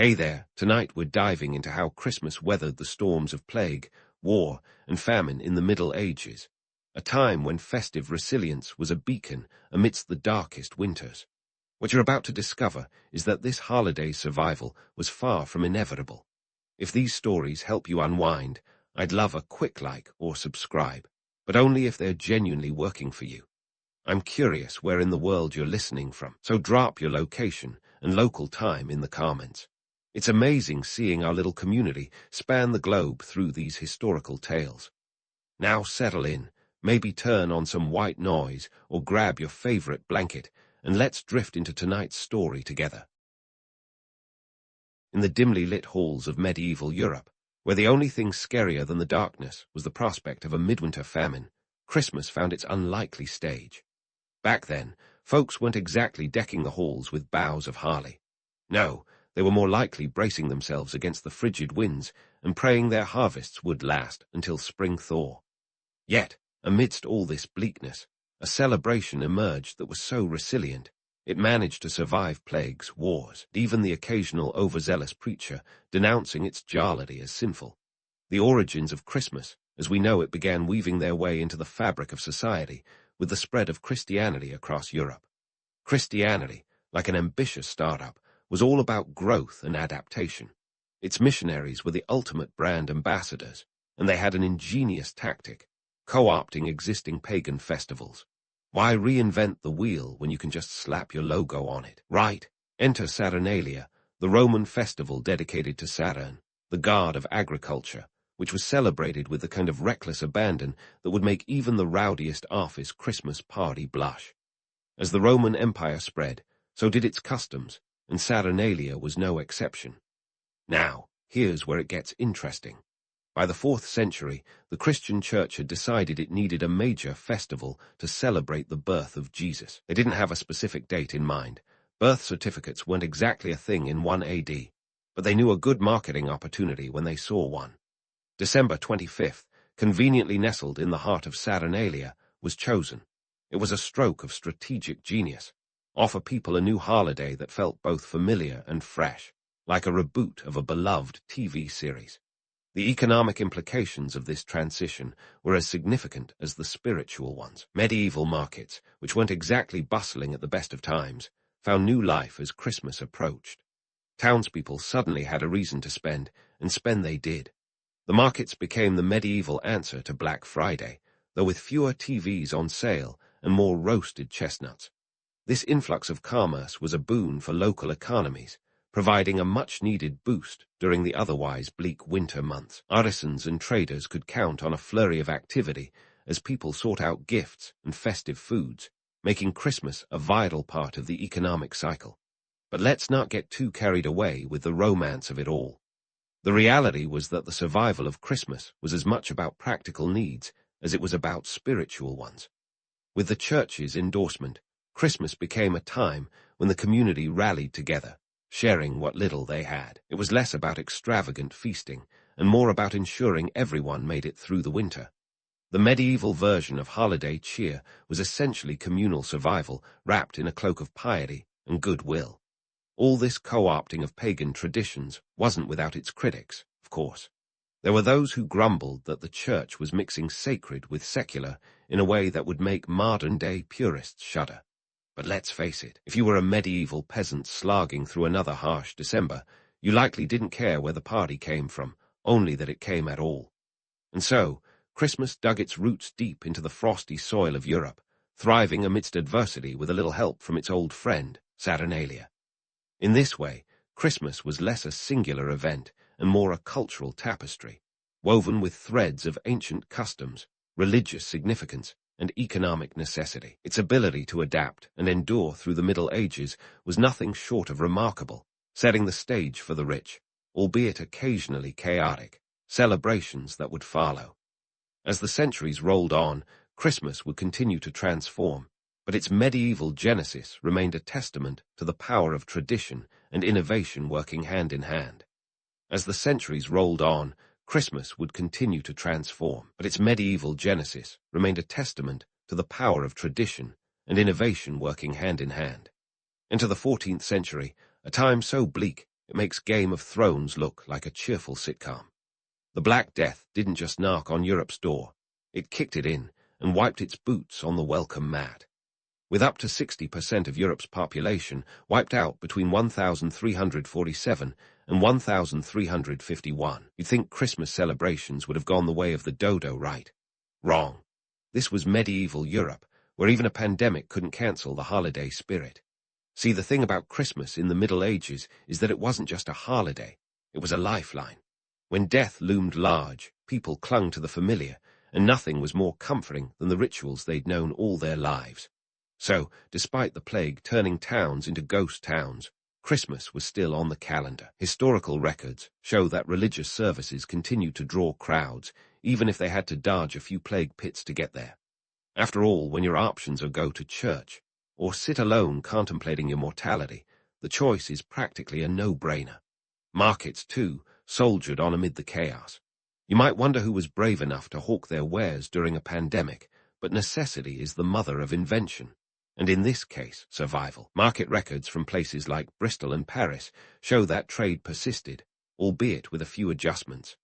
Hey there, tonight we're diving into how Christmas weathered the storms of plague, war, and famine in the Middle Ages, a time when festive resilience was a beacon amidst the darkest winters. What you're about to discover is that this holiday's survival was far from inevitable. If these stories help you unwind, I'd love a quick like or subscribe, but only if they're genuinely working for you. I'm curious where in the world you're listening from, so drop your location and local time in the comments. It's amazing seeing our little community span the globe through these historical tales. Now settle in, maybe turn on some white noise or grab your favorite blanket, and let's drift into tonight's story together. In the dimly lit halls of medieval Europe, where the only thing scarier than the darkness was the prospect of a midwinter famine, Christmas found its unlikely stage. Back then, folks weren't exactly decking the halls with boughs of holly. No, they were more likely bracing themselves against the frigid winds and praying their harvests would last until spring thaw. Yet, amidst all this bleakness, a celebration emerged that was so resilient, it managed to survive plagues, wars, and even the occasional overzealous preacher denouncing its jollity as sinful. The origins of Christmas, as we know it, began weaving their way into the fabric of society with the spread of Christianity across Europe. Christianity, like an ambitious startup, was all about growth and adaptation. Its missionaries were the ultimate brand ambassadors, and they had an ingenious tactic, co-opting existing pagan festivals. Why reinvent the wheel when you can just slap your logo on it? Right, enter Saturnalia, the Roman festival dedicated to Saturn, the god of agriculture, which was celebrated with the kind of reckless abandon that would make even the rowdiest office Christmas party blush. As the Roman Empire spread, so did its customs, and Saturnalia was no exception. Now, here's where it gets interesting. By the 4th century, the Christian church had decided it needed a major festival to celebrate the birth of Jesus. They didn't have a specific date in mind. Birth certificates weren't exactly a thing in 1 AD, but they knew a good marketing opportunity when they saw one. December 25th, conveniently nestled in the heart of Saturnalia, was chosen. It was a stroke of strategic genius. Offer people a new holiday that felt both familiar and fresh, like a reboot of a beloved TV series. The economic implications of this transition were as significant as the spiritual ones. Medieval markets, which weren't exactly bustling at the best of times, found new life as Christmas approached. Townspeople suddenly had a reason to spend, and spend they did. The markets became the medieval answer to Black Friday, though with fewer TVs on sale and more roasted chestnuts. This influx of commerce was a boon for local economies, providing a much-needed boost during the otherwise bleak winter months. Artisans and traders could count on a flurry of activity as people sought out gifts and festive foods, making Christmas a vital part of the economic cycle. But let's not get too carried away with the romance of it all. The reality was that the survival of Christmas was as much about practical needs as it was about spiritual ones. With the church's endorsement, Christmas became a time when the community rallied together, sharing what little they had. It was less about extravagant feasting and more about ensuring everyone made it through the winter. The medieval version of holiday cheer was essentially communal survival wrapped in a cloak of piety and goodwill. All this co-opting of pagan traditions wasn't without its critics, of course. There were those who grumbled that the church was mixing sacred with secular in a way that would make modern-day purists shudder. But let's face it, if you were a medieval peasant slogging through another harsh December, you likely didn't care where the party came from, only that it came at all. And so, Christmas dug its roots deep into the frosty soil of Europe, thriving amidst adversity with a little help from its old friend, Saturnalia. In this way, Christmas was less a singular event and more a cultural tapestry, woven with threads of ancient customs, religious significance, and economic necessity. Its ability to adapt and endure through the Middle Ages was nothing short of remarkable, setting the stage for the rich, albeit occasionally chaotic, celebrations that would follow. As the centuries rolled on, Christmas would continue to transform, but its medieval genesis remained a testament to the power of tradition and innovation working hand in hand. As the centuries rolled on, Christmas would continue to transform, but its medieval genesis remained a testament to the power of tradition and innovation working hand in hand. Into the 14th century, a time so bleak It makes Game of Thrones look like a cheerful sitcom. The Black Death didn't just knock on Europe's door. It kicked it in and wiped its boots on the welcome mat. With up to 60% of Europe's population wiped out between 1347 and 1351, you'd think Christmas celebrations would have gone the way of the dodo, right? Wrong. This was medieval Europe, where even a pandemic couldn't cancel the holiday spirit. See, the thing about Christmas in the Middle Ages is that it wasn't just a holiday, it was a lifeline. When death loomed large, people clung to the familiar, and nothing was more comforting than the rituals they'd known all their lives. So, despite the plague turning towns into ghost towns, Christmas was still on the calendar. Historical records show that religious services continued to draw crowds, even if they had to dodge a few plague pits to get there. After all, when your options are go to church or sit alone contemplating your mortality, the choice is practically a no-brainer. Markets, too, soldiered on amid the chaos. You might wonder who was brave enough to hawk their wares during a pandemic, but necessity is the mother of invention. And in this case, survival. Market records from places like Bristol and Paris show that trade persisted, albeit with a few adjustments.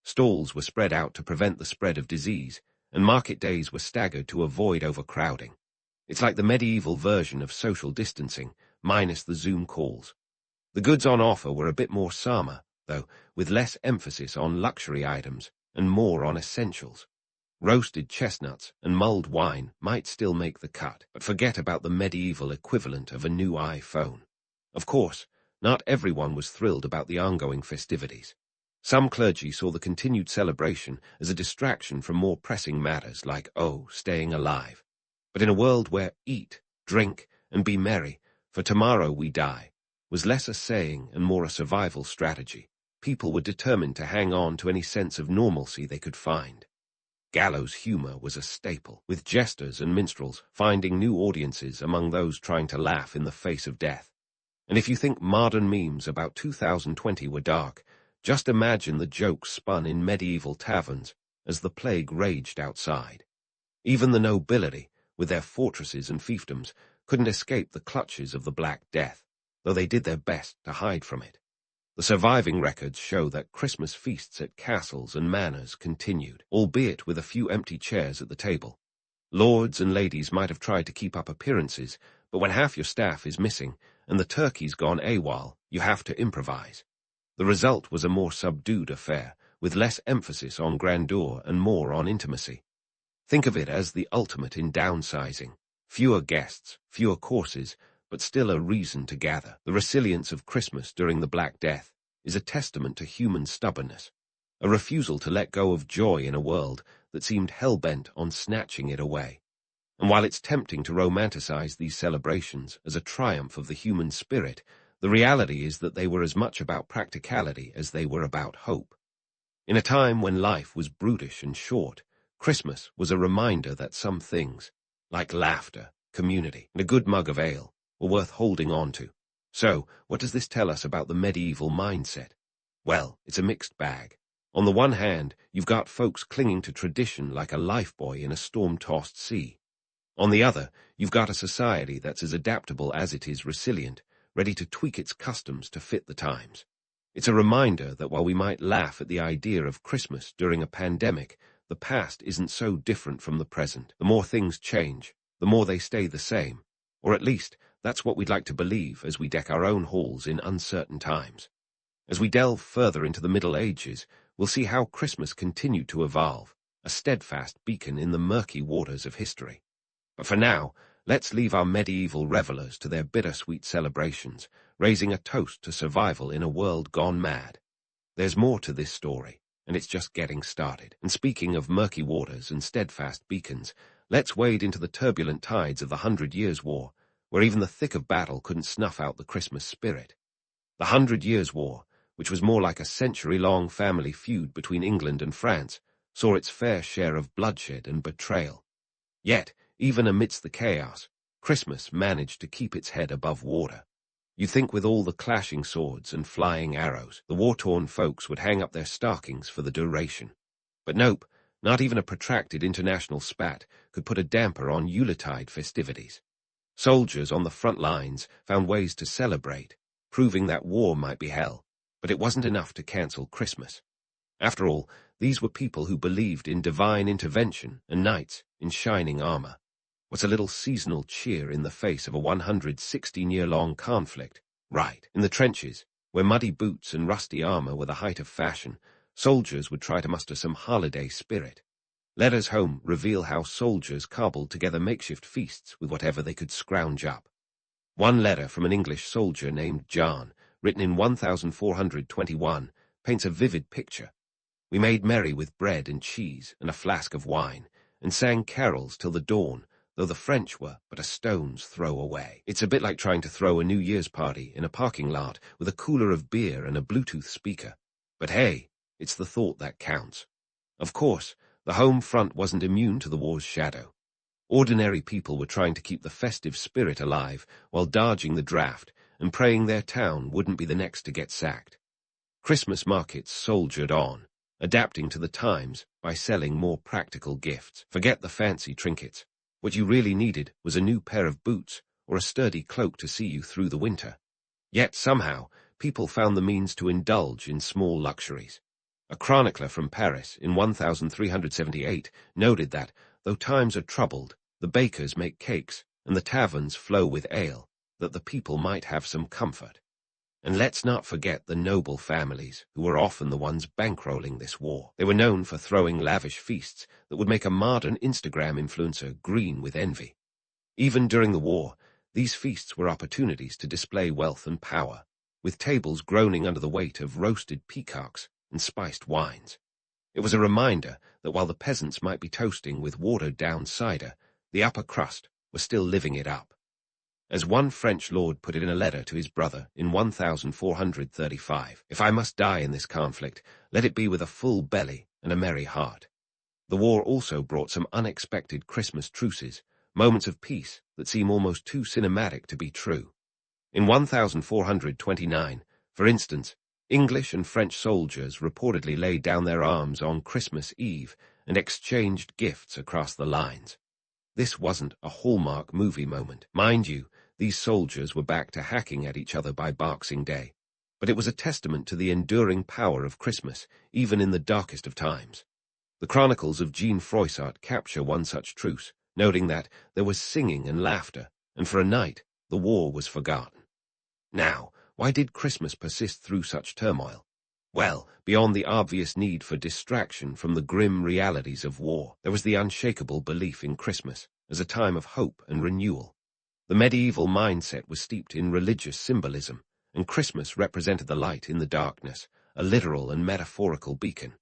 Stalls were spread out to prevent the spread of disease, and market days were staggered to avoid overcrowding. It's like the medieval version of social distancing, minus the Zoom calls. The goods on offer were a bit more summer, though, with less emphasis on luxury items and more on essentials. Roasted chestnuts and mulled wine might still make the cut, but forget about the medieval equivalent of a new iPhone. Of course, not everyone was thrilled about the ongoing festivities. Some clergy saw the continued celebration as a distraction from more pressing matters like, staying alive. But in a world where eat, drink, and be merry, for tomorrow we die, was less a saying and more a survival strategy, people were determined to hang on to any sense of normalcy they could find. Gallows humor was a staple, with jesters and minstrels finding new audiences among those trying to laugh in the face of death. And if you think modern memes about 2020 were dark, just imagine the jokes spun in medieval taverns as the plague raged outside. Even the nobility, with their fortresses and fiefdoms, couldn't escape the clutches of the Black Death, though they did their best to hide from it. The surviving records show that Christmas feasts at castles and manors continued, albeit with a few empty chairs at the table. Lords and ladies might have tried to keep up appearances, but when half your staff is missing and the turkey's gone AWOL, you have to improvise. The result was a more subdued affair, with less emphasis on grandeur and more on intimacy. Think of it as the ultimate in downsizing. Fewer guests, fewer courses, but still a reason to gather. The resilience of Christmas during the Black Death is a testament to human stubbornness, a refusal to let go of joy in a world that seemed hell-bent on snatching it away. And while it's tempting to romanticize these celebrations as a triumph of the human spirit, the reality is that they were as much about practicality as they were about hope. In a time when life was brutish and short, Christmas was a reminder that some things, like laughter, community, and a good mug of ale, were worth holding on to. So, what does this tell us about the medieval mindset? Well, it's a mixed bag. On the one hand, you've got folks clinging to tradition like a lifebuoy in a storm-tossed sea. On the other, you've got a society that's as adaptable as it is resilient, ready to tweak its customs to fit the times. It's a reminder that while we might laugh at the idea of Christmas during a pandemic, the past isn't so different from the present. The more things change, the more they stay the same, or at least, that's what we'd like to believe as we deck our own halls in uncertain times. As we delve further into the Middle Ages, we'll see how Christmas continued to evolve, a steadfast beacon in the murky waters of history. But for now, let's leave our medieval revelers to their bittersweet celebrations, raising a toast to survival in a world gone mad. There's more to this story, and it's just getting started. And speaking of murky waters and steadfast beacons, let's wade into the turbulent tides of the 100 Years' War, where even the thick of battle couldn't snuff out the Christmas spirit. The 100 Years' War, which was more like a century-long family feud between England and France, saw its fair share of bloodshed and betrayal. Yet, even amidst the chaos, Christmas managed to keep its head above water. You'd think with all the clashing swords and flying arrows, the war-torn folks would hang up their stockings for the duration. But nope, not even a protracted international spat could put a damper on Yuletide festivities. Soldiers on the front lines found ways to celebrate, proving that war might be hell, but it wasn't enough to cancel Christmas. After all, these were people who believed in divine intervention and knights in shining armor. What's a little seasonal cheer in the face of a 116-year-long conflict? Right, in the trenches, where muddy boots and rusty armor were the height of fashion, soldiers would try to muster some holiday spirit. Letters home reveal how soldiers cobbled together makeshift feasts with whatever they could scrounge up. One letter from an English soldier named John, written in 1421, paints a vivid picture. We made merry with bread and cheese and a flask of wine, and sang carols till the dawn, though the French were but a stone's throw away. It's a bit like trying to throw a New Year's party in a parking lot with a cooler of beer and a Bluetooth speaker. But hey, it's the thought that counts. Of course, the home front wasn't immune to the war's shadow. Ordinary people were trying to keep the festive spirit alive while dodging the draft and praying their town wouldn't be the next to get sacked. Christmas markets soldiered on, adapting to the times by selling more practical gifts. Forget the fancy trinkets. What you really needed was a new pair of boots or a sturdy cloak to see you through the winter. Yet somehow, people found the means to indulge in small luxuries. A chronicler from Paris in 1378 noted that, though times are troubled, the bakers make cakes and the taverns flow with ale, that the people might have some comfort. And let's not forget the noble families, who were often the ones bankrolling this war. They were known for throwing lavish feasts that would make a modern Instagram influencer green with envy. Even during the war, these feasts were opportunities to display wealth and power, with tables groaning under the weight of roasted peacocks and spiced wines. It was a reminder that while the peasants might be toasting with watered-down cider, the upper crust was still living it up. As one French lord put it in a letter to his brother in 1435, "If I must die in this conflict, let it be with a full belly and a merry heart." The war also brought some unexpected Christmas truces, moments of peace that seem almost too cinematic to be true. In 1429, for instance, English and French soldiers reportedly laid down their arms on Christmas Eve and exchanged gifts across the lines. This wasn't a Hallmark movie moment. Mind you, these soldiers were back to hacking at each other by Boxing Day, but it was a testament to the enduring power of Christmas, even in the darkest of times. The chronicles of Jean Froissart capture one such truce, noting that there was singing and laughter, and for a night, the war was forgotten. Now, why did Christmas persist through such turmoil? Well, beyond the obvious need for distraction from the grim realities of war, there was the unshakable belief in Christmas as a time of hope and renewal. The medieval mindset was steeped in religious symbolism, and Christmas represented the light in the darkness, a literal and metaphorical beacon.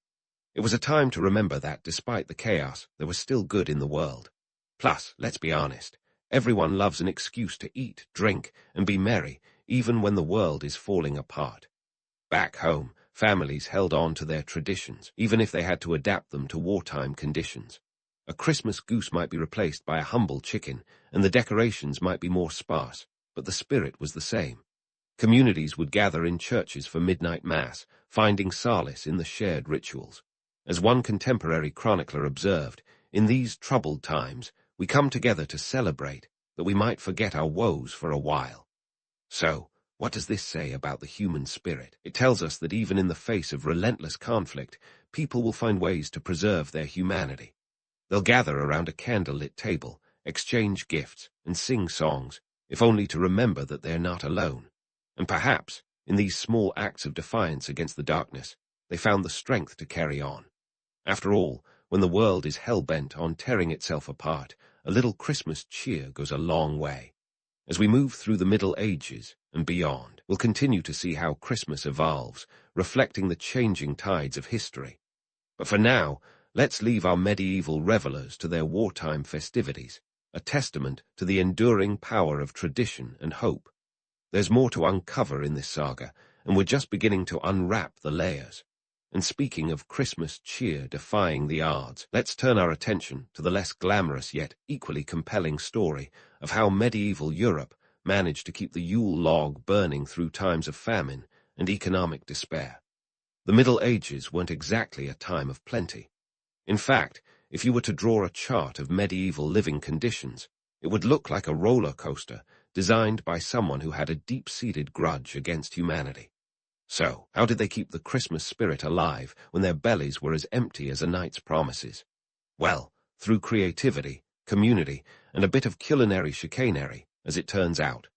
It was a time to remember that, despite the chaos, there was still good in the world. Plus, let's be honest, everyone loves an excuse to eat, drink, and be merry, even when the world is falling apart. Back home, families held on to their traditions, even if they had to adapt them to wartime conditions. A Christmas goose might be replaced by a humble chicken, and the decorations might be more sparse, but the spirit was the same. Communities would gather in churches for midnight mass, finding solace in the shared rituals. As one contemporary chronicler observed, in these troubled times, we come together to celebrate, that we might forget our woes for a while. So, what does this say about the human spirit? It tells us that even in the face of relentless conflict, people will find ways to preserve their humanity. They'll gather around a candlelit table, exchange gifts, and sing songs, if only to remember that they're not alone. And perhaps, in these small acts of defiance against the darkness, they found the strength to carry on. After all, when the world is hell-bent on tearing itself apart, a little Christmas cheer goes a long way. As we move through the Middle Ages and beyond, we'll continue to see how Christmas evolves, reflecting the changing tides of history. But for now, let's leave our medieval revelers to their wartime festivities, a testament to the enduring power of tradition and hope. There's more to uncover in this saga, and we're just beginning to unwrap the layers. And speaking of Christmas cheer defying the odds, let's turn our attention to the less glamorous yet equally compelling story of how medieval Europe managed to keep the Yule log burning through times of famine and economic despair. The Middle Ages weren't exactly a time of plenty. In fact, if you were to draw a chart of medieval living conditions, it would look like a roller coaster, designed by someone who had a deep-seated grudge against humanity. So, how did they keep the Christmas spirit alive when their bellies were as empty as a knight's promises? Well, through creativity, community, and a bit of culinary chicanery, as it turns out.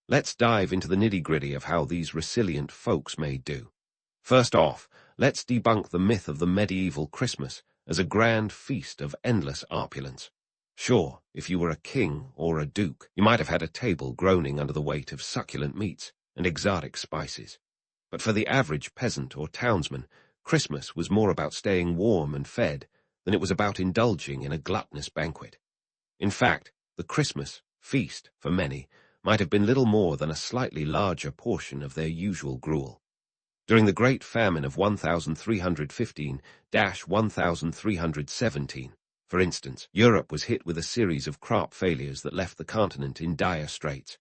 Let's dive into the nitty-gritty of how these resilient folks made do. First off, let's debunk the myth of the medieval Christmas as a grand feast of endless opulence. Sure, if you were a king or a duke, you might have had a table groaning under the weight of succulent meats and exotic spices. But for the average peasant or townsman, Christmas was more about staying warm and fed than it was about indulging in a gluttonous banquet. In fact, the Christmas feast, for many, might have been little more than a slightly larger portion of their usual gruel. During the Great Famine of 1315-1317, for instance, Europe was hit with a series of crop failures that left the continent in dire straits.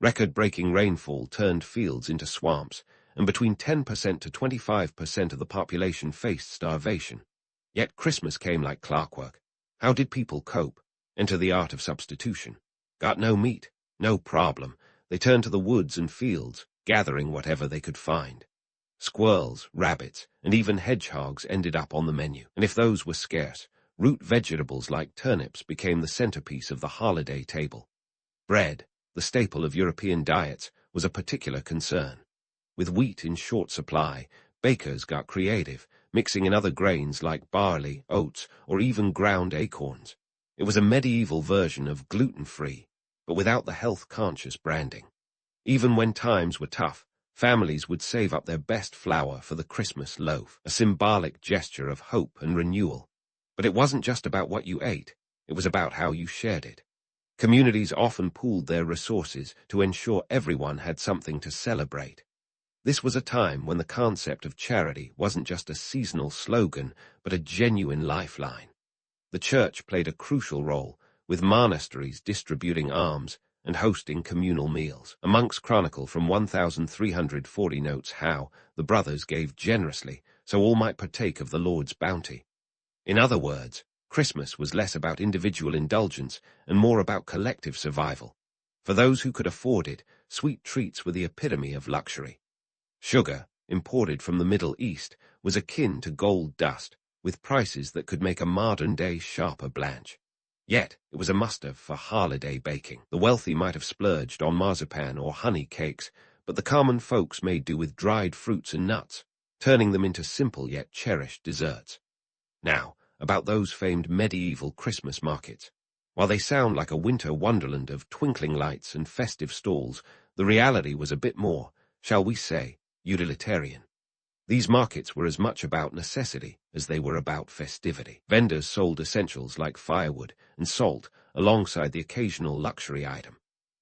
Record-breaking rainfall turned fields into swamps, and between 10% to 25% of the population faced starvation. Yet Christmas came like clockwork. How did people cope? Enter the art of substitution. Got no meat? No problem. They turned to the woods and fields, gathering whatever they could find. Squirrels, rabbits, and even hedgehogs ended up on the menu, and if those were scarce, root vegetables like turnips became the centerpiece of the holiday table. Bread, the staple of European diets, was a particular concern. With wheat in short supply, bakers got creative, mixing in other grains like barley, oats, or even ground acorns. It was a medieval version of gluten-free, but without the health-conscious branding. Even when times were tough, families would save up their best flour for the Christmas loaf, a symbolic gesture of hope and renewal. But it wasn't just about what you ate, it was about how you shared it. Communities often pooled their resources to ensure everyone had something to celebrate. This was a time when the concept of charity wasn't just a seasonal slogan, but a genuine lifeline. The church played a crucial role, with monasteries distributing alms and hosting communal meals. A monk's chronicle from 1340 notes how the brothers gave generously so all might partake of the Lord's bounty. In other words, Christmas was less about individual indulgence and more about collective survival. For those who could afford it, sweet treats were the epitome of luxury. Sugar, imported from the Middle East, was akin to gold dust, with prices that could make a modern-day sharper blanch. Yet, it was a must-have for holiday baking. The wealthy might have splurged on marzipan or honey cakes, but the common folks made do with dried fruits and nuts, turning them into simple yet cherished desserts. Now, about those famed medieval Christmas markets. While they sound like a winter wonderland of twinkling lights and festive stalls, the reality was a bit more, shall we say, utilitarian. These markets were as much about necessity as they were about festivity. Vendors sold essentials like firewood and salt alongside the occasional luxury item.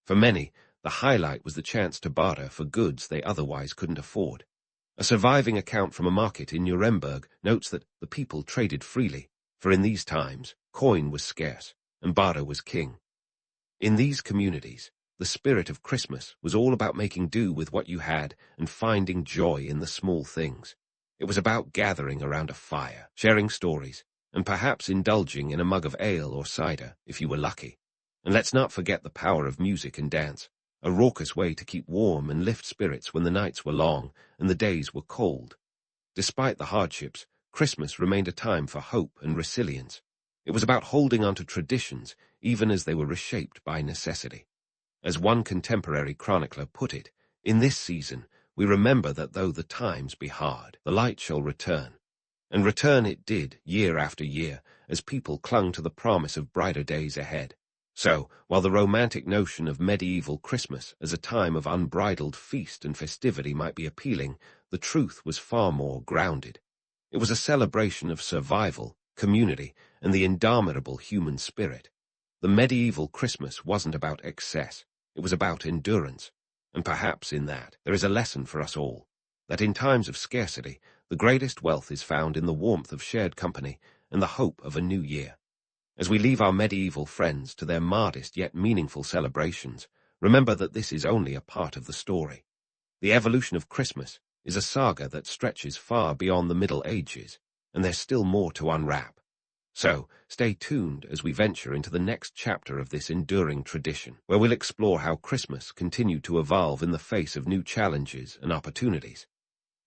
For many, the highlight was the chance to barter for goods they otherwise couldn't afford. A surviving account from a market in Nuremberg notes that the people traded freely, for in these times, coin was scarce and barter was king. In these communities, the spirit of Christmas was all about making do with what you had and finding joy in the small things. It was about gathering around a fire, sharing stories, and perhaps indulging in a mug of ale or cider, if you were lucky. And let's not forget the power of music and dance, a raucous way to keep warm and lift spirits when the nights were long and the days were cold. Despite the hardships, Christmas remained a time for hope and resilience. It was about holding on to traditions, even as they were reshaped by necessity. As one contemporary chronicler put it, in this season we remember that though the times be hard, the light shall return. And return it did, year after year, as people clung to the promise of brighter days ahead. So, while the romantic notion of medieval Christmas as a time of unbridled feast and festivity might be appealing, the truth was far more grounded. It was a celebration of survival, community, and the indomitable human spirit. The medieval Christmas wasn't about excess, it was about endurance. And perhaps in that, there is a lesson for us all, that in times of scarcity, the greatest wealth is found in the warmth of shared company and the hope of a new year. As we leave our medieval friends to their modest yet meaningful celebrations, remember that this is only a part of the story. The evolution of Christmas is a saga that stretches far beyond the Middle Ages, and there's still more to unwrap. So, stay tuned as we venture into the next chapter of this enduring tradition, where we'll explore how Christmas continued to evolve in the face of new challenges and opportunities.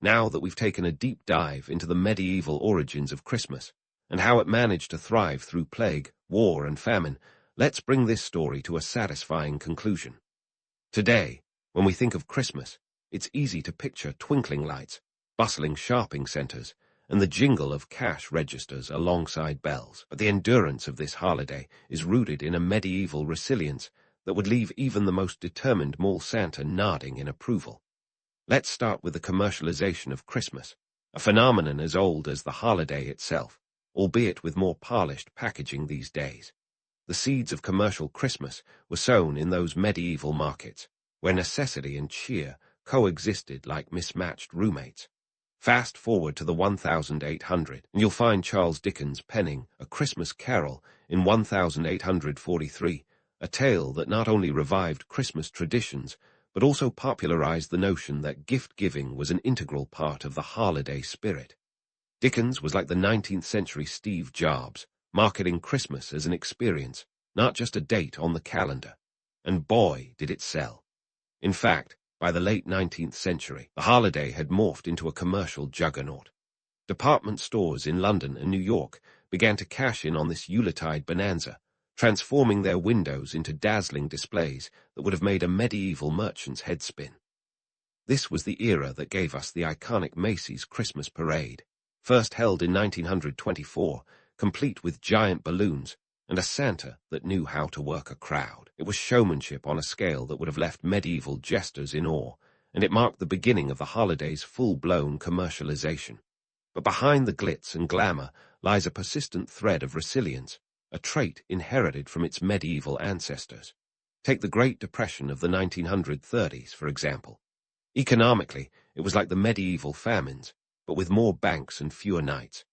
Now that we've taken a deep dive into the medieval origins of Christmas and how it managed to thrive through plague, war, and famine, let's bring this story to a satisfying conclusion. Today, when we think of Christmas, it's easy to picture twinkling lights, bustling shopping centers, and the jingle of cash registers alongside bells. But the endurance of this holiday is rooted in a medieval resilience that would leave even the most determined mall Santa nodding in approval. Let's start with the commercialization of Christmas, a phenomenon as old as the holiday itself, albeit with more polished packaging these days. The seeds of commercial Christmas were sown in those medieval markets, where necessity and cheer coexisted like mismatched roommates. Fast forward to the 1800, and you'll find Charles Dickens penning A Christmas Carol in 1843, a tale that not only revived Christmas traditions, but also popularized the notion that gift-giving was an integral part of the holiday spirit. Dickens was like the 19th century Steve Jobs, marketing Christmas as an experience, not just a date on the calendar. And boy, did it sell. In fact, by the late 19th century, the holiday had morphed into a commercial juggernaut. Department stores in London and New York began to cash in on this Yuletide bonanza, transforming their windows into dazzling displays that would have made a medieval merchant's head spin. This was the era that gave us the iconic Macy's Christmas Parade, first held in 1924, complete with giant balloons and a Santa that knew how to work a crowd. It was showmanship on a scale that would have left medieval jesters in awe, and it marked the beginning of the holiday's full-blown commercialization. But behind the glitz and glamour lies a persistent thread of resilience, a trait inherited from its medieval ancestors. Take the Great Depression of the 1930s, for example. Economically, it was like the medieval famines, but with more banks and fewer nights.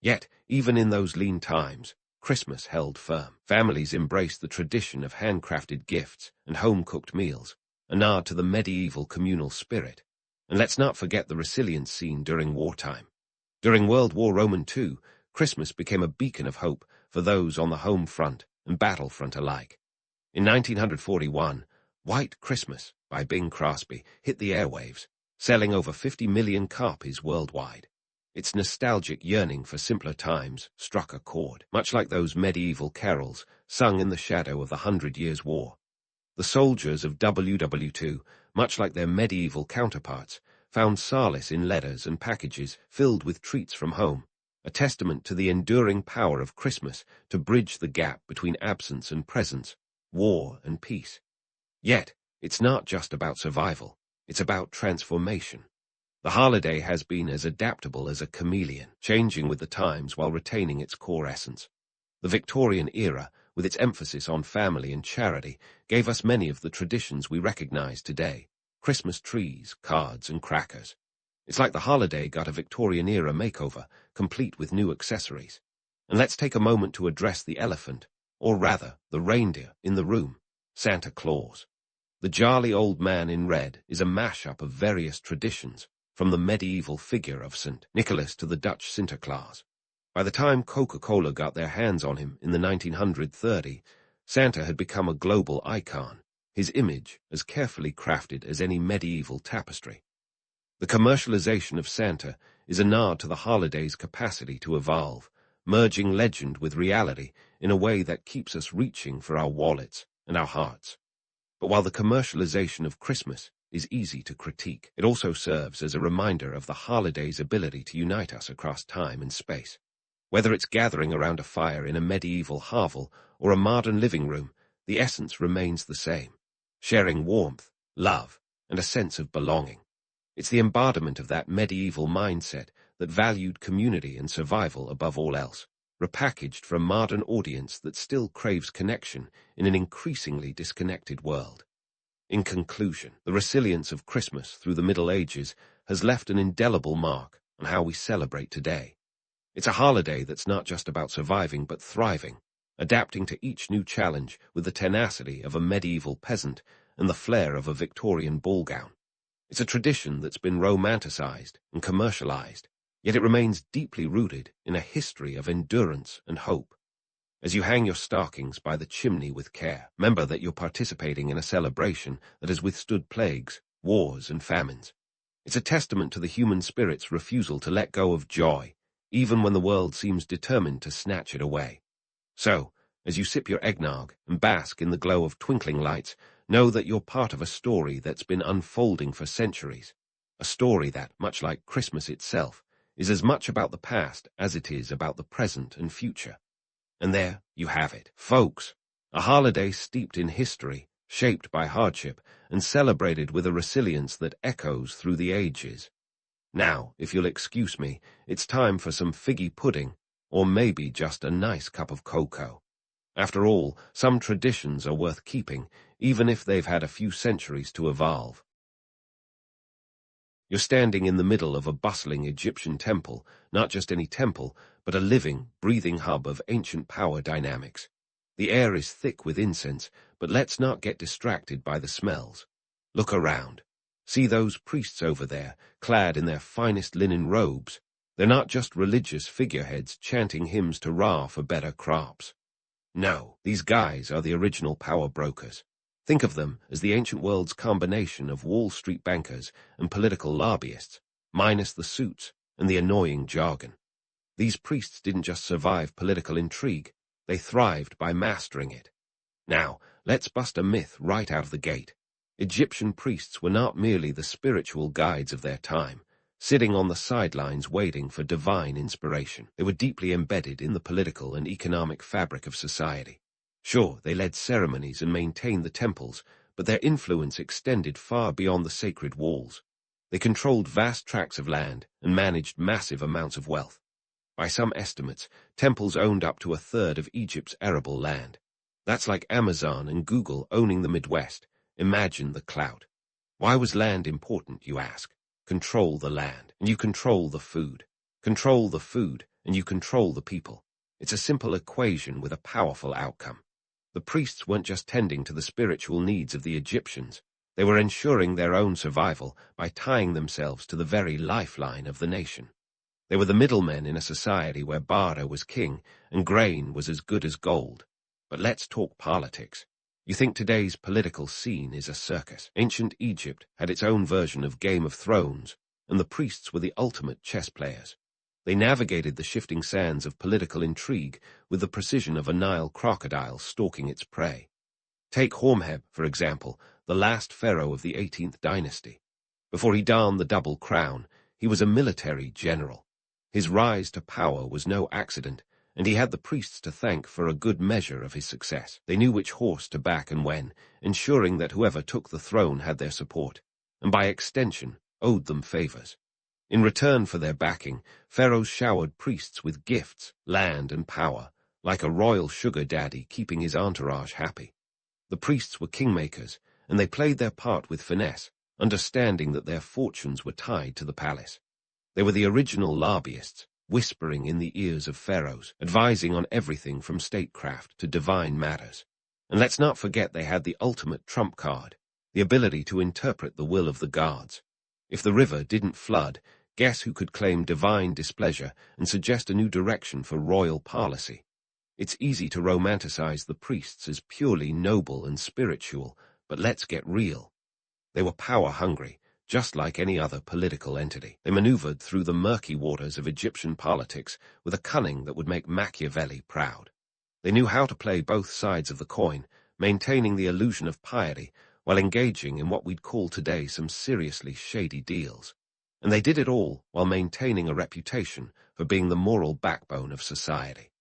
Yet, even in those lean times, Christmas held firm. Families embraced the tradition of handcrafted gifts and home-cooked meals, a nod to the medieval communal spirit. And let's not forget the resilience seen during wartime. During World War II, Christmas became a beacon of hope for those on the home front and battlefront alike. In 1941, White Christmas by Bing Crosby hit the airwaves, selling over 50 million copies worldwide. Its nostalgic yearning for simpler times struck a chord, much like those medieval carols sung in the shadow of the 100 Years' War. The soldiers of WW2, much like their medieval counterparts, found solace in letters and packages filled with treats from home, a testament to the enduring power of Christmas to bridge the gap between absence and presence, war and peace. Yet, it's not just about survival, it's about transformation. The holiday has been as adaptable as a chameleon, changing with the times while retaining its core essence. The Victorian era, with its emphasis on family and charity, gave us many of the traditions we recognize today: Christmas trees, cards, and crackers. It's like the holiday got a Victorian-era makeover, complete with new accessories. And let's take a moment to address the elephant, or rather, the reindeer, in the room: Santa Claus. The jolly old man in red is a mashup of various traditions, from the medieval figure of St. Nicholas to the Dutch Sinterklaas. By the time Coca-Cola got their hands on him in the 1930s, Santa had become a global icon, his image as carefully crafted as any medieval tapestry. The commercialization of Santa is a nod to the holiday's capacity to evolve, merging legend with reality in a way that keeps us reaching for our wallets and our hearts. But while the commercialization of Christmas is easy to critique, it also serves as a reminder of the holiday's ability to unite us across time and space. Whether it's gathering around a fire in a medieval hovel or a modern living room, the essence remains the same: sharing warmth, love, and a sense of belonging. It's the embodiment of that medieval mindset that valued community and survival above all else, repackaged for a modern audience that still craves connection in an increasingly disconnected world. In conclusion, the resilience of Christmas through the Middle Ages has left an indelible mark on how we celebrate today. It's a holiday that's not just about surviving but thriving, adapting to each new challenge with the tenacity of a medieval peasant and the flair of a Victorian ball gown. It's a tradition that's been romanticized and commercialized, Yet it remains deeply rooted in a history of endurance and hope. As you hang your stockings by the chimney with care, remember that you're participating in a celebration that has withstood plagues, wars, and famines. It's a testament to the human spirit's refusal to let go of joy, even when the world seems determined to snatch it away. So, as you sip your eggnog and bask in the glow of twinkling lights, know that you're part of a story that's been unfolding for centuries. A story that, much like Christmas itself, is as much about the past as it is about the present and future. And there you have it, folks. A holiday steeped in history, shaped by hardship, and celebrated with a resilience that echoes through the ages. Now, if you'll excuse me, it's time for some figgy pudding, or maybe just a nice cup of cocoa. After all, some traditions are worth keeping, even if they've had a few centuries to evolve. You're standing in the middle of a bustling Egyptian temple, not just any temple, but a living, breathing hub of ancient power dynamics. The air is thick with incense, but let's not get distracted by the smells. Look around. See those priests over there, clad in their finest linen robes. They're not just religious figureheads chanting hymns to Ra for better crops. No, these guys are the original power brokers. Think of them as the ancient world's combination of Wall Street bankers and political lobbyists, minus the suits and the annoying jargon. These priests didn't just survive political intrigue, they thrived by mastering it. Now, let's bust a myth right out of the gate. Egyptian priests were not merely the spiritual guides of their time, sitting on the sidelines waiting for divine inspiration. They were deeply embedded in the political and economic fabric of society. Sure, they led ceremonies and maintained the temples, but their influence extended far beyond the sacred walls. They controlled vast tracts of land and managed massive amounts of wealth. By some estimates, temples owned up to a third of Egypt's arable land. That's like Amazon and Google owning the Midwest. Imagine the clout. Why was land important, you ask? Control the land, and you control the food. Control the food, and you control the people. It's a simple equation with a powerful outcome. The priests weren't just tending to the spiritual needs of the Egyptians. They were ensuring their own survival by tying themselves to the very lifeline of the nation. They were the middlemen in a society where barter was king and grain was as good as gold. But let's talk politics. You think today's political scene is a circus? Ancient Egypt had its own version of Game of Thrones, and the priests were the ultimate chess players. They navigated the shifting sands of political intrigue with the precision of a Nile crocodile stalking its prey. Take Hormheb, for example, the last pharaoh of the 18th dynasty. Before he donned the double crown, he was a military general. His rise to power was no accident, and he had the priests to thank for a good measure of his success. They knew which horse to back and when, ensuring that whoever took the throne had their support, and by extension, owed them favors. In return for their backing, pharaohs showered priests with gifts, land, and power, like a royal sugar daddy keeping his entourage happy. The priests were kingmakers, and they played their part with finesse, understanding that their fortunes were tied to the palace. They were the original lobbyists, whispering in the ears of pharaohs, advising on everything from statecraft to divine matters. And let's not forget they had the ultimate trump card, the ability to interpret the will of the gods. If the river didn't flood, guess who could claim divine displeasure and suggest a new direction for royal policy? It's easy to romanticize the priests as purely noble and spiritual, but let's get real. They were power-hungry, just like any other political entity. They maneuvered through the murky waters of Egyptian politics with a cunning that would make Machiavelli proud. They knew how to play both sides of the coin, maintaining the illusion of piety while engaging in what we'd call today some seriously shady deals. And they did it all while maintaining a reputation for being the moral backbone of society.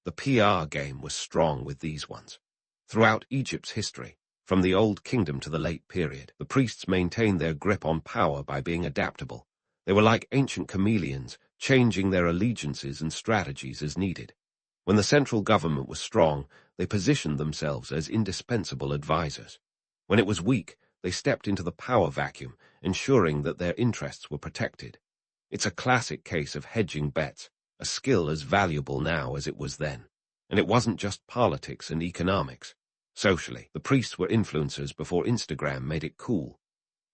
The PR game was strong with these ones. Throughout Egypt's history, from the Old Kingdom to the late period, the priests maintained their grip on power by being adaptable. They were like ancient chameleons, changing their allegiances and strategies as needed. When the central government was strong, they positioned themselves as indispensable advisors. When it was weak, they stepped into the power vacuum, ensuring that their interests were protected. It's a classic case of hedging bets, a skill as valuable now as it was then. And it wasn't just politics and economics. Socially, the priests were influencers before Instagram made it cool.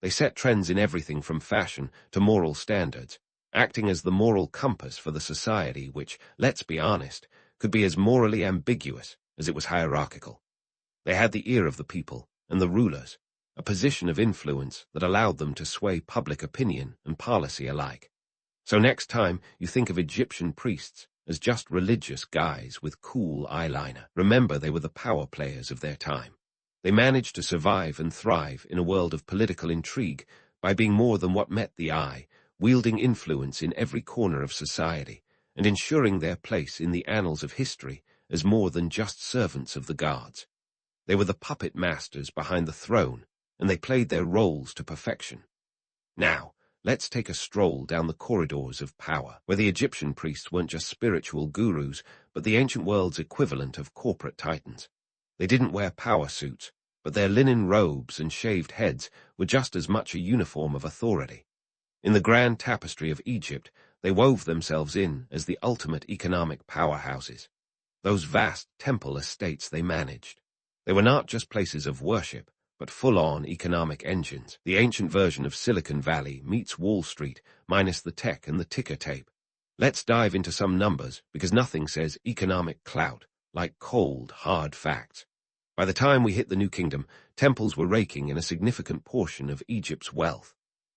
They set trends in everything from fashion to moral standards, acting as the moral compass for the society which, let's be honest, could be as morally ambiguous as it was hierarchical. They had the ear of the people and the rulers, a position of influence that allowed them to sway public opinion and policy alike. So next time you think of Egyptian priests as just religious guys with cool eyeliner, remember they were the power players of their time. They managed to survive and thrive in a world of political intrigue by being more than what met the eye, wielding influence in every corner of society, and ensuring their place in the annals of history as more than just servants of the gods. They were the puppet masters behind the throne, and they played their roles to perfection. Now, let's take a stroll down the corridors of power, where the Egyptian priests weren't just spiritual gurus, but the ancient world's equivalent of corporate titans. They didn't wear power suits, but their linen robes and shaved heads were just as much a uniform of authority. In the grand tapestry of Egypt, they wove themselves in as the ultimate economic powerhouses. Those vast temple estates they managed. They were not just places of worship, but full-on economic engines. The ancient version of Silicon Valley meets Wall Street, minus the tech and the ticker tape. Let's dive into some numbers, because nothing says economic clout like cold, hard facts. By the time we hit the New Kingdom, temples were raking in a significant portion of Egypt's wealth.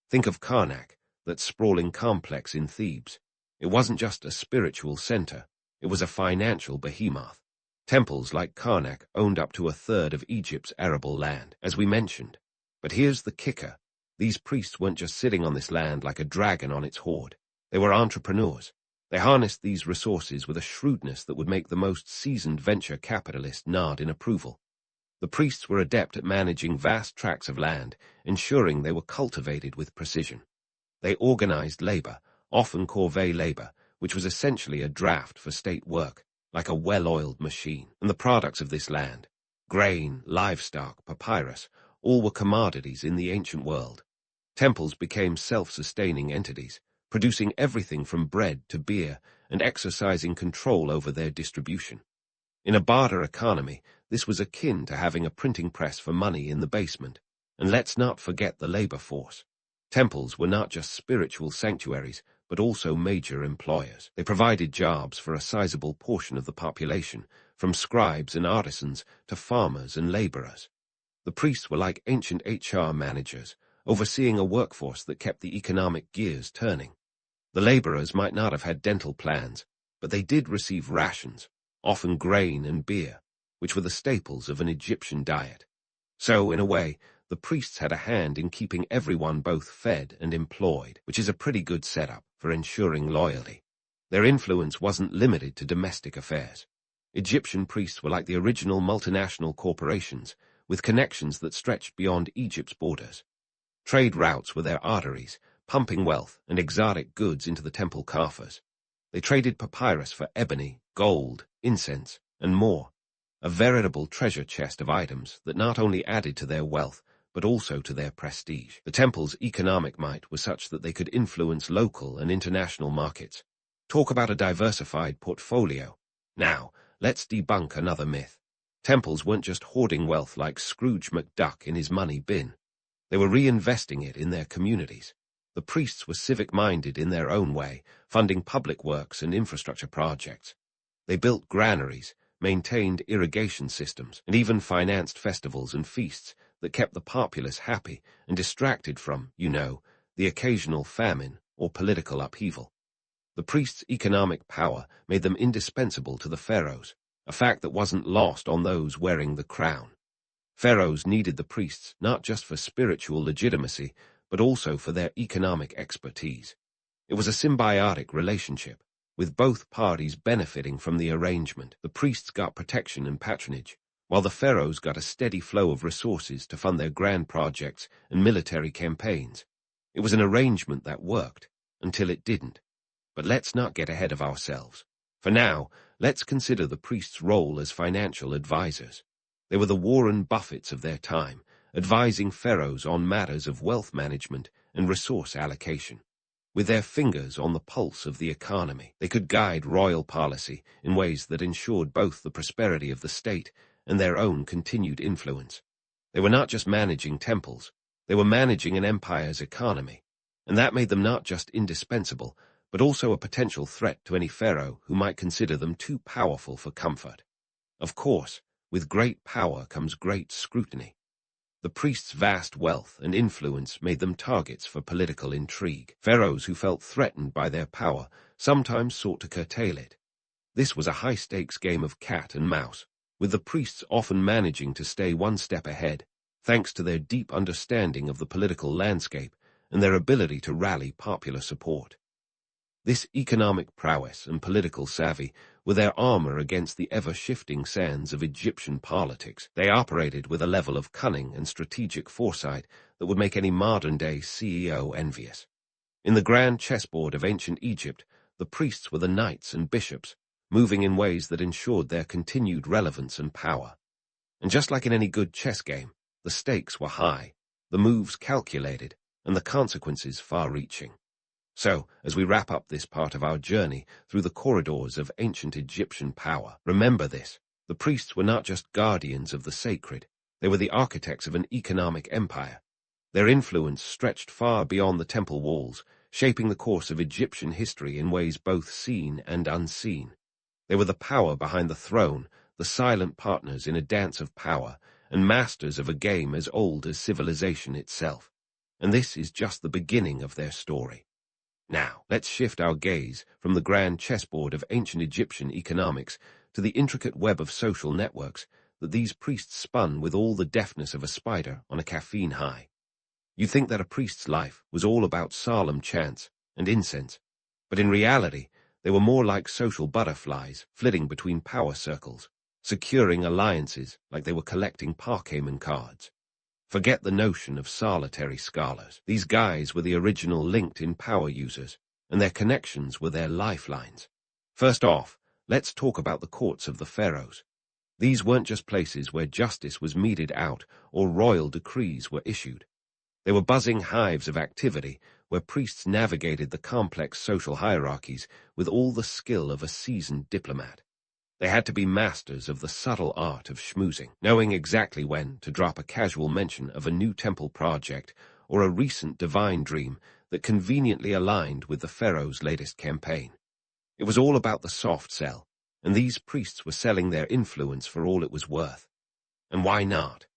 Think of Karnak, that sprawling complex in Thebes. It wasn't just a spiritual center, it was a financial behemoth. Temples like Karnak owned up to a third of Egypt's arable land, as we mentioned. But here's the kicker. These priests weren't just sitting on this land like a dragon on its hoard. They were entrepreneurs. They harnessed these resources with a shrewdness that would make the most seasoned venture capitalist nod in approval. The priests were adept at managing vast tracts of land, ensuring they were cultivated with precision. They organized labor, often corvée labor, which was essentially a draft for state work, like a well-oiled machine. And the products of this land, grain, livestock, papyrus, all were commodities in the ancient world. Temples became self-sustaining entities, producing everything from bread to beer and exercising control over their distribution. In a barter economy, this was akin to having a printing press for money in the basement. And let's not forget the labor force. Temples were not just spiritual sanctuaries, but also major employers. They provided jobs for a sizable portion of the population, from scribes and artisans to farmers and laborers. The priests were like ancient HR managers, overseeing a workforce that kept the economic gears turning. The laborers might not have had dental plans, but they did receive rations, often grain and beer, which were the staples of an Egyptian diet. So, in a way, the priests had a hand in keeping everyone both fed and employed, which is a pretty good setup for ensuring loyalty. Their influence wasn't limited to domestic affairs. Egyptian priests were like the original multinational corporations, with connections that stretched beyond Egypt's borders. Trade routes were their arteries, pumping wealth and exotic goods into the temple coffers. They traded papyrus for ebony, gold, incense, and more, a veritable treasure chest of items that not only added to their wealth, but also to their prestige. The temple's economic might was such that they could influence local and international markets. Talk about a diversified portfolio. Now, let's debunk another myth. Temples weren't just hoarding wealth like Scrooge McDuck in his money bin. They were reinvesting it in their communities. The priests were civic-minded in their own way, funding public works and infrastructure projects. They built granaries, maintained irrigation systems, and even financed festivals and feasts that kept the populace happy and distracted from, the occasional famine or political upheaval. The priests' economic power made them indispensable to the pharaohs, a fact that wasn't lost on those wearing the crown. Pharaohs needed the priests not just for spiritual legitimacy, but also for their economic expertise. It was a symbiotic relationship, with both parties benefiting from the arrangement. The priests got protection and patronage, while the pharaohs got a steady flow of resources to fund their grand projects and military campaigns. It was an arrangement that worked, until it didn't. But let's not get ahead of ourselves. For now, let's consider the priests' role as financial advisors. They were the Warren Buffetts of their time, advising pharaohs on matters of wealth management and resource allocation. With their fingers on the pulse of the economy, they could guide royal policy in ways that ensured both the prosperity of the state and their own continued influence. They were not just managing temples, they were managing an empire's economy, and that made them not just indispensable, but also a potential threat to any pharaoh who might consider them too powerful for comfort. Of course, with great power comes great scrutiny. The priests' vast wealth and influence made them targets for political intrigue. Pharaohs who felt threatened by their power sometimes sought to curtail it. This was a high-stakes game of cat and mouse, with the priests often managing to stay one step ahead, thanks to their deep understanding of the political landscape and their ability to rally popular support. This economic prowess and political savvy were their armor against the ever-shifting sands of Egyptian politics. They operated with a level of cunning and strategic foresight that would make any modern-day CEO envious. In the grand chessboard of ancient Egypt, the priests were the knights and bishops, moving in ways that ensured their continued relevance and power. And just like in any good chess game, the stakes were high, the moves calculated, and the consequences far-reaching. So, as we wrap up this part of our journey through the corridors of ancient Egyptian power, remember this: the priests were not just guardians of the sacred, they were the architects of an economic empire. Their influence stretched far beyond the temple walls, shaping the course of Egyptian history in ways both seen and unseen. They were the power behind the throne, the silent partners in a dance of power, and masters of a game as old as civilization itself. And this is just the beginning of their story. Now, let's shift our gaze from the grand chessboard of ancient Egyptian economics to the intricate web of social networks that these priests spun with all the deftness of a spider on a caffeine high. You'd think that a priest's life was all about solemn chants and incense, but in reality, they were more like social butterflies flitting between power circles, securing alliances like they were collecting Parkhaman cards. Forget the notion of solitary scholars. These guys were the original linked-in power users, and their connections were their lifelines. First off, let's talk about the courts of the pharaohs. These weren't just places where justice was meted out or royal decrees were issued. They were buzzing hives of activity where priests navigated the complex social hierarchies with all the skill of a seasoned diplomat. They had to be masters of the subtle art of schmoozing, knowing exactly when to drop a casual mention of a new temple project or a recent divine dream that conveniently aligned with the pharaoh's latest campaign. It was all about the soft sell, and these priests were selling their influence for all it was worth. And why not?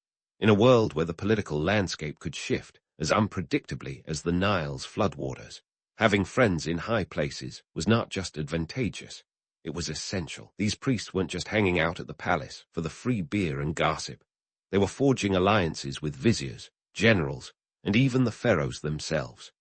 In a world where the political landscape could shift as unpredictably as the Nile's floodwaters, having friends in high places was not just advantageous. It was essential. These priests weren't just hanging out at the palace for the free beer and gossip. They were forging alliances with viziers, generals, and even the pharaohs themselves.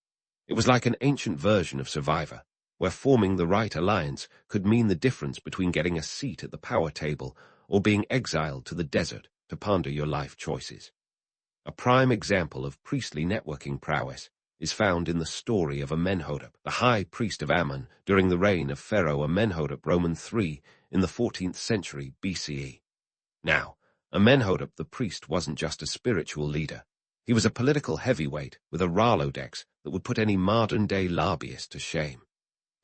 It was like an ancient version of Survivor, where forming the right alliance could mean the difference between getting a seat at the power table or being exiled to the desert to ponder your life choices. A prime example of priestly networking prowess is found in the story of Amenhotep, the high priest of Ammon during the reign of Pharaoh Amenhotep III in the 14th century BCE. Now, Amenhotep the priest wasn't just a spiritual leader. He was a political heavyweight with a Rolodex that would put any modern-day lobbyist to shame.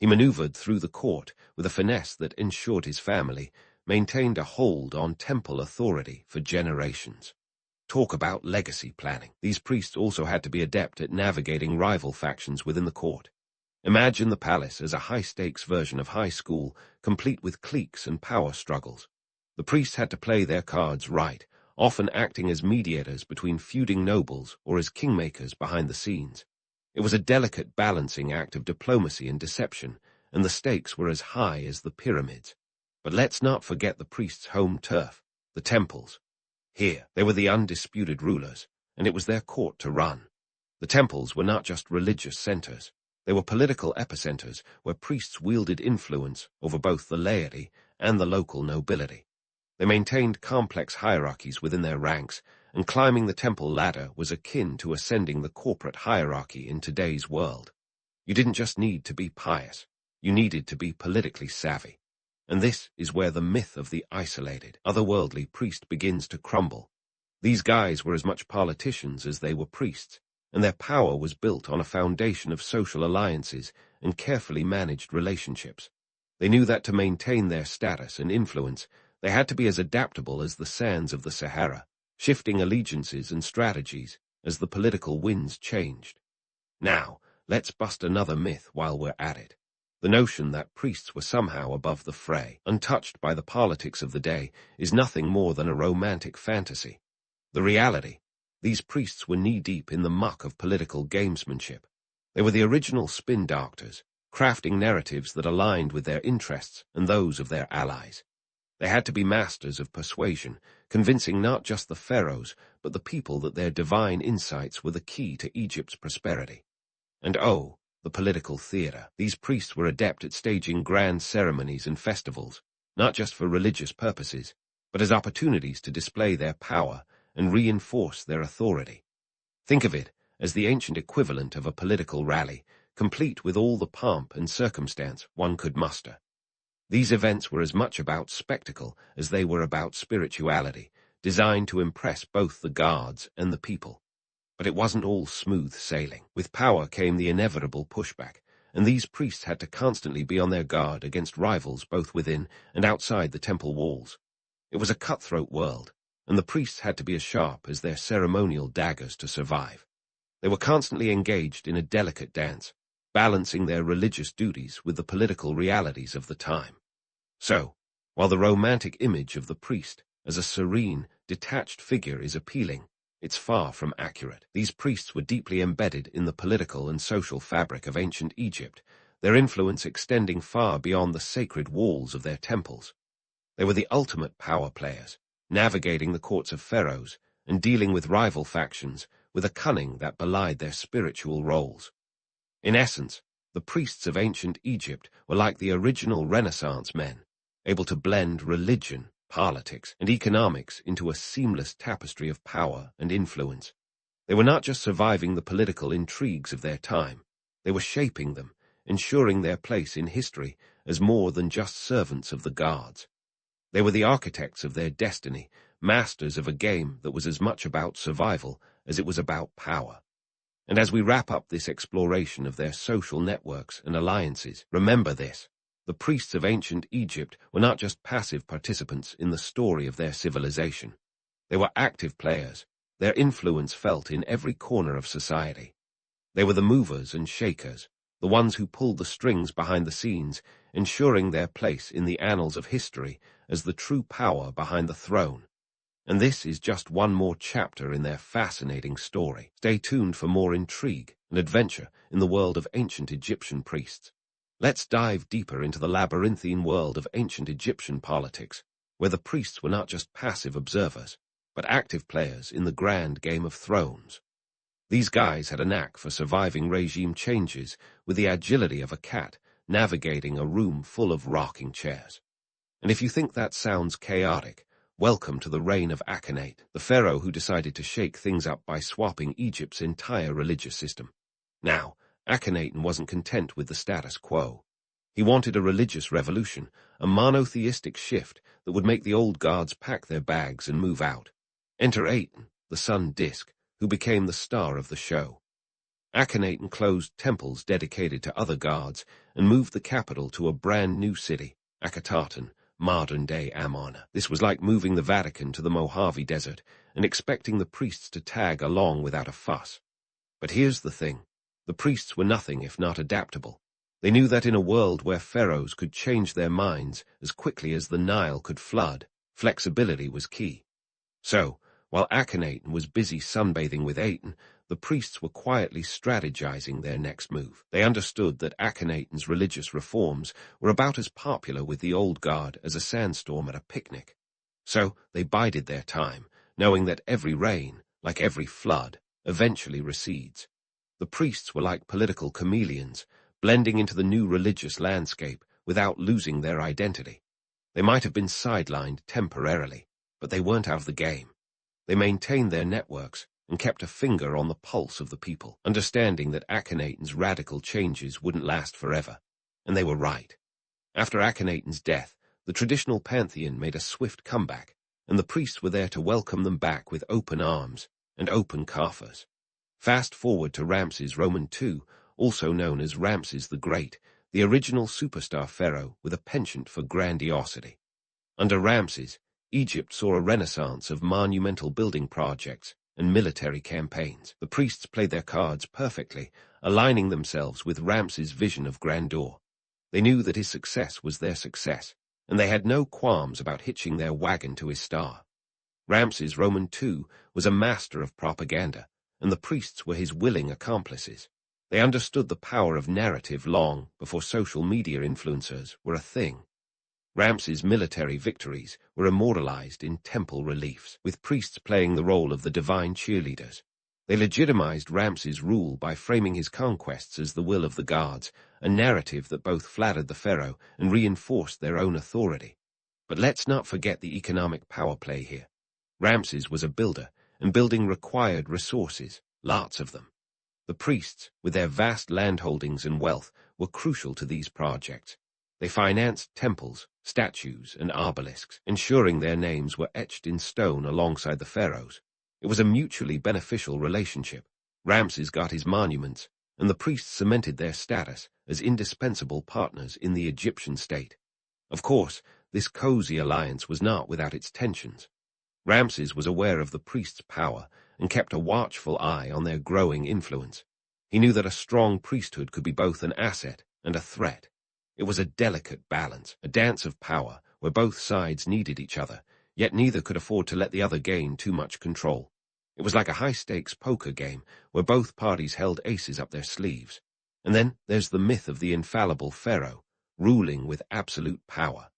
He maneuvered through the court with a finesse that ensured his family maintained a hold on temple authority for generations. Talk about legacy planning. These priests also had to be adept at navigating rival factions within the court. Imagine the palace as a high-stakes version of high school, complete with cliques and power struggles. The priests had to play their cards right, often acting as mediators between feuding nobles or as kingmakers behind the scenes. It was a delicate balancing act of diplomacy and deception, and the stakes were as high as the pyramids. But let's not forget the priests' home turf, the temples. Here, they were the undisputed rulers, and it was their court to run. The temples were not just religious centers. They were political epicenters where priests wielded influence over both the laity and the local nobility. They maintained complex hierarchies within their ranks, and climbing the temple ladder was akin to ascending the corporate hierarchy in today's world. You didn't just need to be pious, you needed to be politically savvy. And this is where the myth of the isolated, otherworldly priest begins to crumble. These guys were as much politicians as they were priests, and their power was built on a foundation of social alliances and carefully managed relationships. They knew that to maintain their status and influence, they had to be as adaptable as the sands of the Sahara, shifting allegiances and strategies as the political winds changed. Now, let's bust another myth while we're at it. The notion that priests were somehow above the fray, untouched by the politics of the day, is nothing more than a romantic fantasy. The reality: these priests were knee-deep in the muck of political gamesmanship. They were the original spin doctors, crafting narratives that aligned with their interests and those of their allies. They had to be masters of persuasion, convincing not just the pharaohs, but the people that their divine insights were the key to Egypt's prosperity. And oh, the political theater. These priests were adept at staging grand ceremonies and festivals, not just for religious purposes, but as opportunities to display their power and reinforce their authority. Think of it as the ancient equivalent of a political rally, complete with all the pomp and circumstance one could muster. These events were as much about spectacle as they were about spirituality, designed to impress both the gods and the people. But it wasn't all smooth sailing. With power came the inevitable pushback, and these priests had to constantly be on their guard against rivals both within and outside the temple walls. It was a cutthroat world, and the priests had to be as sharp as their ceremonial daggers to survive. They were constantly engaged in a delicate dance, balancing their religious duties with the political realities of the time. So, while the romantic image of the priest as a serene, detached figure is appealing, it's far from accurate. These priests were deeply embedded in the political and social fabric of ancient Egypt, their influence extending far beyond the sacred walls of their temples. They were the ultimate power players, navigating the courts of pharaohs and dealing with rival factions with a cunning that belied their spiritual roles. In essence, the priests of ancient Egypt were like the original Renaissance men, able to blend religion, politics, and economics into a seamless tapestry of power and influence. They were not just surviving the political intrigues of their time, they were shaping them, ensuring their place in history as more than just servants of the gods. They were the architects of their destiny, masters of a game that was as much about survival as it was about power. And as we wrap up this exploration of their social networks and alliances, remember this: the priests of ancient Egypt were not just passive participants in the story of their civilization. They were active players, their influence felt in every corner of society. They were the movers and shakers, the ones who pulled the strings behind the scenes, ensuring their place in the annals of history as the true power behind the throne. And this is just one more chapter in their fascinating story. Stay tuned for more intrigue and adventure in the world of ancient Egyptian priests. Let's dive deeper into the labyrinthine world of ancient Egyptian politics, where the priests were not just passive observers, but active players in the grand game of thrones. These guys had a knack for surviving regime changes with the agility of a cat navigating a room full of rocking chairs. And if you think that sounds chaotic, welcome to the reign of Akhenaten, the pharaoh who decided to shake things up by swapping Egypt's entire religious system. Now, Akhenaten wasn't content with the status quo. He wanted a religious revolution, a monotheistic shift that would make the old gods pack their bags and move out. Enter Aten, the sun disk, who became the star of the show. Akhenaten closed temples dedicated to other gods and moved the capital to a brand new city, Akhetaten, modern-day Amarna. This was like moving the Vatican to the Mojave Desert and expecting the priests to tag along without a fuss. But here's the thing: the priests were nothing if not adaptable. They knew that in a world where pharaohs could change their minds as quickly as the Nile could flood, flexibility was key. So, while Akhenaten was busy sunbathing with Aten, the priests were quietly strategizing their next move. They understood that Akhenaten's religious reforms were about as popular with the old guard as a sandstorm at a picnic. So they bided their time, knowing that every rain, like every flood, eventually recedes. The priests were like political chameleons, blending into the new religious landscape without losing their identity. They might have been sidelined temporarily, but they weren't out of the game. They maintained their networks and kept a finger on the pulse of the people, understanding that Akhenaten's radical changes wouldn't last forever. And they were right. After Akhenaten's death, the traditional pantheon made a swift comeback, and the priests were there to welcome them back with open arms and open coffers. Fast forward to Ramses II, also known as Ramses the Great, the original superstar pharaoh with a penchant for grandiosity. Under Ramses, Egypt saw a renaissance of monumental building projects and military campaigns. The priests played their cards perfectly, aligning themselves with Ramses' vision of grandeur. They knew that his success was their success, and they had no qualms about hitching their wagon to his star. Ramses Roman II was a master of propaganda, and the priests were his willing accomplices. They understood the power of narrative long before social media influencers were a thing. Ramses' military victories were immortalized in temple reliefs, with priests playing the role of the divine cheerleaders. They legitimized Ramses' rule by framing his conquests as the will of the gods, a narrative that both flattered the pharaoh and reinforced their own authority. But let's not forget the economic power play here. Ramses was a builder, and building required resources, lots of them. The priests, with their vast landholdings and wealth, were crucial to these projects. They financed temples, statues, and obelisks, ensuring their names were etched in stone alongside the pharaohs. It was a mutually beneficial relationship. Ramses got his monuments, and the priests cemented their status as indispensable partners in the Egyptian state. Of course, this cozy alliance was not without its tensions. Ramses was aware of the priests' power and kept a watchful eye on their growing influence. He knew that a strong priesthood could be both an asset and a threat. It was a delicate balance, a dance of power, where both sides needed each other, yet neither could afford to let the other gain too much control. It was like a high-stakes poker game, where both parties held aces up their sleeves. And then there's the myth of the infallible pharaoh, ruling with absolute power.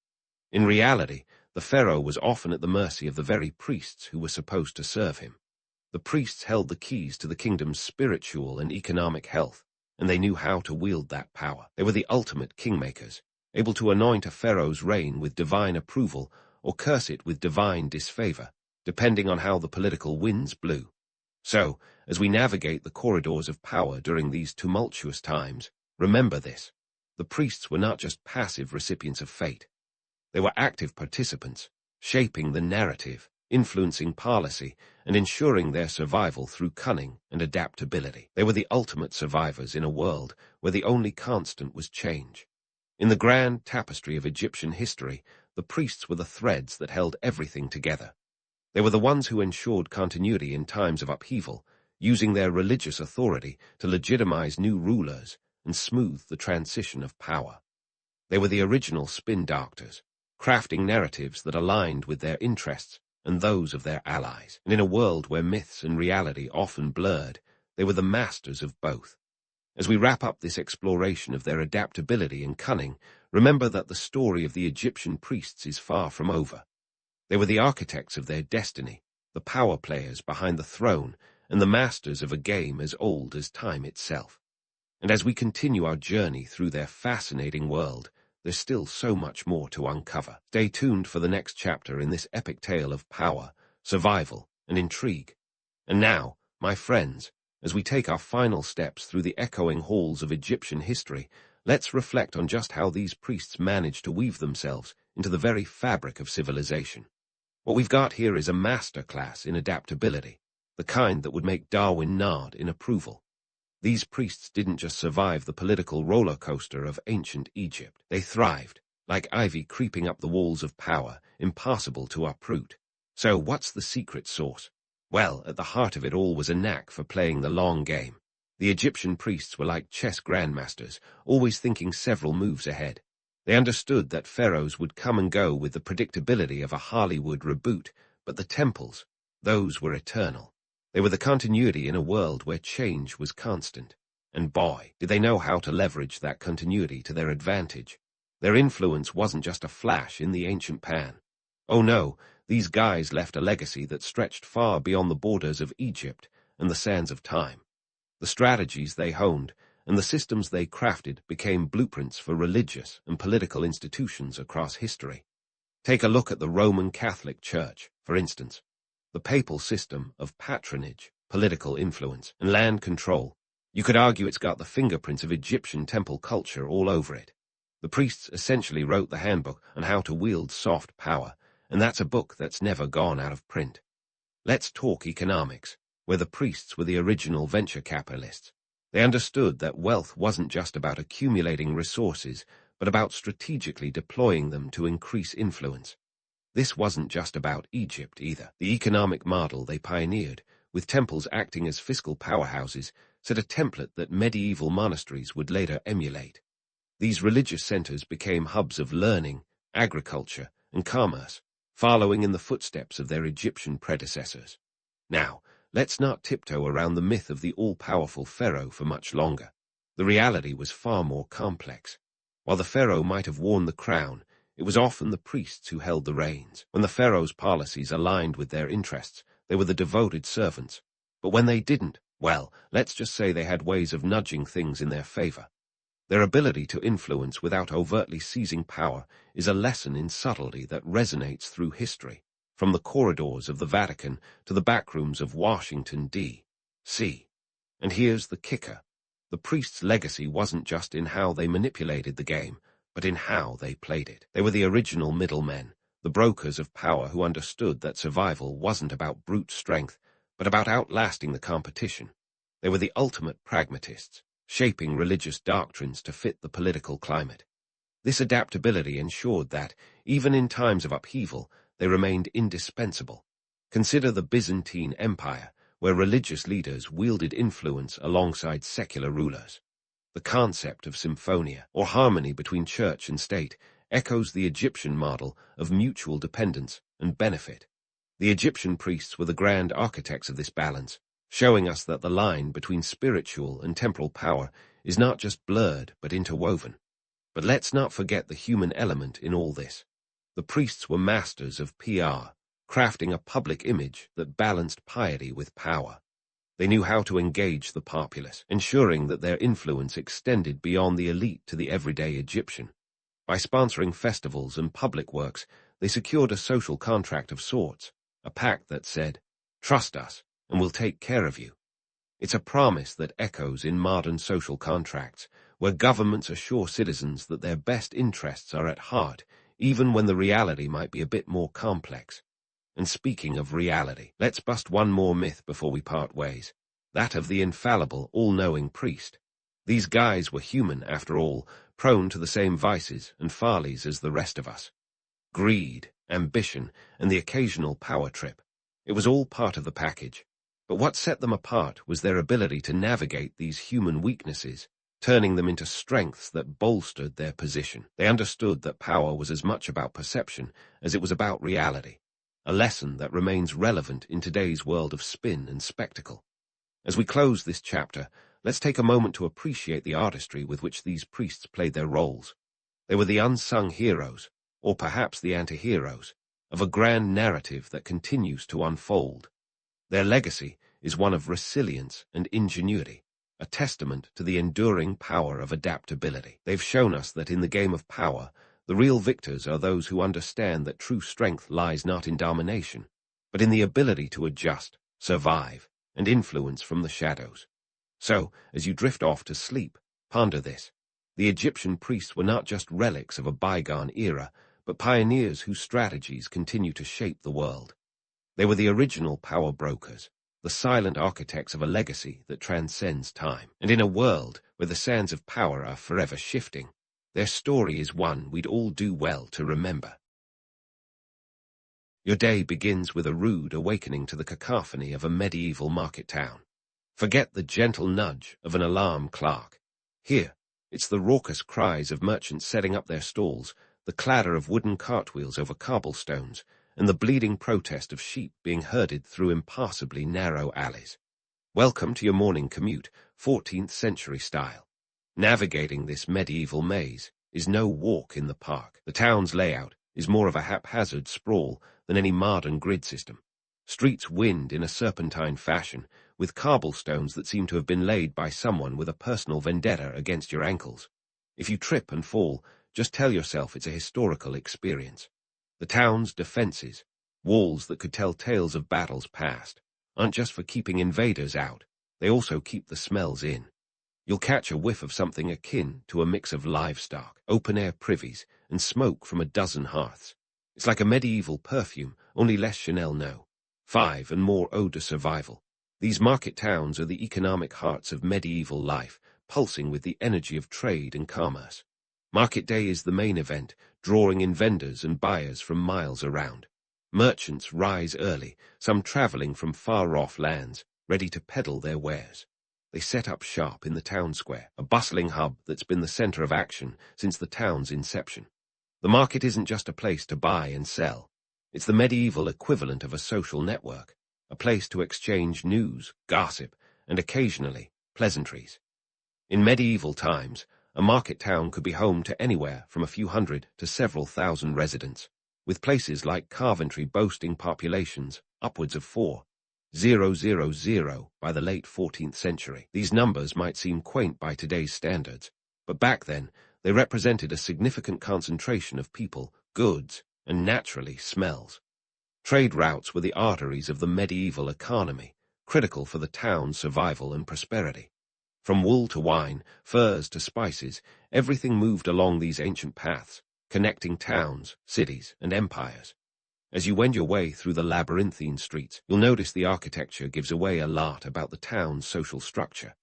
In reality, the pharaoh was often at the mercy of the very priests who were supposed to serve him. The priests held the keys to the kingdom's spiritual and economic health, and they knew how to wield that power. They were the ultimate kingmakers, able to anoint a pharaoh's reign with divine approval or curse it with divine disfavor, depending on how the political winds blew. So, as we navigate the corridors of power during these tumultuous times, remember this. The priests were not just passive recipients of fate. They were active participants, shaping the narrative, influencing policy, and ensuring their survival through cunning and adaptability. They were the ultimate survivors in a world where the only constant was change. In the grand tapestry of Egyptian history, the priests were the threads that held everything together. They were the ones who ensured continuity in times of upheaval, using their religious authority to legitimize new rulers and smooth the transition of power. They were the original spin doctors, crafting narratives that aligned with their interests and those of their allies. And in a world where myths and reality often blurred, they were the masters of both. As we wrap up this exploration of their adaptability and cunning, remember that the story of the Egyptian priests is far from over. They were the architects of their destiny, the power players behind the throne, and the masters of a game as old as time itself. And as we continue our journey through their fascinating world, there's still so much more to uncover. Stay tuned for the next chapter in this epic tale of power, survival, and intrigue. And now, my friends, as we take our final steps through the echoing halls of Egyptian history, let's reflect on just how these priests managed to weave themselves into the very fabric of civilization. What we've got here is a masterclass in adaptability, the kind that would make Darwin nod in approval. These priests didn't just survive the political roller coaster of ancient Egypt. They thrived, like ivy creeping up the walls of power, impossible to uproot. So what's the secret sauce? Well, at the heart of it all was a knack for playing the long game. The Egyptian priests were like chess grandmasters, always thinking several moves ahead. They understood that pharaohs would come and go with the predictability of a Hollywood reboot, but the temples, those were eternal. They were the continuity in a world where change was constant. And boy, did they know how to leverage that continuity to their advantage. Their influence wasn't just a flash in the ancient pan. Oh no, these guys left a legacy that stretched far beyond the borders of Egypt and the sands of time. The strategies they honed and the systems they crafted became blueprints for religious and political institutions across history. Take a look at the Roman Catholic Church, for instance. The papal system of patronage, political influence, and land control. You could argue it's got the fingerprints of Egyptian temple culture all over it. The priests essentially wrote the handbook on how to wield soft power, and that's a book that's never gone out of print. Let's talk economics, where the priests were the original venture capitalists. They understood that wealth wasn't just about accumulating resources, but about strategically deploying them to increase influence. This wasn't just about Egypt either. The economic model they pioneered, with temples acting as fiscal powerhouses, set a template that medieval monasteries would later emulate. These religious centers became hubs of learning, agriculture, and commerce, following in the footsteps of their Egyptian predecessors. Now, let's not tiptoe around the myth of the all-powerful pharaoh for much longer. The reality was far more complex. While the pharaoh might have worn the crown, it was often the priests who held the reins. When the pharaoh's policies aligned with their interests, they were the devoted servants. But when they didn't, well, let's just say they had ways of nudging things in their favor. Their ability to influence without overtly seizing power is a lesson in subtlety that resonates through history, from the corridors of the Vatican to the backrooms of Washington, D.C. And here's the kicker. The priests' legacy wasn't just in how they manipulated the game, but in how they played it. They were the original middlemen, the brokers of power who understood that survival wasn't about brute strength, but about outlasting the competition. They were the ultimate pragmatists, shaping religious doctrines to fit the political climate. This adaptability ensured that, even in times of upheaval, they remained indispensable. Consider the Byzantine Empire, where religious leaders wielded influence alongside secular rulers. The concept of symphonia, or harmony between church and state, echoes the Egyptian model of mutual dependence and benefit. The Egyptian priests were the grand architects of this balance, showing us that the line between spiritual and temporal power is not just blurred but interwoven. But let's not forget the human element in all this. The priests were masters of PR, crafting a public image that balanced piety with power. They knew how to engage the populace, ensuring that their influence extended beyond the elite to the everyday Egyptian. By sponsoring festivals and public works, they secured a social contract of sorts, a pact that said, "Trust us, and we'll take care of you." It's a promise that echoes in modern social contracts, where governments assure citizens that their best interests are at heart, even when the reality might be a bit more complex. And speaking of reality, let's bust one more myth before we part ways, that of the infallible, all-knowing priest. These guys were human, after all, prone to the same vices and follies as the rest of us. Greed, ambition, and the occasional power trip. It was all part of the package. But what set them apart was their ability to navigate these human weaknesses, turning them into strengths that bolstered their position. They understood that power was as much about perception as it was about reality, a lesson that remains relevant in today's world of spin and spectacle. As we close this chapter, let's take a moment to appreciate the artistry with which these priests played their roles. They were the unsung heroes, or perhaps the anti-heroes, of a grand narrative that continues to unfold. Their legacy is one of resilience and ingenuity, a testament to the enduring power of adaptability. They've shown us that in the game of power, the real victors are those who understand that true strength lies not in domination, but in the ability to adjust, survive, and influence from the shadows. So, as you drift off to sleep, ponder this. The Egyptian priests were not just relics of a bygone era, but pioneers whose strategies continue to shape the world. They were the original power brokers, the silent architects of a legacy that transcends time. And in a world where the sands of power are forever shifting, their story is one we'd all do well to remember. Your day begins with a rude awakening to the cacophony of a medieval market town. Forget the gentle nudge of an alarm clock. Here, it's the raucous cries of merchants setting up their stalls, the clatter of wooden cartwheels over cobblestones, and the bleeding protest of sheep being herded through impassably narrow alleys. Welcome to your morning commute, 14th century style. Navigating this medieval maze is no walk in the park. The town's layout is more of a haphazard sprawl than any modern grid system. Streets wind in a serpentine fashion, with cobblestones that seem to have been laid by someone with a personal vendetta against your ankles. If you trip and fall, just tell yourself it's a historical experience. The town's defenses, walls that could tell tales of battles past, aren't just for keeping invaders out, they also keep the smells in. You'll catch a whiff of something akin to a mix of livestock, open-air privies, and smoke from a dozen hearths. It's like a medieval perfume, only less Chanel No. 5 and more ode to survival. These market towns are the economic hearts of medieval life, pulsing with the energy of trade and commerce. Market day is the main event, drawing in vendors and buyers from miles around. Merchants rise early, some traveling from far-off lands, ready to peddle their wares. They set up shop in the town square, a bustling hub that's been the center of action since the town's inception. The market isn't just a place to buy and sell. It's the medieval equivalent of a social network, a place to exchange news, gossip, and occasionally pleasantries. In medieval times, a market town could be home to anywhere from a few hundred to several thousand residents, with places like Coventry boasting populations upwards of 4,000 by the late 14th century. These numbers might seem quaint by today's standards, but back then they represented a significant concentration of people, goods, and naturally smells. Trade routes were the arteries of the medieval economy, critical for the town's survival and prosperity. From wool to wine, furs to spices, everything moved along these ancient paths, connecting towns, cities, and empires. As you wend your way through the labyrinthine streets, you'll notice the architecture gives away a lot about the town's social structure.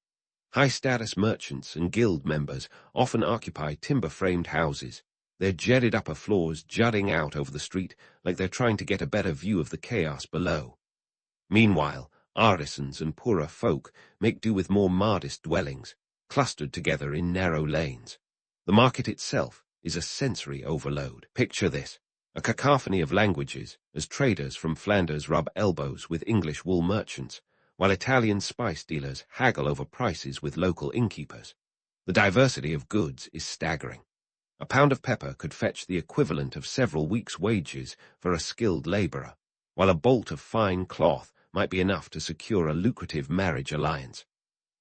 High-status merchants and guild members often occupy timber-framed houses, their jetted upper floors jutting out over the street like they're trying to get a better view of the chaos below. Meanwhile, artisans and poorer folk make do with more modest dwellings, clustered together in narrow lanes. The market itself is a sensory overload. Picture this, a cacophony of languages as traders from Flanders rub elbows with English wool merchants, while Italian spice dealers haggle over prices with local innkeepers. The diversity of goods is staggering. A pound of pepper could fetch the equivalent of several weeks' wages for a skilled laborer, while a bolt of fine cloth might be enough to secure a lucrative marriage alliance.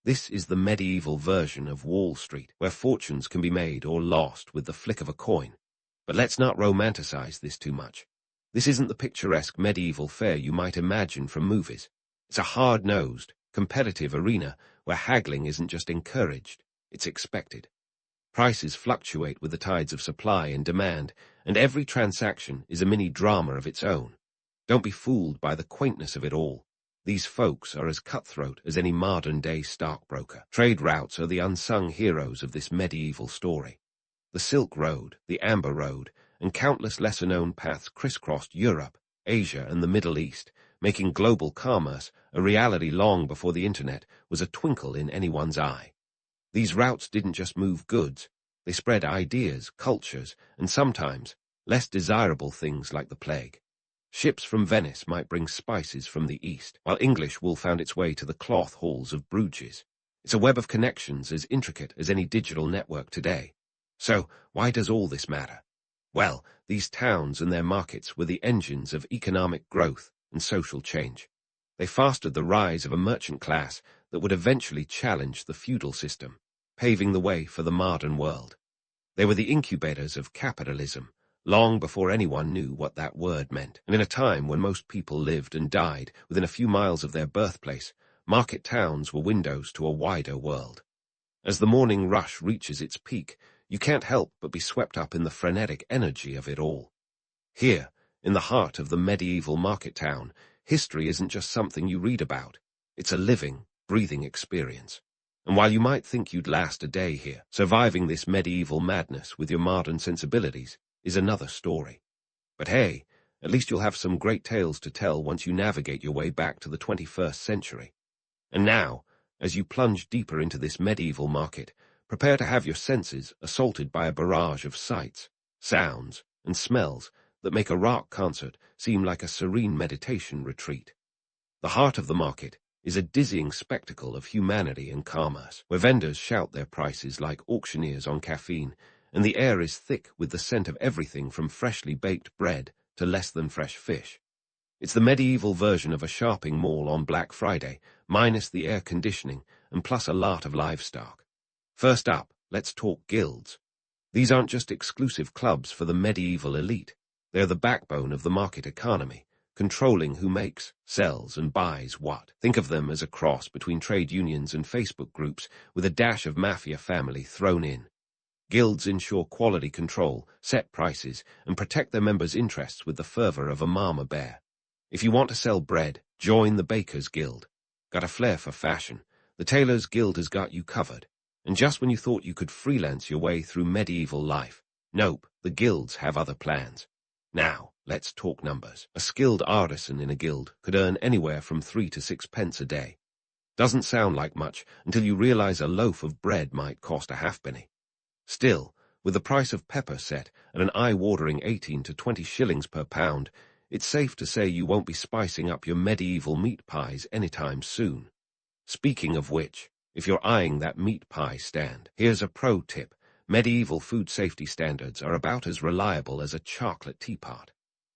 This is the medieval version of Wall Street, where fortunes can be made or lost with the flick of a coin. But let's not romanticize this too much. This isn't the picturesque medieval fair you might imagine from movies. It's a hard-nosed, competitive arena where haggling isn't just encouraged, it's expected. Prices fluctuate with the tides of supply and demand, and every transaction is a mini-drama of its own. Don't be fooled by the quaintness of it all. These folks are as cutthroat as any modern-day stockbroker. Trade routes are the unsung heroes of this medieval story. The Silk Road, the Amber Road, and countless lesser-known paths crisscrossed Europe, Asia, and the Middle East, making global commerce a reality long before the internet was a twinkle in anyone's eye. These routes didn't just move goods, they spread ideas, cultures, and sometimes less desirable things like the plague. Ships from Venice might bring spices from the east, while English wool found its way to the cloth halls of Bruges. It's a web of connections as intricate as any digital network today. So, why does all this matter? Well, these towns and their markets were the engines of economic growth and social change. They fostered the rise of a merchant class that would eventually challenge the feudal system, paving the way for the modern world. They were the incubators of capitalism, long before anyone knew what that word meant. And in a time when most people lived and died within a few miles of their birthplace, market towns were windows to a wider world. As the morning rush reaches its peak, you can't help but be swept up in the frenetic energy of it all. Here, in the heart of the medieval market town, history isn't just something you read about. It's a living, breathing experience. And while you might think you'd last a day here, surviving this medieval madness with your modern sensibilities is another story. But hey, at least you'll have some great tales to tell once you navigate your way back to the 21st century. And now, as you plunge deeper into this medieval market, prepare to have your senses assaulted by a barrage of sights, sounds, and smells that make a rock concert seem like a serene meditation retreat. The heart of the market is a dizzying spectacle of humanity and commerce, where vendors shout their prices like auctioneers on caffeine, and the air is thick with the scent of everything from freshly baked bread to less-than-fresh fish. It's the medieval version of a shopping mall on Black Friday, minus the air conditioning and plus a lot of livestock. First up, let's talk guilds. These aren't just exclusive clubs for the medieval elite. They're the backbone of the market economy, controlling who makes, sells, and buys what. Think of them as a cross between trade unions and Facebook groups with a dash of mafia family thrown in. Guilds ensure quality control, set prices, and protect their members' interests with the fervor of a mama bear. If you want to sell bread, join the Bakers Guild. Got a flair for fashion? The Tailors Guild has got you covered. And just when you thought you could freelance your way through medieval life, nope, the guilds have other plans. Now, let's talk numbers. A skilled artisan in a guild could earn anywhere from 3 to 6 pence a day. Doesn't sound like much until you realize a loaf of bread might cost a halfpenny. Still, with the price of pepper set at an eye-watering 18 to 20 shillings per pound, it's safe to say you won't be spicing up your medieval meat pies anytime soon. Speaking of which, if you're eyeing that meat pie stand, here's a pro tip. Medieval food safety standards are about as reliable as a chocolate teapot.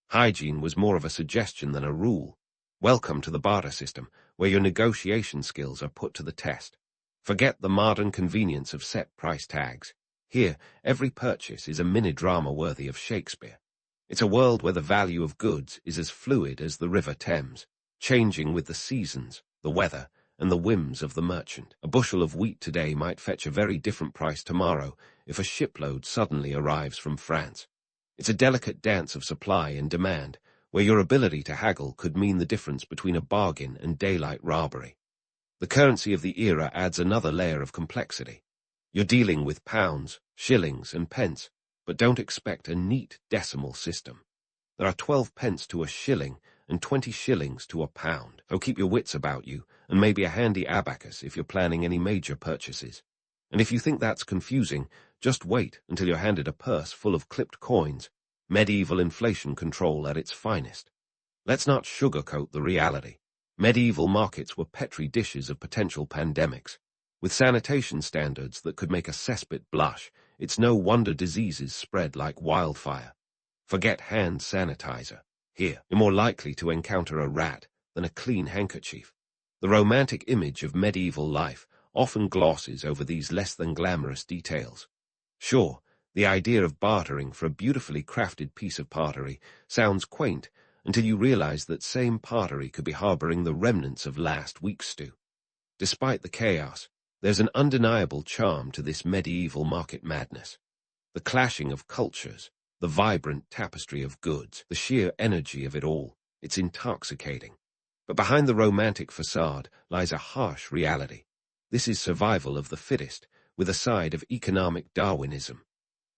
Hygiene was more of a suggestion than a rule. Welcome to the barter system, where your negotiation skills are put to the test. Forget the modern convenience of set price tags. Here, every purchase is a mini-drama worthy of Shakespeare. It's a world where the value of goods is as fluid as the River Thames, changing with the seasons, the weather, and the whims of the merchant. A bushel of wheat today might fetch a very different price tomorrow if a shipload suddenly arrives from France. It's a delicate dance of supply and demand, where your ability to haggle could mean the difference between a bargain and daylight robbery. The currency of the era adds another layer of complexity. You're dealing with pounds, shillings, and pence, but don't expect a neat decimal system. There are 12 pence to a shilling and 20 shillings to a pound, so keep your wits about you, and maybe a handy abacus if you're planning any major purchases. And if you think that's confusing, just wait until you're handed a purse full of clipped coins, medieval inflation control at its finest. Let's not sugarcoat the reality. Medieval markets were petri dishes of potential pandemics. With sanitation standards that could make a cesspit blush, it's no wonder diseases spread like wildfire. Forget hand sanitizer. Here, you're more likely to encounter a rat than a clean handkerchief. The romantic image of medieval life often glosses over these less than glamorous details. Sure, the idea of bartering for a beautifully crafted piece of pottery sounds quaint until you realize that same pottery could be harboring the remnants of last week's stew. Despite the chaos, there's an undeniable charm to this medieval market madness. The clashing of cultures, the vibrant tapestry of goods, the sheer energy of it all, it's intoxicating. But behind the romantic facade lies a harsh reality. This is survival of the fittest, with a side of economic Darwinism.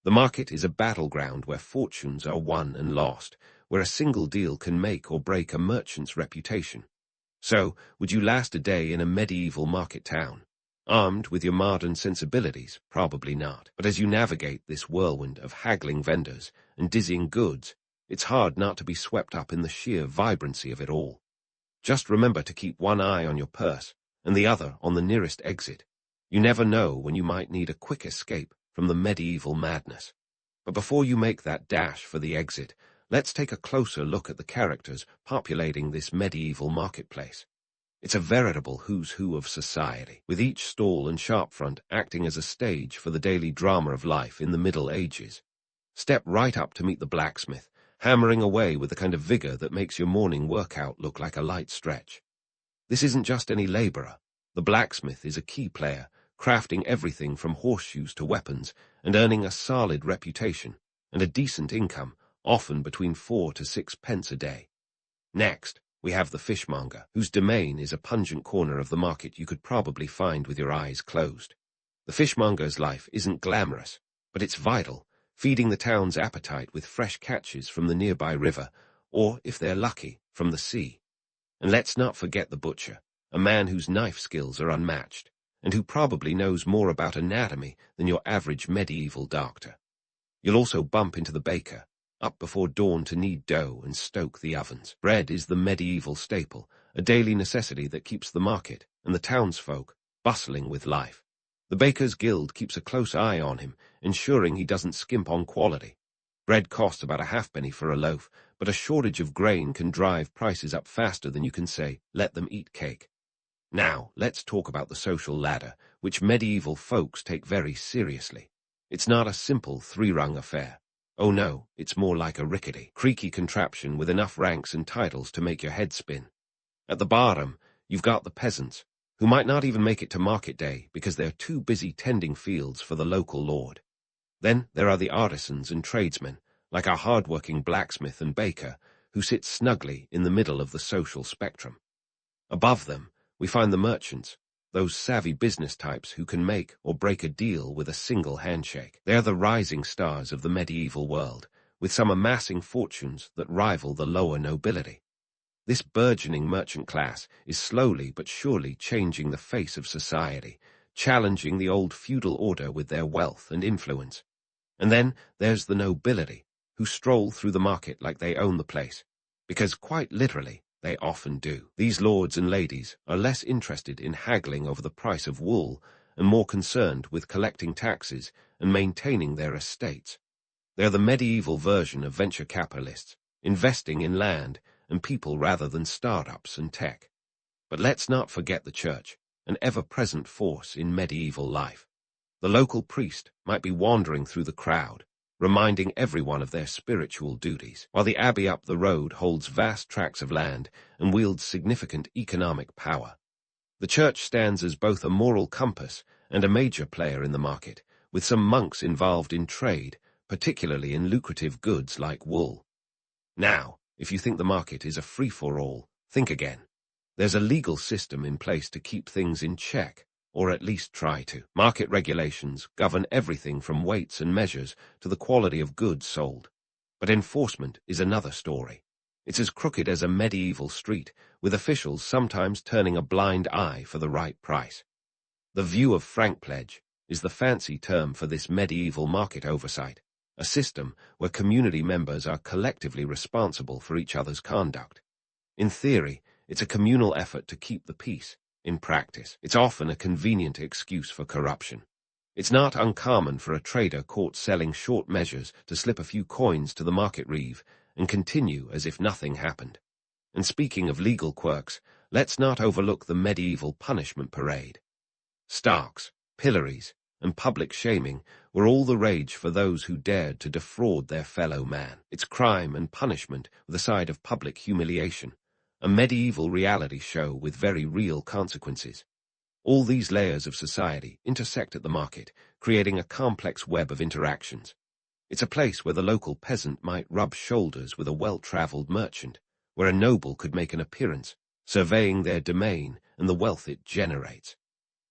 The market is a battleground where fortunes are won and lost, where a single deal can make or break a merchant's reputation. So, would you last a day in a medieval market town? Armed with your modern sensibilities, probably not. But as you navigate this whirlwind of haggling vendors and dizzying goods, it's hard not to be swept up in the sheer vibrancy of it all. Just remember to keep one eye on your purse and the other on the nearest exit. You never know when you might need a quick escape from the medieval madness. But before you make that dash for the exit, let's take a closer look at the characters populating this medieval marketplace. It's a veritable who's who of society, with each stall and shopfront acting as a stage for the daily drama of life in the Middle Ages. Step right up to meet the blacksmith, hammering away with the kind of vigor that makes your morning workout look like a light stretch. This isn't just any laborer. The blacksmith is a key player, crafting everything from horseshoes to weapons and earning a solid reputation and a decent income, often between 4 to 6 pence a day. Next, we have the fishmonger, whose domain is a pungent corner of the market you could probably find with your eyes closed. The fishmonger's life isn't glamorous, but it's vital, feeding the town's appetite with fresh catches from the nearby river, or, if they're lucky, from the sea. And let's not forget the butcher, a man whose knife skills are unmatched, and who probably knows more about anatomy than your average medieval doctor. You'll also bump into the baker, up before dawn to knead dough and stoke the ovens. Bread is the medieval staple, a daily necessity that keeps the market and the townsfolk bustling with life. The Bakers' Guild keeps a close eye on him, ensuring he doesn't skimp on quality. Bread costs about a halfpenny for a loaf, but a shortage of grain can drive prices up faster than you can say, let them eat cake. Now, let's talk about the social ladder, which medieval folks take very seriously. It's not a simple three-rung affair. Oh no, it's more like a rickety, creaky contraption with enough ranks and titles to make your head spin. At the bottom, you've got the peasants, who might not even make it to market day because they're too busy tending fields for the local lord. Then there are the artisans and tradesmen, like our hard-working blacksmith and baker, who sit snugly in the middle of the social spectrum. Above them, we find the merchants, those savvy business types who can make or break a deal with a single handshake. They're the rising stars of the medieval world, with some amassing fortunes that rival the lower nobility. This burgeoning merchant class is slowly but surely changing the face of society, challenging the old feudal order with their wealth and influence. And then there's the nobility, who stroll through the market like they own the place, because quite literally, they often do. These lords and ladies are less interested in haggling over the price of wool and more concerned with collecting taxes and maintaining their estates. They're the medieval version of venture capitalists, investing in land and people rather than startups and tech. But let's not forget the church, an ever-present force in medieval life. The local priest might be wandering through the crowd, reminding everyone of their spiritual duties, while the abbey up the road holds vast tracts of land and wields significant economic power. The church stands as both a moral compass and a major player in the market, with some monks involved in trade, particularly in lucrative goods like wool. Now, if you think the market is a free-for-all, think again. There's a legal system in place to keep things in check, or at least try to. Market regulations govern everything from weights and measures to the quality of goods sold. But enforcement is another story. It's as crooked as a medieval street, with officials sometimes turning a blind eye for the right price. The view of frank pledge is the fancy term for this medieval market oversight, a system where community members are collectively responsible for each other's conduct. In theory, it's a communal effort to keep the peace. In practice, it's often a convenient excuse for corruption. It's not uncommon for a trader caught selling short measures to slip a few coins to the market reeve and continue as if nothing happened. And speaking of legal quirks, let's not overlook the medieval punishment parade. Stocks, pillories, and public shaming were all the rage for those who dared to defraud their fellow man. It's crime and punishment with a side of public humiliation, a medieval reality show with very real consequences. All these layers of society intersect at the market, creating a complex web of interactions. It's a place where the local peasant might rub shoulders with a well-traveled merchant, where a noble could make an appearance, surveying their domain and the wealth it generates.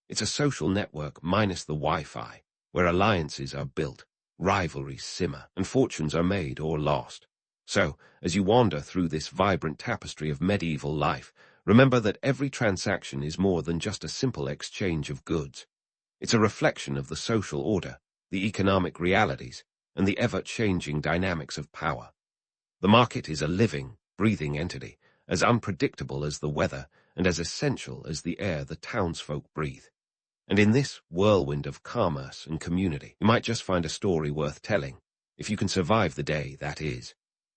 It's a social network minus the Wi-Fi, where alliances are built, rivalries simmer, and fortunes are made or lost. So, as you wander through this vibrant tapestry of medieval life, remember that every transaction is more than just a simple exchange of goods. It's a reflection of the social order, the economic realities, and the ever-changing dynamics of power. The market is a living, breathing entity, as unpredictable as the weather and as essential as the air the townsfolk breathe. And in this whirlwind of commerce and community, you might just find a story worth telling, if you can survive the day, that is.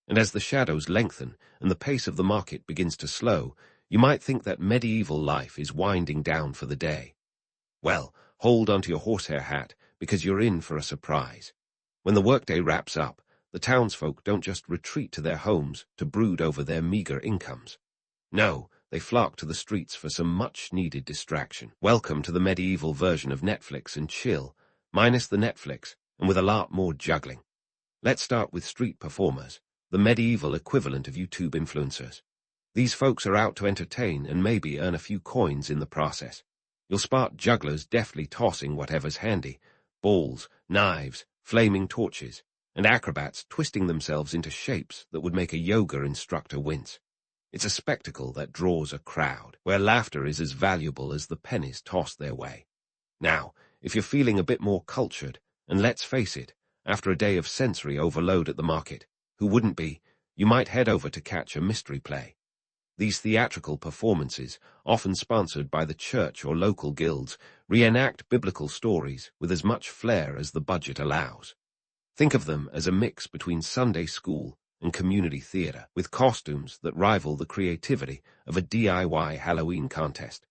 And as the shadows lengthen and the pace of the market begins to slow, you might think that medieval life is winding down for the day. Well, hold onto your horsehair hat, because you're in for a surprise. When the workday wraps up, the townsfolk don't just retreat to their homes to brood over their meager incomes. No, they flock to the streets for some much-needed distraction. Welcome to the medieval version of Netflix and chill, minus the Netflix, and with a lot more juggling. Let's start with street performers, the medieval equivalent of YouTube influencers. These folks are out to entertain and maybe earn a few coins in the process. You'll spot jugglers deftly tossing whatever's handy, balls, knives, flaming torches, and acrobats twisting themselves into shapes that would make a yoga instructor wince. It's a spectacle that draws a crowd, where laughter is as valuable as the pennies tossed their way. Now, if you're feeling a bit more cultured, and let's face it, after a day of sensory overload at the market, who wouldn't be, you might head over to catch a mystery play. These theatrical performances, often sponsored by the church or local guilds, reenact biblical stories with as much flair as the budget allows. Think of them as a mix between Sunday school and community theater, with costumes that rival the creativity of a DIY Halloween contest.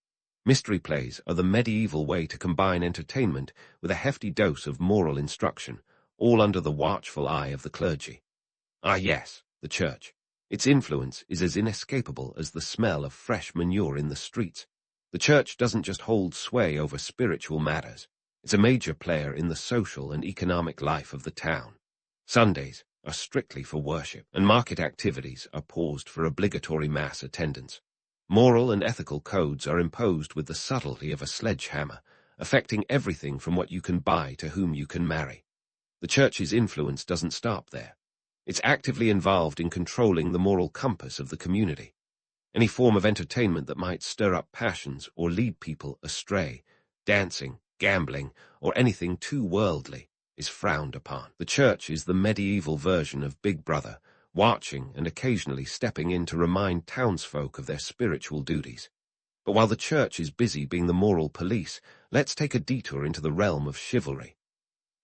Mystery plays are the medieval way to combine entertainment with a hefty dose of moral instruction, all under the watchful eye of the clergy. Ah yes, the church. Its influence is as inescapable as the smell of fresh manure in the streets. The church doesn't just hold sway over spiritual matters. It's a major player in the social and economic life of the town. Sundays are strictly for worship, and market activities are paused for obligatory mass attendance. Moral and ethical codes are imposed with the subtlety of a sledgehammer, affecting everything from what you can buy to whom you can marry. The church's influence doesn't stop there. It's actively involved in controlling the moral compass of the community. Any form of entertainment that might stir up passions or lead people astray, dancing, gambling, or anything too worldly, is frowned upon. The church is the medieval version of Big Brother, watching and occasionally stepping in to remind townsfolk of their spiritual duties. But while the church is busy being the moral police, let's take a detour into the realm of chivalry.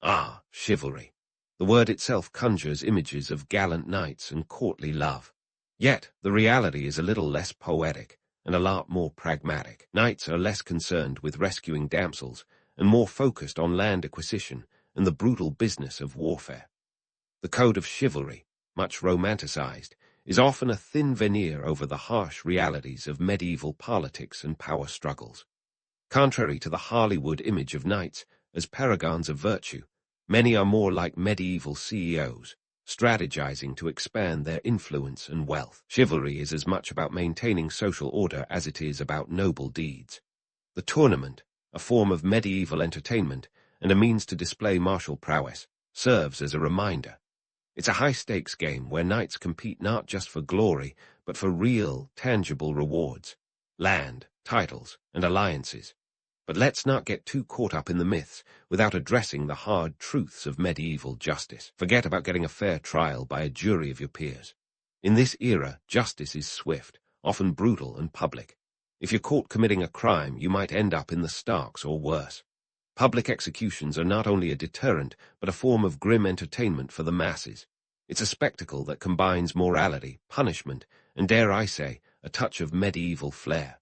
Ah, chivalry. The word itself conjures images of gallant knights and courtly love. Yet, the reality is a little less poetic and a lot more pragmatic. Knights are less concerned with rescuing damsels and more focused on land acquisition and the brutal business of warfare. The code of chivalry, much romanticized, is often a thin veneer over the harsh realities of medieval politics and power struggles. Contrary to the Hollywood image of knights as paragons of virtue, many are more like medieval CEOs, strategizing to expand their influence and wealth. Chivalry is as much about maintaining social order as it is about noble deeds. The tournament, a form of medieval entertainment and a means to display martial prowess, serves as a reminder. It's a high-stakes game where knights compete not just for glory, but for real, tangible rewards, land, titles, and alliances. But let's not get too caught up in the myths without addressing the hard truths of medieval justice. Forget about getting a fair trial by a jury of your peers. In this era, justice is swift, often brutal and public. If you're caught committing a crime, you might end up in the stocks or worse. Public executions are not only a deterrent, but a form of grim entertainment for the masses. It's a spectacle that combines morality, punishment, and, dare I say, a touch of medieval flair.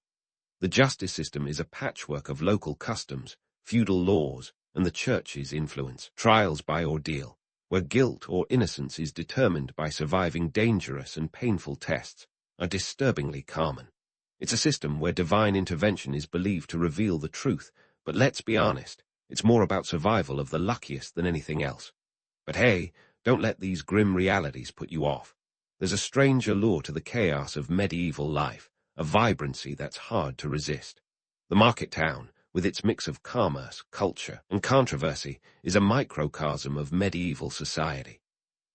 The justice system is a patchwork of local customs, feudal laws, and the church's influence. Trials by ordeal, where guilt or innocence is determined by surviving dangerous and painful tests, are disturbingly common. It's a system where divine intervention is believed to reveal the truth, but let's be honest, it's more about survival of the luckiest than anything else. But hey, don't let these grim realities put you off. There's a strange allure to the chaos of medieval life, a vibrancy that's hard to resist. The market town, with its mix of commerce, culture, and controversy, is a microcosm of medieval society.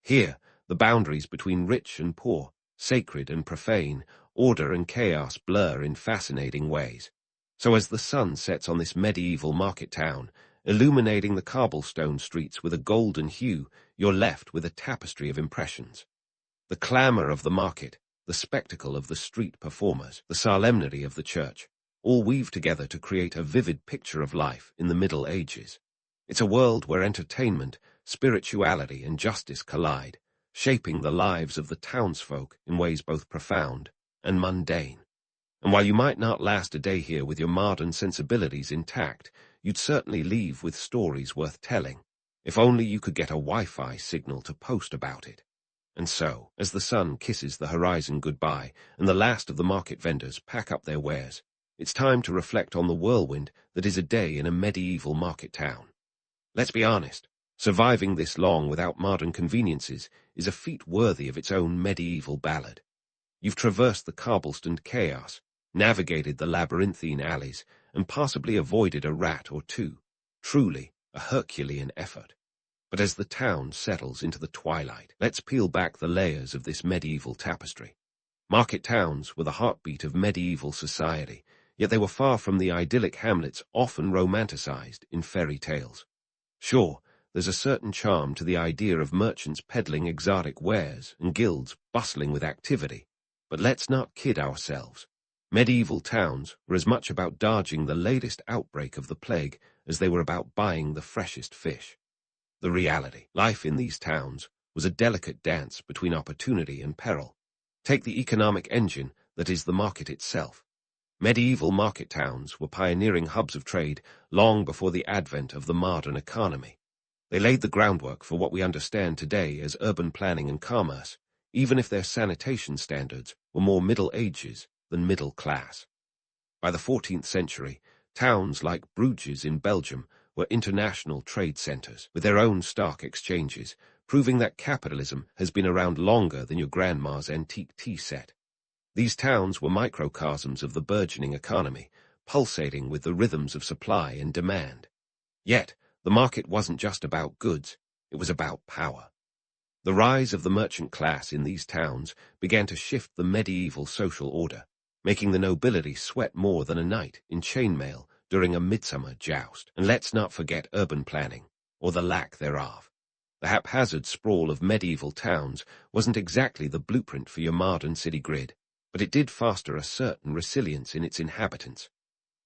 Here, the boundaries between rich and poor, sacred and profane, order and chaos blur in fascinating ways. So as the sun sets on this medieval market town, illuminating the cobblestone streets with a golden hue, you're left with a tapestry of impressions. The clamor of the market, the spectacle of the street performers, the solemnity of the church, all weave together to create a vivid picture of life in the Middle Ages. It's a world where entertainment, spirituality, and justice collide, shaping the lives of the townsfolk in ways both profound and mundane. And while you might not last a day here with your modern sensibilities intact, you'd certainly leave with stories worth telling, if only you could get a Wi-Fi signal to post about it. And so, as the sun kisses the horizon goodbye and the last of the market vendors pack up their wares, it's time to reflect on the whirlwind that is a day in a medieval market town. Let's be honest, surviving this long without modern conveniences is a feat worthy of its own medieval ballad. You've traversed the cobblestoned chaos, navigated the labyrinthine alleys, and possibly avoided a rat or two. Truly a Herculean effort. But as the town settles into the twilight, let's peel back the layers of this medieval tapestry. Market towns were the heartbeat of medieval society, yet they were far from the idyllic hamlets often romanticized in fairy tales. Sure, there's a certain charm to the idea of merchants peddling exotic wares and guilds bustling with activity, but let's not kid ourselves. Medieval towns were as much about dodging the latest outbreak of the plague as they were about buying the freshest fish. The reality, life in these towns, was a delicate dance between opportunity and peril. Take the economic engine that is the market itself. Medieval market towns were pioneering hubs of trade long before the advent of the modern economy. They laid the groundwork for what we understand today as urban planning and commerce, even if their sanitation standards were more Middle Ages than middle class. By the 14th century, towns like Bruges in Belgium were international trade centers with their own stock exchanges, proving that capitalism has been around longer than your grandma's antique tea set. These towns were microcosms of the burgeoning economy, pulsating with the rhythms of supply and demand. Yet, the market wasn't just about goods, it was about power. The rise of the merchant class in these towns began to shift the medieval social order. making the nobility sweat more than a knight in chainmail during a midsummer joust. And let's not forget urban planning, or the lack thereof. The haphazard sprawl of medieval towns wasn't exactly the blueprint for your modern city grid, but it did foster a certain resilience in its inhabitants.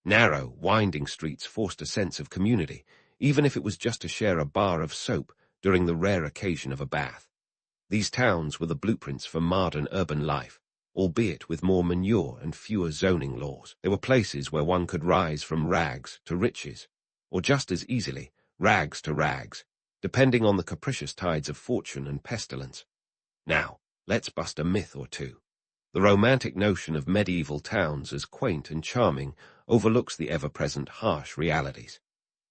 Narrow, winding streets forced a sense of community, even if it was just to share a bar of soap during the rare occasion of a bath. These towns were the blueprints for modern urban life, albeit with more manure and fewer zoning laws. They were places where one could rise from rags to riches, or just as easily, rags to rags, depending on the capricious tides of fortune and pestilence. Now, let's bust a myth or two. The romantic notion of medieval towns as quaint and charming overlooks the ever-present harsh realities.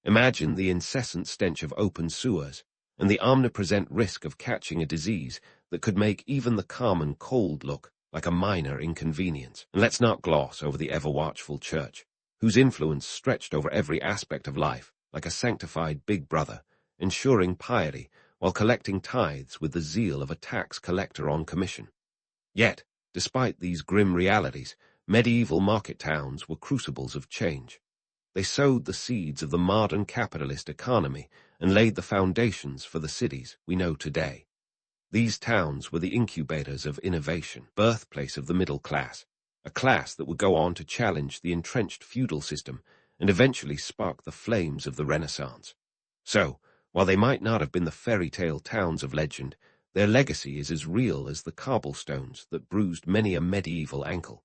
Imagine the incessant stench of open sewers and the omnipresent risk of catching a disease that could make even the calm and cold look like a minor inconvenience. And let's not gloss over the ever-watchful church, whose influence stretched over every aspect of life like a sanctified big brother, ensuring piety while collecting tithes with the zeal of a tax collector on commission. Yet, despite these grim realities, medieval market towns were crucibles of change. They sowed the seeds of the modern capitalist economy and laid the foundations for the cities we know today. These towns were the incubators of innovation, birthplace of the middle class, a class that would go on to challenge the entrenched feudal system and eventually spark the flames of the Renaissance. So, while they might not have been the fairy tale towns of legend, their legacy is as real as the cobblestones that bruised many a medieval ankle.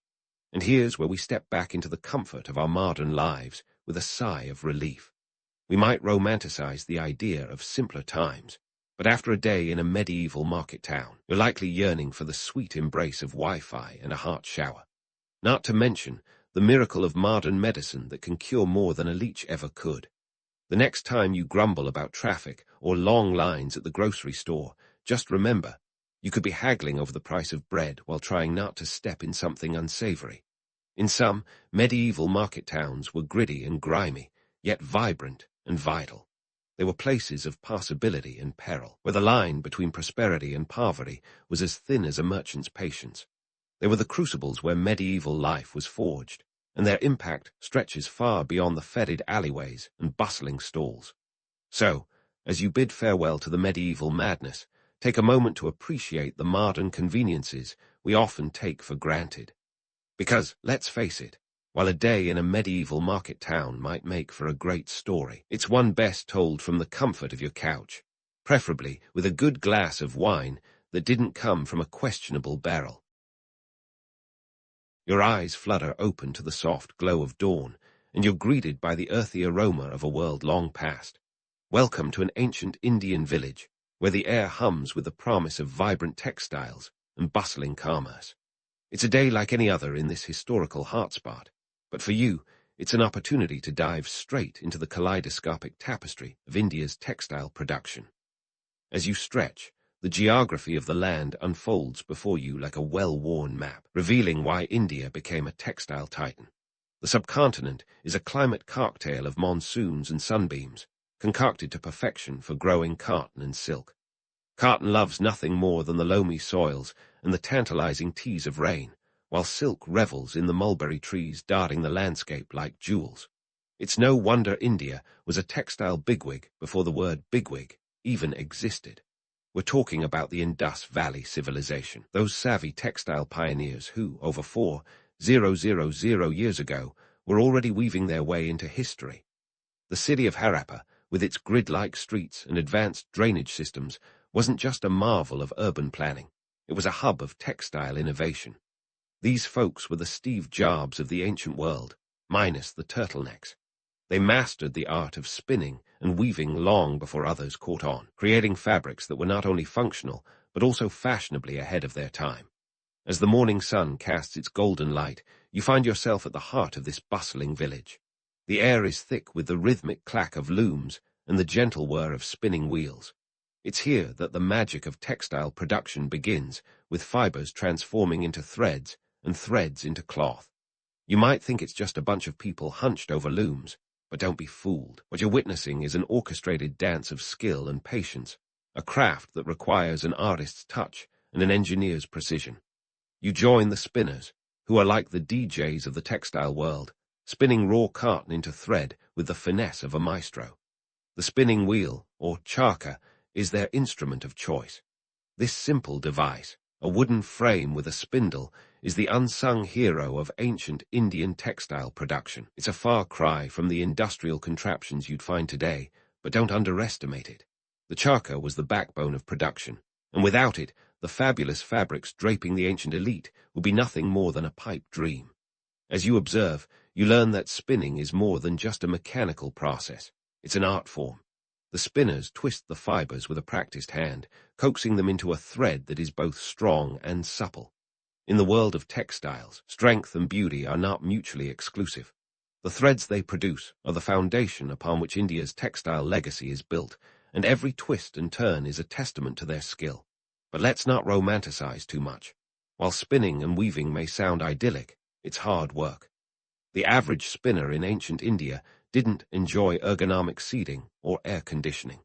And here's where we step back into the comfort of our modern lives with a sigh of relief. We might romanticize the idea of simpler times, but after a day in a medieval market town, you're likely yearning for the sweet embrace of Wi-Fi and a hot shower. Not to mention the miracle of modern medicine that can cure more than a leech ever could. The next time you grumble about traffic or long lines at the grocery store, just remember, you could be haggling over the price of bread while trying not to step in something unsavory. In some, medieval market towns were gritty and grimy, yet vibrant and vital. They were places of possibility and peril, where the line between prosperity and poverty was as thin as a merchant's patience. They were the crucibles where medieval life was forged, and their impact stretches far beyond the fetid alleyways and bustling stalls. So, as you bid farewell to the medieval madness, take a moment to appreciate the modern conveniences we often take for granted. Because, let's face it, while a day in a medieval market town might make for a great story, it's one best told from the comfort of your couch, preferably with a good glass of wine that didn't come from a questionable barrel. Your eyes flutter open to the soft glow of dawn, and you're greeted by the earthy aroma of a world long past. Welcome to an ancient Indian village, where the air hums with the promise of vibrant textiles and bustling commerce. It's a day like any other in this historical hotspot, but for you, it's an opportunity to dive straight into the kaleidoscopic tapestry of India's textile production. As you stretch, the geography of the land unfolds before you like a well-worn map, revealing why India became a textile titan. The subcontinent is a climate cocktail of monsoons and sunbeams, concocted to perfection for growing cotton and silk. Cotton loves nothing more than the loamy soils and the tantalizing teas of rain, while silk revels in the mulberry trees dotting the landscape like jewels. It's no wonder India was a textile bigwig before the word bigwig even existed. We're talking about the Indus Valley civilization, those savvy textile pioneers who, over 4,000 years ago, were already weaving their way into history. The city of Harappa, with its grid-like streets and advanced drainage systems, wasn't just a marvel of urban planning. It was a hub of textile innovation. These folks were the Steve Jobs of the ancient world, minus the turtlenecks. They mastered the art of spinning and weaving long before others caught on, creating fabrics that were not only functional, but also fashionably ahead of their time. As the morning sun casts its golden light, you find yourself at the heart of this bustling village. The air is thick with the rhythmic clack of looms and the gentle whir of spinning wheels. It's here that the magic of textile production begins, with fibers transforming into threads and threads into cloth. You might think it's just a bunch of people hunched over looms, but don't be fooled. What you're witnessing is an orchestrated dance of skill and patience, a craft that requires an artist's touch and an engineer's precision. You join the spinners, who are like the DJs of the textile world, spinning raw cotton into thread with the finesse of a maestro. The spinning wheel, or charka, is their instrument of choice. This simple device, a wooden frame with a spindle, is the unsung hero of ancient Indian textile production. It's a far cry from the industrial contraptions you'd find today, but don't underestimate it. The charka was the backbone of production, and without it, the fabulous fabrics draping the ancient elite would be nothing more than a pipe dream. As you observe, you learn that spinning is more than just a mechanical process. It's an art form. The spinners twist the fibers with a practiced hand, coaxing them into a thread that is both strong and supple. In the world of textiles, strength and beauty are not mutually exclusive. The threads they produce are the foundation upon which India's textile legacy is built, and every twist and turn is a testament to their skill. But let's not romanticize too much. While spinning and weaving may sound idyllic, it's hard work. The average spinner in ancient India didn't enjoy ergonomic seating or air conditioning.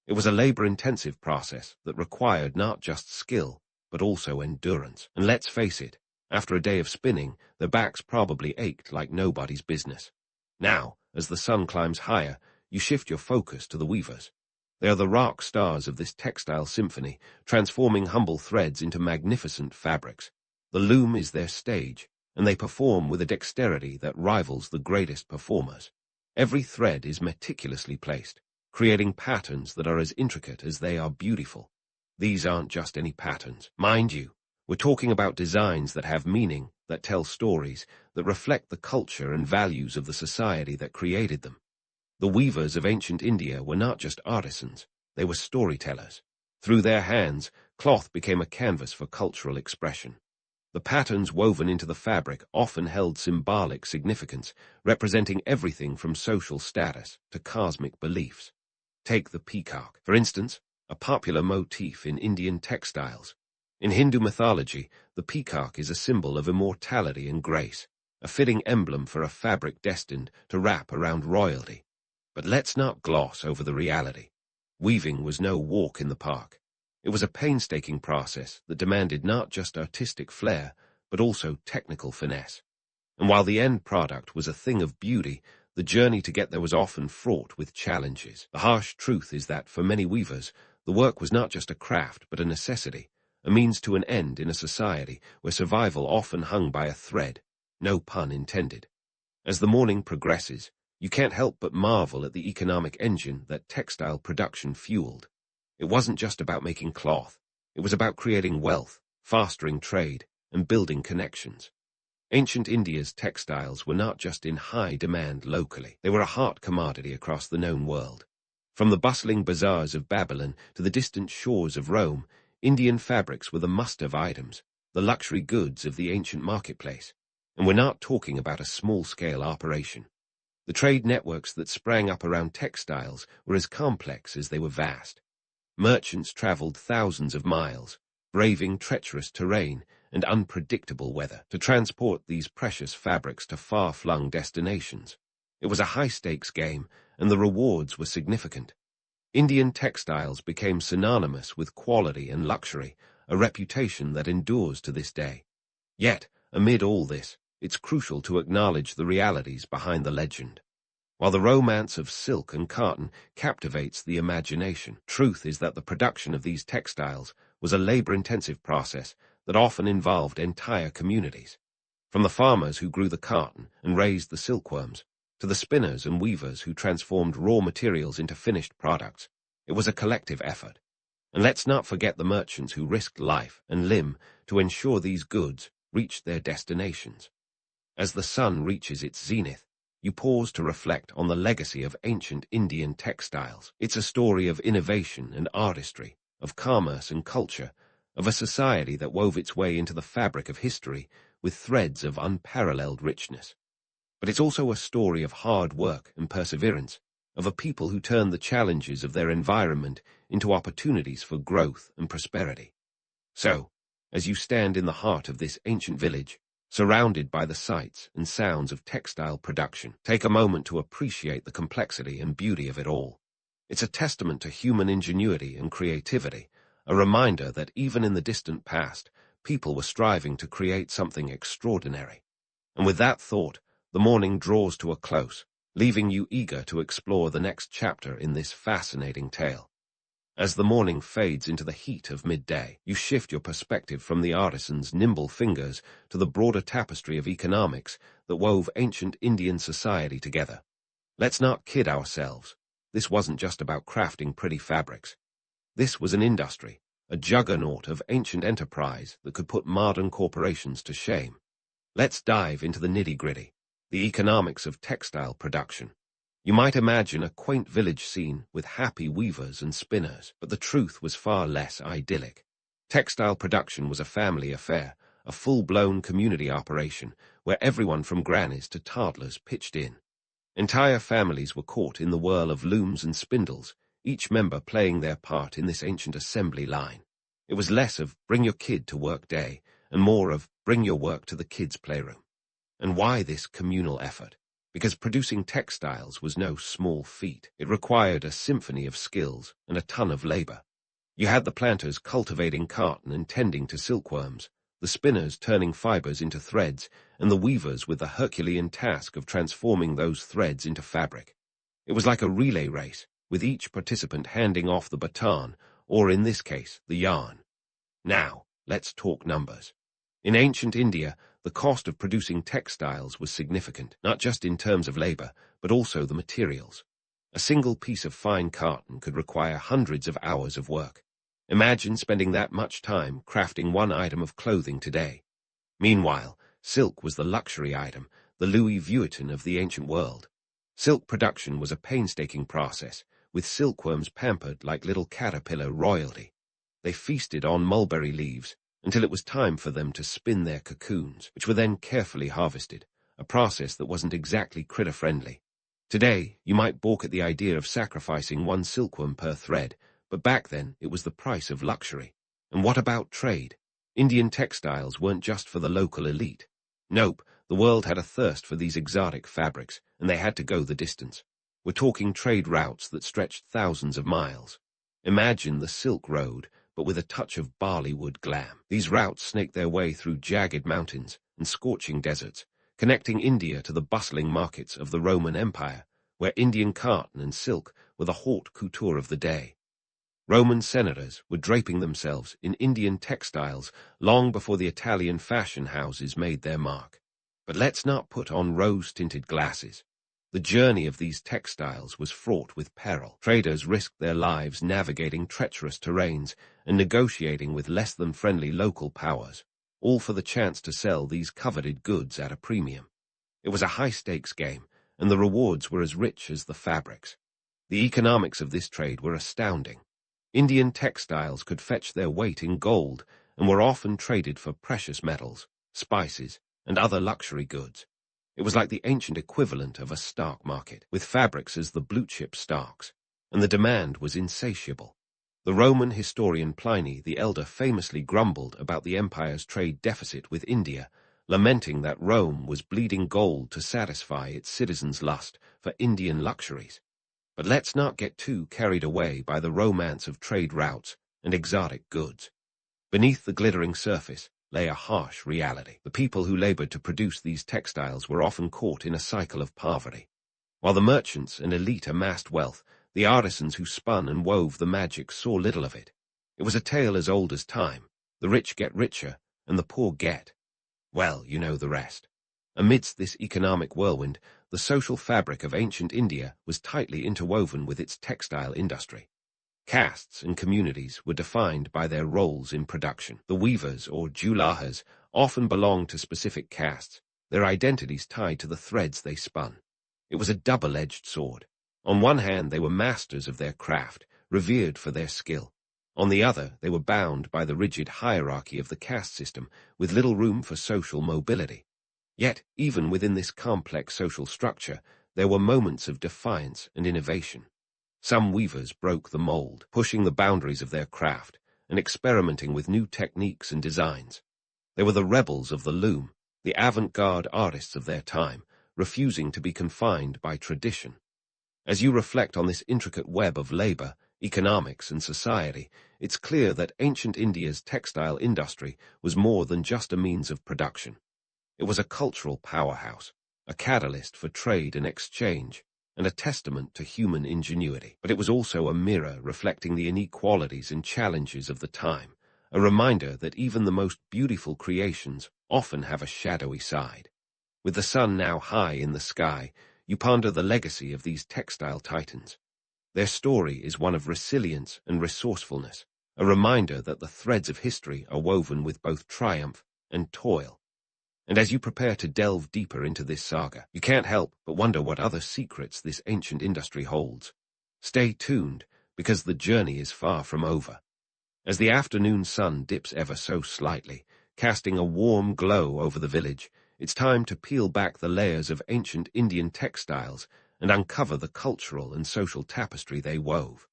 It was a labor-intensive process that required not just skill, but also endurance. And let's face it, after a day of spinning, their backs probably ached like nobody's business. Now, as the sun climbs higher, you shift your focus to the weavers. They are the rock stars of this textile symphony, transforming humble threads into magnificent fabrics. The loom is their stage, and they perform with a dexterity that rivals the greatest performers. Every thread is meticulously placed, creating patterns that are as intricate as they are beautiful. These aren't just any patterns. Mind you, we're talking about designs that have meaning, that tell stories, that reflect the culture and values of the society that created them. The weavers of ancient India were not just artisans, they were storytellers. Through their hands, cloth became a canvas for cultural expression. The patterns woven into the fabric often held symbolic significance, representing everything from social status to cosmic beliefs. Take the peacock, for instance, a popular motif in Indian textiles. In Hindu mythology, the peacock is a symbol of immortality and grace, a fitting emblem for a fabric destined to wrap around royalty. But let's not gloss over the reality. Weaving was no walk in the park. It was a painstaking process that demanded not just artistic flair, but also technical finesse. And while the end product was a thing of beauty, the journey to get there was often fraught with challenges. The harsh truth is that, for many weavers, the work was not just a craft, but a necessity, a means to an end in a society where survival often hung by a thread, no pun intended. As the morning progresses, you can't help but marvel at the economic engine that textile production fueled. It wasn't just about making cloth. It was about creating wealth, fostering trade, and building connections. Ancient India's textiles were not just in high demand locally. They were a hot commodity across the known world. From the bustling bazaars of Babylon to the distant shores of Rome, Indian fabrics were the must-have items, the luxury goods of the ancient marketplace. And we're not talking about a small-scale operation. The trade networks that sprang up around textiles were as complex as they were vast. Merchants traveled thousands of miles, braving treacherous terrain and unpredictable weather, to transport these precious fabrics to far-flung destinations. It was a high-stakes game, and the rewards were significant. Indian textiles became synonymous with quality and luxury, a reputation that endures to this day. Yet, amid all this, it's crucial to acknowledge the realities behind the legend. While the romance of silk and cotton captivates the imagination, truth is that the production of these textiles was a labor-intensive process that often involved entire communities. From the farmers who grew the cotton and raised the silkworms, to the spinners and weavers who transformed raw materials into finished products, it was a collective effort. And let's not forget the merchants who risked life and limb to ensure these goods reached their destinations. As the sun reaches its zenith, you pause to reflect on the legacy of ancient Indian textiles. It's a story of innovation and artistry, of commerce and culture, of a society that wove its way into the fabric of history with threads of unparalleled richness. But it's also a story of hard work and perseverance, of a people who turned the challenges of their environment into opportunities for growth and prosperity. So, as you stand in the heart of this ancient village, surrounded by the sights and sounds of textile production, take a moment to appreciate the complexity and beauty of it all. It's a testament to human ingenuity and creativity, a reminder that even in the distant past, people were striving to create something extraordinary. And with that thought, the morning draws to a close, leaving you eager to explore the next chapter in this fascinating tale. As the morning fades into the heat of midday, you shift your perspective from the artisan's nimble fingers to the broader tapestry of economics that wove ancient Indian society together. Let's not kid ourselves. This wasn't just about crafting pretty fabrics. This was an industry, a juggernaut of ancient enterprise that could put modern corporations to shame. Let's dive into the nitty-gritty, the economics of textile production. You might imagine a quaint village scene with happy weavers and spinners, but the truth was far less idyllic. Textile production was a family affair, a full-blown community operation where everyone from grannies to toddlers pitched in. Entire families were caught in the whirl of looms and spindles, each member playing their part in this ancient assembly line. It was less of bring your kid to work day and more of bring your work to the kids' playroom. And why this communal effort? Because producing textiles was no small feat. It required a symphony of skills and a ton of labor. You had the planters cultivating cotton and tending to silkworms, the spinners turning fibers into threads, and the weavers with the Herculean task of transforming those threads into fabric. It was like a relay race, with each participant handing off the baton, or in this case, the yarn. Now, let's talk numbers. In ancient India, the cost of producing textiles was significant, not just in terms of labor, but also the materials. A single piece of fine cotton could require hundreds of hours of work. Imagine spending that much time crafting one item of clothing today. Meanwhile, silk was the luxury item, the Louis Vuitton of the ancient world. Silk production was a painstaking process, with silkworms pampered like little caterpillar royalty. They feasted on mulberry leaves, until it was time for them to spin their cocoons, which were then carefully harvested, a process that wasn't exactly critter-friendly. Today, you might balk at the idea of sacrificing one silkworm per thread, but back then it was the price of luxury. And what about trade? Indian textiles weren't just for the local elite. Nope, the world had a thirst for these exotic fabrics, and they had to go the distance. We're talking trade routes that stretched thousands of miles. Imagine the Silk Road, but with a touch of barleywood glam. These routes snaked their way through jagged mountains and scorching deserts, connecting India to the bustling markets of the Roman Empire, where Indian cotton and silk were the haute couture of the day. Roman senators were draping themselves in Indian textiles long before the Italian fashion houses made their mark. But let's not put on rose-tinted glasses. The journey of these textiles was fraught with peril. Traders risked their lives navigating treacherous terrains and negotiating with less-than-friendly local powers, all for the chance to sell these coveted goods at a premium. It was a high-stakes game, and the rewards were as rich as the fabrics. The economics of this trade were astounding. Indian textiles could fetch their weight in gold and were often traded for precious metals, spices, and other luxury goods. It was like the ancient equivalent of a stock market, with fabrics as the blue-chip stocks, and the demand was insatiable. The Roman historian Pliny the Elder famously grumbled about the empire's trade deficit with India, lamenting that Rome was bleeding gold to satisfy its citizens' lust for Indian luxuries. But let's not get too carried away by the romance of trade routes and exotic goods. Beneath the glittering surface lay a harsh reality. The people who labored to produce these textiles were often caught in a cycle of poverty. While the merchants and elite amassed wealth, the artisans who spun and wove the magic saw little of it. It was a tale as old as time. The rich get richer, and the poor get. Well, you know the rest. Amidst this economic whirlwind, the social fabric of ancient India was tightly interwoven with its textile industry. Castes and communities were defined by their roles in production. The weavers, or julahas, often belonged to specific castes, their identities tied to the threads they spun. It was a double-edged sword. On one hand, they were masters of their craft, revered for their skill. On the other, they were bound by the rigid hierarchy of the caste system, with little room for social mobility. Yet, even within this complex social structure, there were moments of defiance and innovation. Some weavers broke the mold, pushing the boundaries of their craft and experimenting with new techniques and designs. They were the rebels of the loom, the avant-garde artists of their time, refusing to be confined by tradition. As you reflect on this intricate web of labor, economics, and society, it's clear that ancient India's textile industry was more than just a means of production. It was a cultural powerhouse, a catalyst for trade and exchange, and a testament to human ingenuity. But it was also a mirror reflecting the inequalities and challenges of the time, a reminder that even the most beautiful creations often have a shadowy side. With the sun now high in the sky, you ponder the legacy of these textile titans. Their story is one of resilience and resourcefulness, a reminder that the threads of history are woven with both triumph and toil. And as you prepare to delve deeper into this saga, you can't help but wonder what other secrets this ancient industry holds. Stay tuned, because the journey is far from over. As the afternoon sun dips ever so slightly, casting a warm glow over the village, it's time to peel back the layers of ancient Indian textiles and uncover the cultural and social tapestry they wove.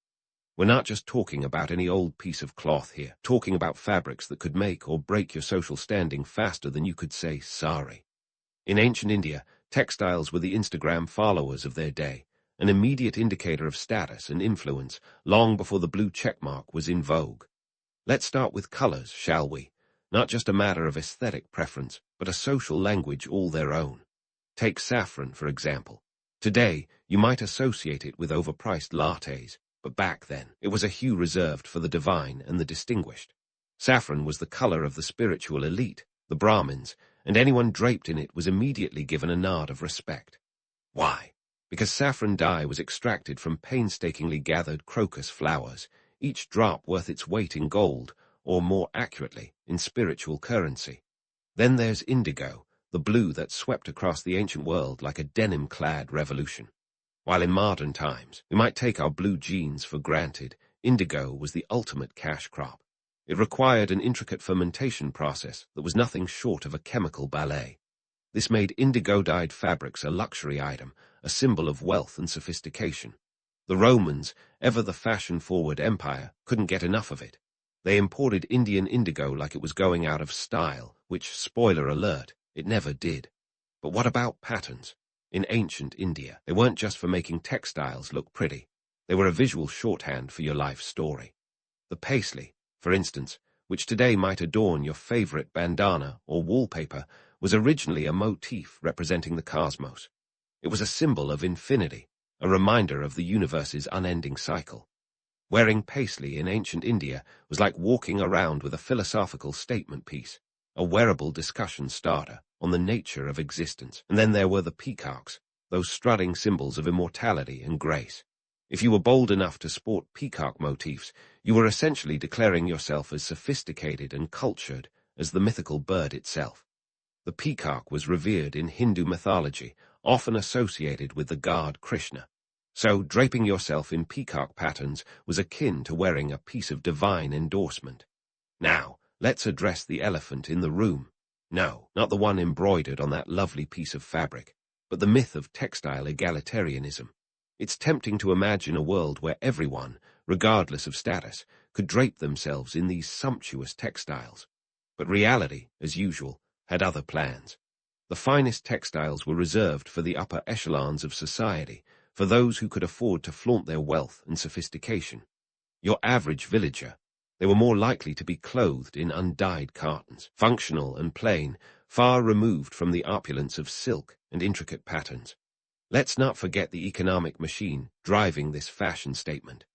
We're not just talking about any old piece of cloth here, talking about fabrics that could make or break your social standing faster than you could say sorry. In ancient India, textiles were the Instagram followers of their day, an immediate indicator of status and influence long before the blue checkmark was in vogue. Let's start with colors, shall we? Not just a matter of aesthetic preference, but a social language all their own. Take saffron, for example. Today, you might associate it with overpriced lattes, but back then, it was a hue reserved for the divine and the distinguished. Saffron was the color of the spiritual elite, the Brahmins, and anyone draped in it was immediately given a nod of respect. Why? Because saffron dye was extracted from painstakingly gathered crocus flowers, each drop worth its weight in gold, or more accurately, in spiritual currency. Then there's indigo, the blue that swept across the ancient world like a denim-clad revolution. While in modern times, we might take our blue jeans for granted, indigo was the ultimate cash crop. It required an intricate fermentation process that was nothing short of a chemical ballet. This made indigo-dyed fabrics a luxury item, a symbol of wealth and sophistication. The Romans, ever the fashion-forward empire, couldn't get enough of it. They imported Indian indigo like it was going out of style, which, spoiler alert, it never did. But what about patterns? In ancient India, they weren't just for making textiles look pretty. They were a visual shorthand for your life story. The paisley, for instance, which today might adorn your favorite bandana or wallpaper, was originally a motif representing the cosmos. It was a symbol of infinity, a reminder of the universe's unending cycle. Wearing paisley in ancient India was like walking around with a philosophical statement piece, a wearable discussion starter on the nature of existence. And then there were the peacocks, those strutting symbols of immortality and grace. If you were bold enough to sport peacock motifs, you were essentially declaring yourself as sophisticated and cultured as the mythical bird itself. The peacock was revered in Hindu mythology, often associated with the god Krishna. So draping yourself in peacock patterns was akin to wearing a piece of divine endorsement. Now, let's address the elephant in the room. No, not the one embroidered on that lovely piece of fabric, but the myth of textile egalitarianism. It's tempting to imagine a world where everyone, regardless of status, could drape themselves in these sumptuous textiles. But reality, as usual, had other plans. The finest textiles were reserved for the upper echelons of society, for those who could afford to flaunt their wealth and sophistication. Your average villager, they were more likely to be clothed in undyed cartons, functional and plain, far removed from the opulence of silk and intricate patterns. Let's not forget the economic machine driving this fashion statement.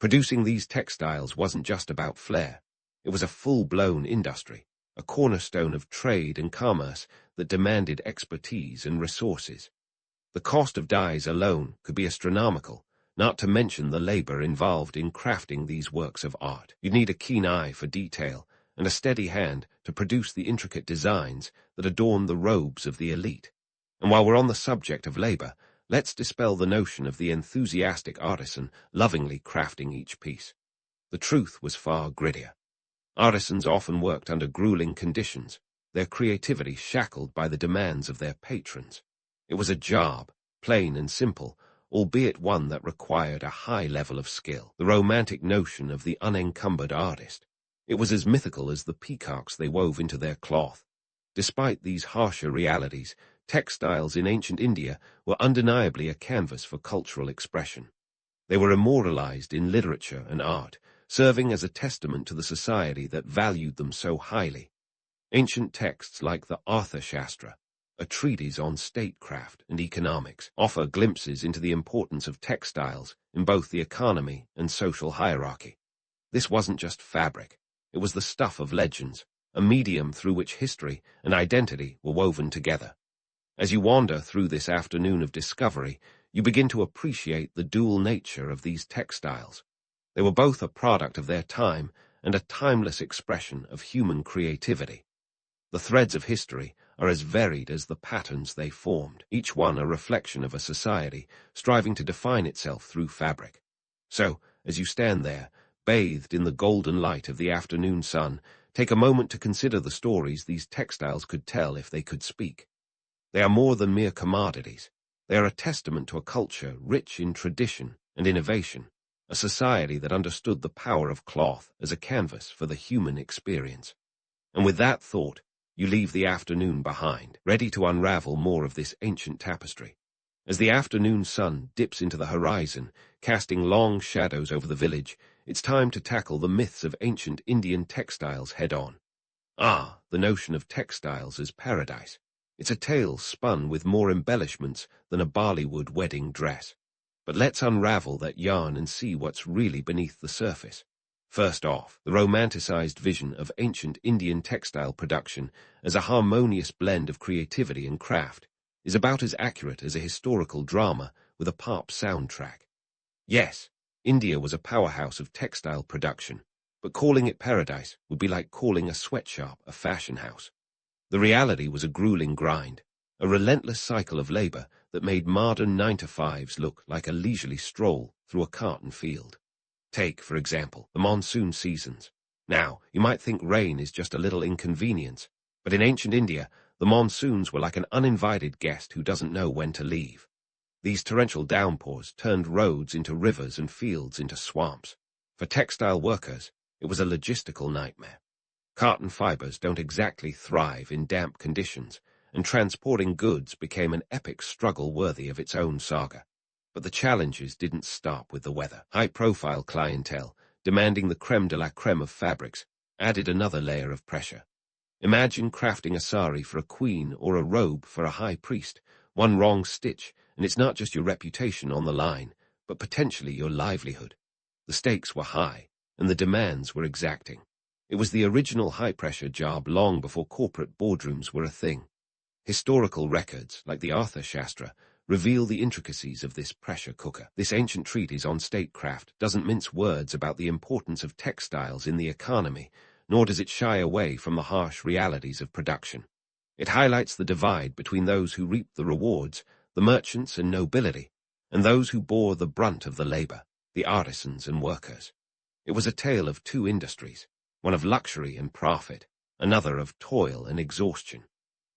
Producing these textiles wasn't just about flair. It was a full-blown industry, a cornerstone of trade and commerce that demanded expertise and resources. The cost of dyes alone could be astronomical, not to mention the labor involved in crafting these works of art. You'd need a keen eye for detail and a steady hand to produce the intricate designs that adorn the robes of the elite. And while we're on the subject of labor, let's dispel the notion of the enthusiastic artisan lovingly crafting each piece. The truth was far grittier. Artisans often worked under grueling conditions, their creativity shackled by the demands of their patrons. It was a job, plain and simple, albeit one that required a high level of skill, the romantic notion of the unencumbered artist. It was as mythical as the peacocks they wove into their cloth. Despite these harsher realities, textiles in ancient India were undeniably a canvas for cultural expression. They were immortalized in literature and art, serving as a testament to the society that valued them so highly. Ancient texts like the Arthashastra, a treatise on statecraft and economics, offer glimpses into the importance of textiles in both the economy and social hierarchy. This wasn't just fabric, it was the stuff of legends, a medium through which history and identity were woven together. As you wander through this afternoon of discovery, you begin to appreciate the dual nature of these textiles. They were both a product of their time and a timeless expression of human creativity. The threads of history are as varied as the patterns they formed, each one a reflection of a society striving to define itself through fabric. So, as you stand there, bathed in the golden light of the afternoon sun, take a moment to consider the stories these textiles could tell if they could speak. They are more than mere commodities. They are a testament to a culture rich in tradition and innovation, a society that understood the power of cloth as a canvas for the human experience. And with that thought, you leave the afternoon behind, ready to unravel more of this ancient tapestry. As the afternoon sun dips into the horizon, casting long shadows over the village, it's time to tackle the myths of ancient Indian textiles head-on. The notion of textiles as paradise. It's a tale spun with more embellishments than a Bollywood wedding dress. But let's unravel that yarn and see what's really beneath the surface. First off, the romanticized vision of ancient Indian textile production as a harmonious blend of creativity and craft is about as accurate as a historical drama with a pop soundtrack. Yes, India was a powerhouse of textile production, but calling it paradise would be like calling a sweatshop a fashion house. The reality was a grueling grind, a relentless cycle of labor that made modern 9-to-5s look like a leisurely stroll through a cotton field. Take, for example, the monsoon seasons. Now, you might think rain is just a little inconvenience, but in ancient India, the monsoons were like an uninvited guest who doesn't know when to leave. These torrential downpours turned roads into rivers and fields into swamps. For textile workers, it was a logistical nightmare. Cotton fibers don't exactly thrive in damp conditions, and transporting goods became an epic struggle worthy of its own saga. But the challenges didn't stop with the weather. High-profile clientele, demanding the crème de la crème of fabrics, added another layer of pressure. Imagine crafting a sari for a queen or a robe for a high priest. One wrong stitch, and it's not just your reputation on the line, but potentially your livelihood. The stakes were high, and the demands were exacting. It was the original high-pressure job long before corporate boardrooms were a thing. Historical records, like the Arthashastra, reveal the intricacies of this pressure cooker. This ancient treatise on statecraft doesn't mince words about the importance of textiles in the economy, nor does it shy away from the harsh realities of production. It highlights the divide between those who reaped the rewards, the merchants and nobility, and those who bore the brunt of the labor, the artisans and workers. It was a tale of two industries, one of luxury and profit, another of toil and exhaustion.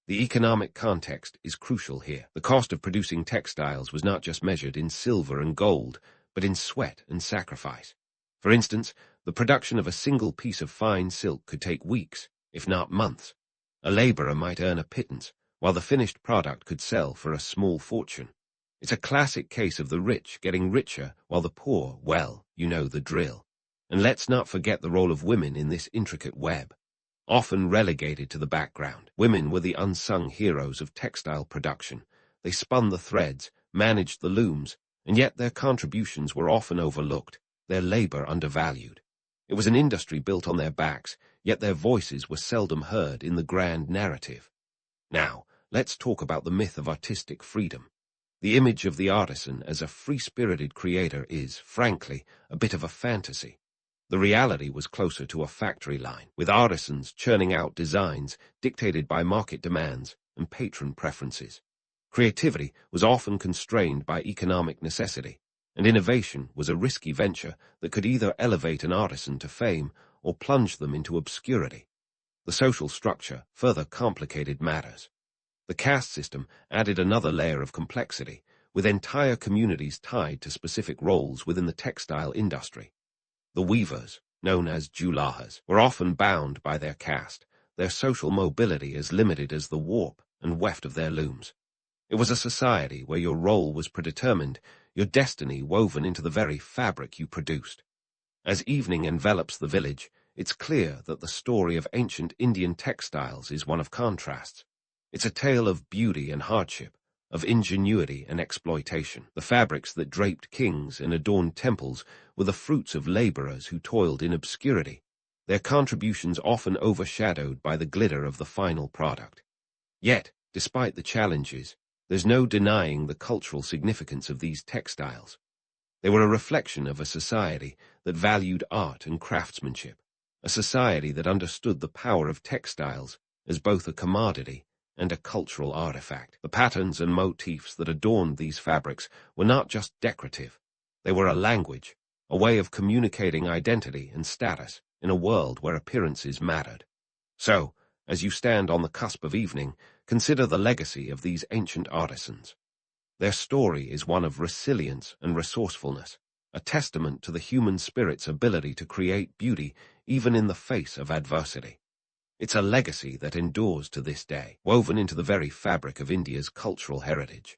The economic context is crucial here. The cost of producing textiles was not just measured in silver and gold, but in sweat and sacrifice. For instance, the production of a single piece of fine silk could take weeks, if not months. A laborer might earn a pittance, while the finished product could sell for a small fortune. It's a classic case of the rich getting richer while the poor, well, you know the drill. And let's not forget the role of women in this intricate web. Often relegated to the background, women were the unsung heroes of textile production. They spun the threads, managed the looms, and yet their contributions were often overlooked, their labor undervalued. It was an industry built on their backs, yet their voices were seldom heard in the grand narrative. Now, let's talk about the myth of artistic freedom. The image of the artisan as a free-spirited creator is, frankly, a bit of a fantasy. The reality was closer to a factory line, with artisans churning out designs dictated by market demands and patron preferences. Creativity was often constrained by economic necessity, and innovation was a risky venture that could either elevate an artisan to fame or plunge them into obscurity. The social structure further complicated matters. The caste system added another layer of complexity, with entire communities tied to specific roles within the textile industry. The weavers, known as julahas, were often bound by their caste, their social mobility as limited as the warp and weft of their looms. It was a society where your role was predetermined, your destiny woven into the very fabric you produced. As evening envelops the village, it's clear that the story of ancient Indian textiles is one of contrasts. It's a tale of beauty and hardship, of ingenuity and exploitation. The fabrics that draped kings and adorned temples were the fruits of laborers who toiled in obscurity, their contributions often overshadowed by the glitter of the final product. Yet, despite the challenges, there's no denying the cultural significance of these textiles. They were a reflection of a society that valued art and craftsmanship, a society that understood the power of textiles as both a commodity and a cultural artifact. The patterns and motifs that adorned these fabrics were not just decorative. They were a language, a way of communicating identity and status in a world where appearances mattered. So, as you stand on the cusp of evening, consider the legacy of these ancient artisans. Their story is one of resilience and resourcefulness, a testament to the human spirit's ability to create beauty even in the face of adversity. It's a legacy that endures to this day, woven into the very fabric of India's cultural heritage.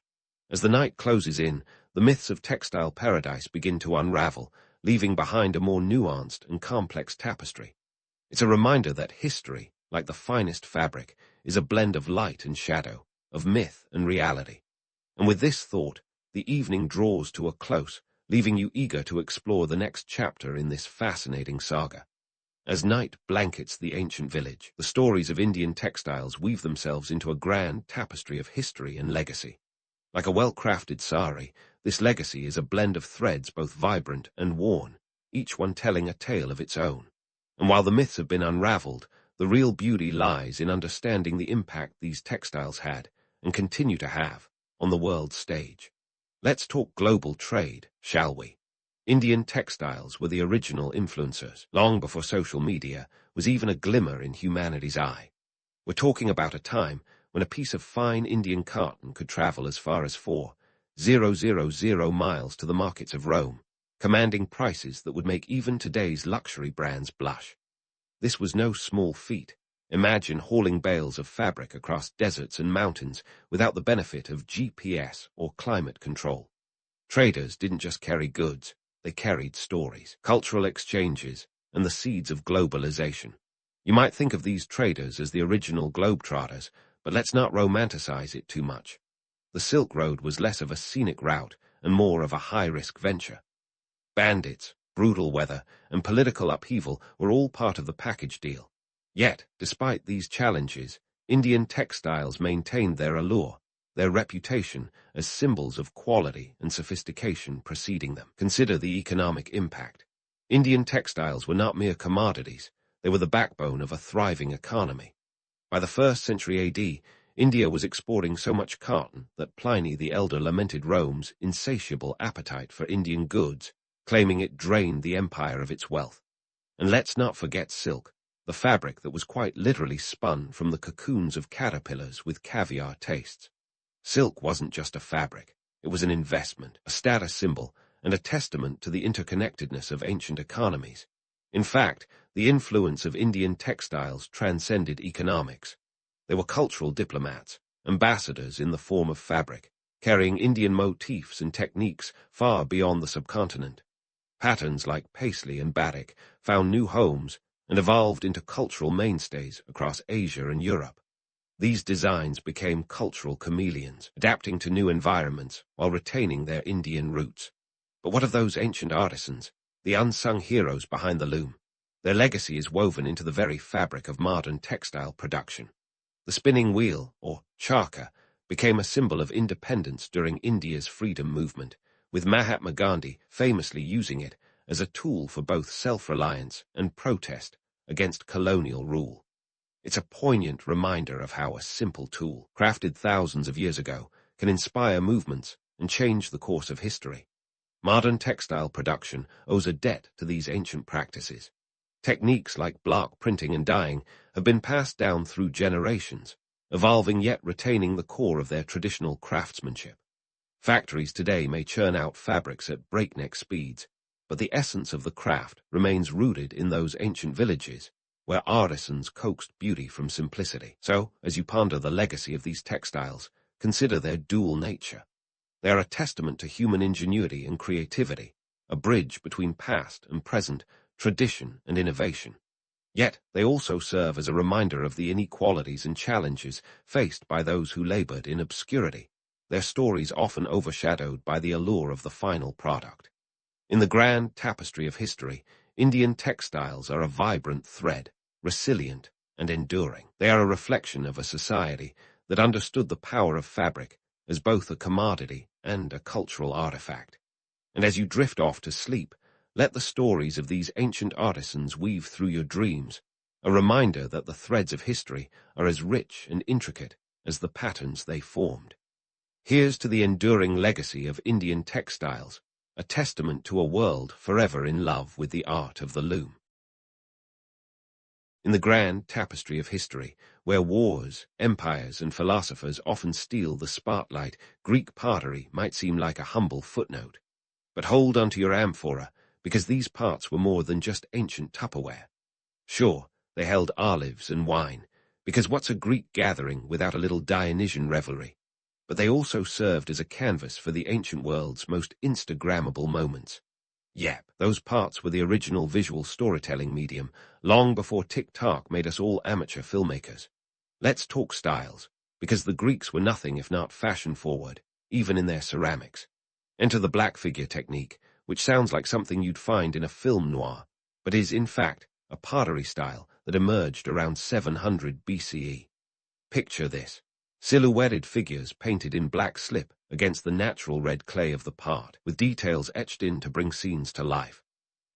As the night closes in, the myths of textile paradise begin to unravel, leaving behind a more nuanced and complex tapestry. It's a reminder that history, like the finest fabric, is a blend of light and shadow, of myth and reality. And with this thought, the evening draws to a close, leaving you eager to explore the next chapter in this fascinating saga. As night blankets the ancient village, the stories of Indian textiles weave themselves into a grand tapestry of history and legacy. Like a well-crafted sari, this legacy is a blend of threads both vibrant and worn, each one telling a tale of its own. And while the myths have been unraveled, the real beauty lies in understanding the impact these textiles had, and continue to have, on the world stage. Let's talk global trade, shall we? Indian textiles were the original influencers, long before social media was even a glimmer in humanity's eye. We're talking about a time when a piece of fine Indian cotton could travel as far as 4,000 miles to the markets of Rome, commanding prices that would make even today's luxury brands blush. This was no small feat. Imagine hauling bales of fabric across deserts and mountains without the benefit of GPS or climate control. Traders didn't just carry goods, they carried stories, cultural exchanges, and the seeds of globalization. You might think of these traders as the original globetrotters, but let's not romanticize it too much. The Silk Road was less of a scenic route and more of a high-risk venture. Bandits, brutal weather, and political upheaval were all part of the package deal. Yet, despite these challenges, Indian textiles maintained their allure, their reputation as symbols of quality and sophistication preceding them. Consider the economic impact. Indian textiles were not mere commodities, they were the backbone of a thriving economy. By the 1st century AD, India was exporting so much cotton that Pliny the Elder lamented Rome's insatiable appetite for Indian goods, claiming it drained the empire of its wealth. And let's not forget silk, the fabric that was quite literally spun from the cocoons of caterpillars with caviar tastes. Silk wasn't just a fabric, it was an investment, a status symbol, and a testament to the interconnectedness of ancient economies. In fact, the influence of Indian textiles transcended economics. They were cultural diplomats, ambassadors in the form of fabric, carrying Indian motifs and techniques far beyond the subcontinent. Patterns like paisley and batik found new homes and evolved into cultural mainstays across Asia and Europe. These designs became cultural chameleons, adapting to new environments while retaining their Indian roots. But what of those ancient artisans, the unsung heroes behind the loom? Their legacy is woven into the very fabric of modern textile production. The spinning wheel, or charkha, became a symbol of independence during India's freedom movement, with Mahatma Gandhi famously using it as a tool for both self-reliance and protest against colonial rule. It's a poignant reminder of how a simple tool, crafted thousands of years ago, can inspire movements and change the course of history. Modern textile production owes a debt to these ancient practices. Techniques like block printing and dyeing have been passed down through generations, evolving yet retaining the core of their traditional craftsmanship. Factories today may churn out fabrics at breakneck speeds, but the essence of the craft remains rooted in those ancient villages, where artisans coaxed beauty from simplicity. So, as you ponder the legacy of these textiles, consider their dual nature. They are a testament to human ingenuity and creativity, a bridge between past and present, tradition and innovation. Yet they also serve as a reminder of the inequalities and challenges faced by those who labored in obscurity, their stories often overshadowed by the allure of the final product. In the grand tapestry of history, Indian textiles are a vibrant thread, resilient and enduring. They are a reflection of a society that understood the power of fabric as both a commodity and a cultural artifact. And as you drift off to sleep, let the stories of these ancient artisans weave through your dreams, a reminder that the threads of history are as rich and intricate as the patterns they formed. Here's to the enduring legacy of Indian textiles, a testament to a world forever in love with the art of the loom. In the grand tapestry of history, where wars, empires, and philosophers often steal the spotlight, Greek pottery might seem like a humble footnote. But hold onto your amphora, because these parts were more than just ancient Tupperware. Sure, they held olives and wine, because what's a Greek gathering without a little Dionysian revelry? But they also served as a canvas for the ancient world's most Instagrammable moments. Yep, those parts were the original visual storytelling medium, long before TikTok made us all amateur filmmakers. Let's talk styles, because the Greeks were nothing if not fashion-forward, even in their ceramics. Enter the black figure technique, which sounds like something you'd find in a film noir, but is, in fact, a pottery style that emerged around 700 BCE. Picture this. Silhouetted figures painted in black slip against the natural red clay of the part, with details etched in to bring scenes to life.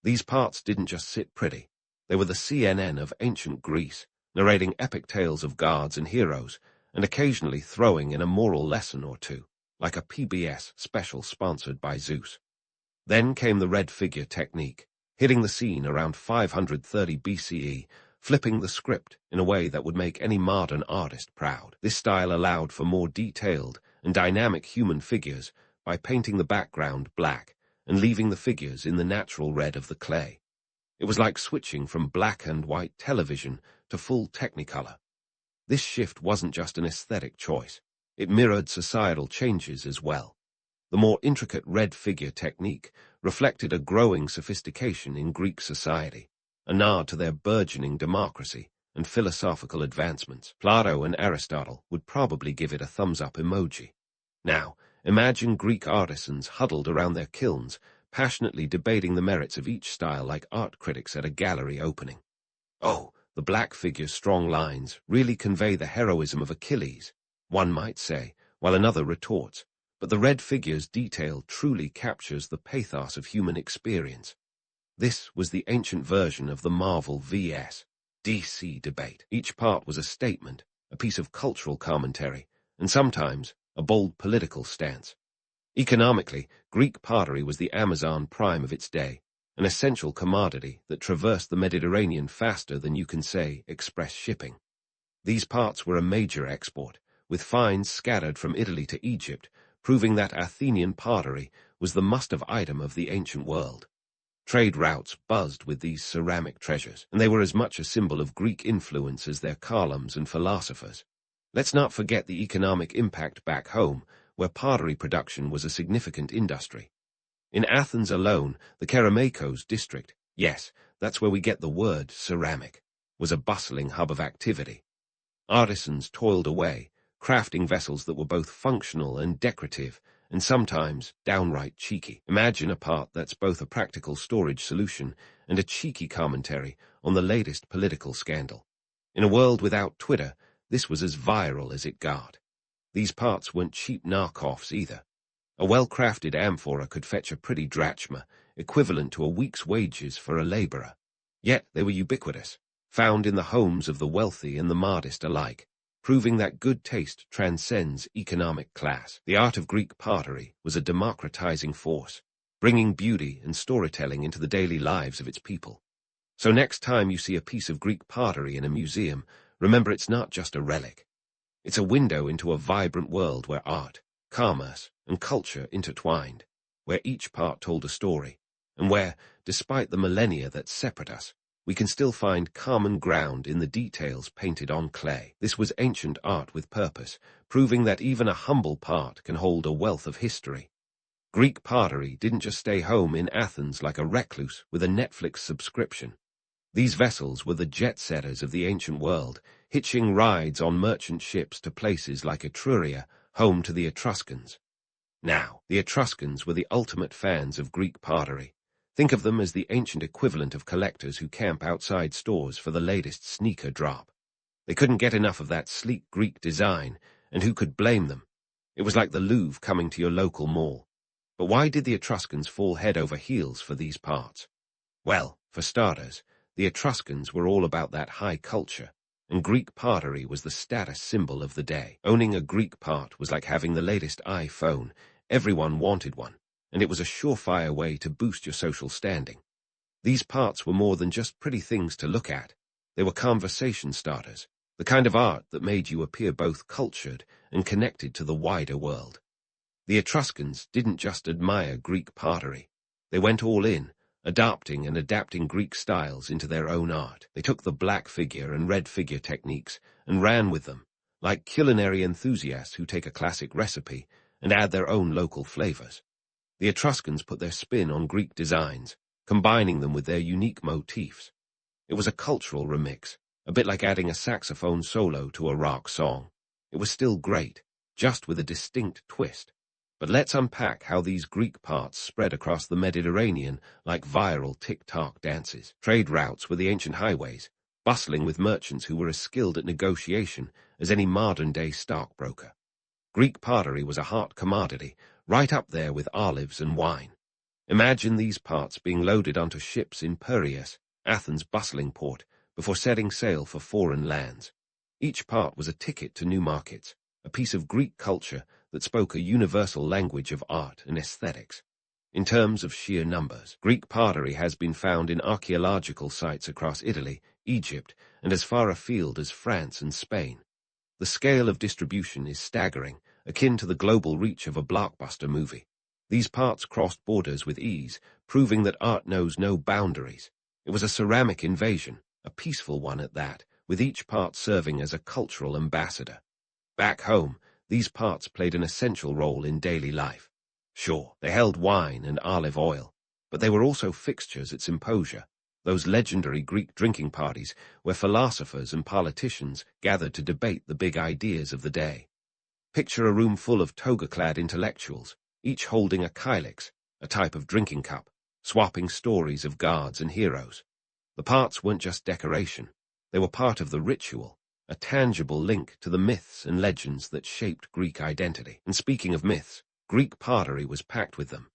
These parts didn't just sit pretty. They were the CNN of ancient Greece, narrating epic tales of gods and heroes, and occasionally throwing in a moral lesson or two, like a PBS special sponsored by Zeus. Then came the red figure technique, hitting the scene around 530 BCE, flipping the script in a way that would make any modern artist proud. This style allowed for more detailed and dynamic human figures by painting the background black and leaving the figures in the natural red of the clay. It was like switching from black and white television to full Technicolor. This shift wasn't just an aesthetic choice. It mirrored societal changes as well. The more intricate red figure technique reflected a growing sophistication in Greek society, a nod to their burgeoning democracy and philosophical advancements. Plato and Aristotle would probably give it a thumbs-up emoji. Now, imagine Greek artisans huddled around their kilns, passionately debating the merits of each style like art critics at a gallery opening. Oh, the black figure's strong lines really convey the heroism of Achilles, one might say, while another retorts, but the red figure's detail truly captures the pathos of human experience. This was the ancient version of the Marvel vs. DC debate. Each part was a statement, a piece of cultural commentary, and sometimes a bold political stance. Economically, Greek pottery was the Amazon prime of its day, an essential commodity that traversed the Mediterranean faster than you can say express shipping. These parts were a major export, with finds scattered from Italy to Egypt, proving that Athenian pottery was the must-have item of the ancient world. Trade routes buzzed with these ceramic treasures, and they were as much a symbol of Greek influence as their columns and philosophers. Let's not forget the economic impact back home, where pottery production was a significant industry. In Athens alone, the Kerameikos district, yes, that's where we get the word ceramic, was a bustling hub of activity. Artisans toiled away, crafting vessels that were both functional and decorative, and sometimes downright cheeky. Imagine a part that's both a practical storage solution and a cheeky commentary on the latest political scandal. In a world without Twitter, this was as viral as it got. These parts weren't cheap knockoffs either. A well-crafted amphora could fetch a pretty drachma, equivalent to a week's wages for a laborer. Yet they were ubiquitous, found in the homes of the wealthy and the modest alike, proving that good taste transcends economic class. The art of Greek pottery was a democratizing force, bringing beauty and storytelling into the daily lives of its people. So next time you see a piece of Greek pottery in a museum, remember it's not just a relic. It's a window into a vibrant world where art, commerce, and culture intertwined, where each part told a story, and where, despite the millennia that separate us, we can still find common ground in the details painted on clay. This was ancient art with purpose, proving that even a humble part can hold a wealth of history. Greek pottery didn't just stay home in Athens like a recluse with a Netflix subscription. These vessels were the jet-setters of the ancient world, hitching rides on merchant ships to places like Etruria, home to the Etruscans. Now, the Etruscans were the ultimate fans of Greek pottery. Think of them as the ancient equivalent of collectors who camp outside stores for the latest sneaker drop. They couldn't get enough of that sleek Greek design, and who could blame them? It was like the Louvre coming to your local mall. But why did the Etruscans fall head over heels for these parts? Well, for starters, the Etruscans were all about that high culture, and Greek pottery was the status symbol of the day. Owning a Greek part was like having the latest iPhone. Everyone wanted one, and it was a surefire way to boost your social standing. These parts were more than just pretty things to look at. They were conversation starters, the kind of art that made you appear both cultured and connected to the wider world. The Etruscans didn't just admire Greek pottery. They went all in, adopting and adapting Greek styles into their own art. They took the black figure and red figure techniques and ran with them, like culinary enthusiasts who take a classic recipe and add their own local flavors. The Etruscans put their spin on Greek designs, combining them with their unique motifs. It was a cultural remix, a bit like adding a saxophone solo to a rock song. It was still great, just with a distinct twist. But let's unpack how these Greek parts spread across the Mediterranean like viral TikTok dances. Trade routes were the ancient highways, bustling with merchants who were as skilled at negotiation as any modern-day stockbroker. Greek pottery was a hot commodity, right up there with olives and wine. Imagine these parts being loaded onto ships in Piraeus, Athens' bustling port, before setting sail for foreign lands. Each part was a ticket to new markets, a piece of Greek culture that spoke a universal language of art and aesthetics. In terms of sheer numbers, Greek pottery has been found in archaeological sites across Italy, Egypt, and as far afield as France and Spain. The scale of distribution is staggering, akin to the global reach of a blockbuster movie. These parts crossed borders with ease, proving that art knows no boundaries. It was a ceramic invasion, a peaceful one at that, with each part serving as a cultural ambassador. Back home, these parts played an essential role in daily life. Sure, they held wine and olive oil, but they were also fixtures at symposia, those legendary Greek drinking parties where philosophers and politicians gathered to debate the big ideas of the day. Picture a room full of toga-clad intellectuals, each holding a kylix, a type of drinking cup, swapping stories of gods and heroes. The parts weren't just decoration, they were part of the ritual, a tangible link to the myths and legends that shaped Greek identity. And speaking of myths, Greek pottery was packed with them.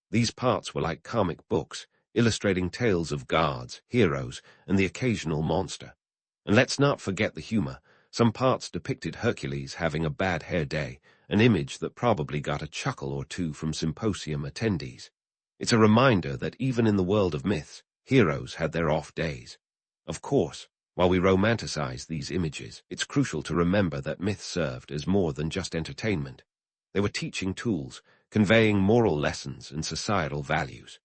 These parts were like comic books, illustrating tales of gods, heroes, and the occasional monster. And let's not forget the humor. Some parts depicted Hercules having a bad hair day, an image that probably got a chuckle or two from symposium attendees. It's a reminder that even in the world of myths, heroes had their off days. Of course, while we romanticize these images, it's crucial to remember that myths served as more than just entertainment. They were teaching tools, conveying moral lessons and societal values.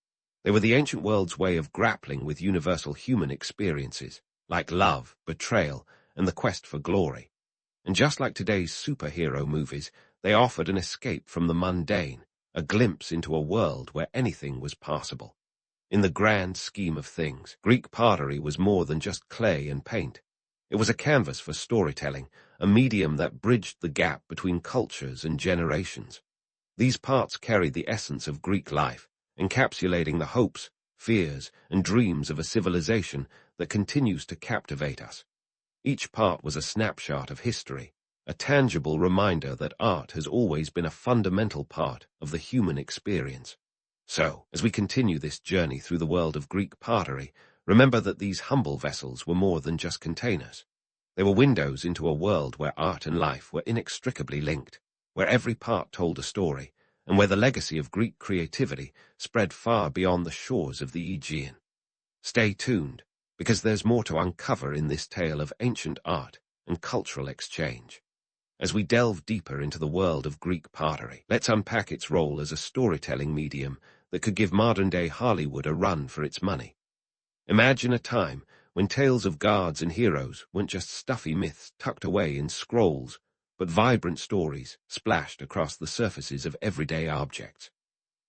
They were the ancient world's way of grappling with universal human experiences, like love, betrayal, and the quest for glory. And just like today's superhero movies, they offered an escape from the mundane, a glimpse into a world where anything was possible. In the grand scheme of things, Greek pottery was more than just clay and paint. It was a canvas for storytelling, a medium that bridged the gap between cultures and generations. These parts carried the essence of Greek life, encapsulating the hopes, fears, and dreams of a civilization that continues to captivate us. Each part was a snapshot of history, a tangible reminder that art has always been a fundamental part of the human experience. So, as we continue this journey through the world of Greek pottery, remember that these humble vessels were more than just containers. They were windows into a world where art and life were inextricably linked, where every part told a story, and where the legacy of Greek creativity spread far beyond the shores of the Aegean. Stay tuned, because there's more to uncover in this tale of ancient art and cultural exchange. As we delve deeper into the world of Greek pottery, let's unpack its role as a storytelling medium that could give modern-day Hollywood a run for its money. Imagine a time when tales of gods and heroes weren't just stuffy myths tucked away in scrolls, but vibrant stories splashed across the surfaces of everyday objects.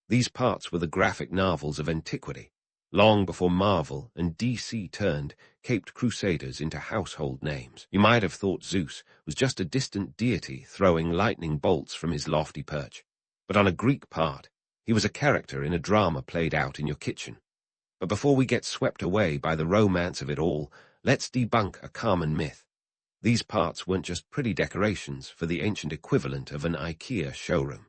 These parts were the graphic novels of antiquity, long before Marvel and DC turned caped crusaders into household names. You might have thought Zeus was just a distant deity throwing lightning bolts from his lofty perch, but on a Greek part, he was a character in a drama played out in your kitchen. But before we get swept away by the romance of it all, let's debunk a common myth. These parts weren't just pretty decorations for the ancient equivalent of an IKEA showroom.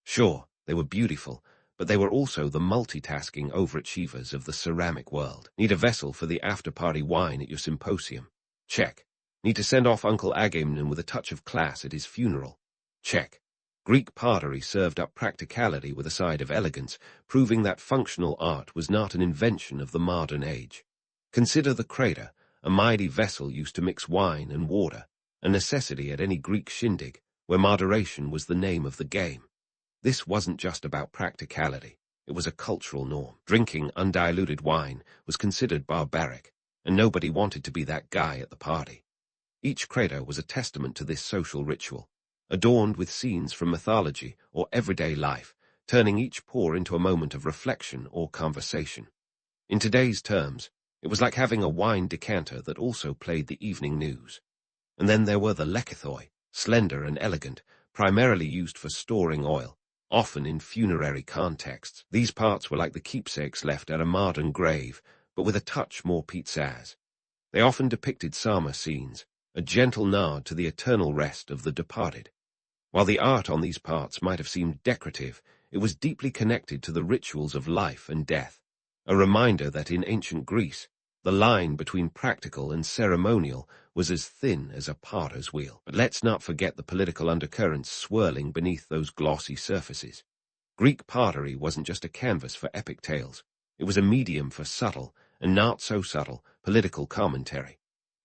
Sure, they were beautiful, but they were also the multitasking overachievers of the ceramic world. Need a vessel for the after-party wine at your symposium? Check. Need to send off Uncle Agamemnon with a touch of class at his funeral? Check. Greek pottery served up practicality with a side of elegance, proving that functional art was not an invention of the modern age. Consider the crater, a mighty vessel used to mix wine and water, a necessity at any Greek shindig, where moderation was the name of the game. This wasn't just about practicality, it was a cultural norm. Drinking undiluted wine was considered barbaric, and nobody wanted to be that guy at the party. Each crater was a testament to this social ritual, adorned with scenes from mythology or everyday life, turning each pour into a moment of reflection or conversation. In today's terms, it was like having a wine decanter that also played the evening news. And then there were the lekythoi, slender and elegant, primarily used for storing oil, often in funerary contexts. These parts were like the keepsakes left at a modern grave, but with a touch more pizzazz. They often depicted summer scenes, a gentle nod to the eternal rest of the departed. While the art on these parts might have seemed decorative, it was deeply connected to the rituals of life and death, a reminder that in ancient Greece, the line between practical and ceremonial was as thin as a potter's wheel. But let's not forget the political undercurrents swirling beneath those glossy surfaces. Greek pottery wasn't just a canvas for epic tales. It was a medium for subtle, and not so subtle, political commentary.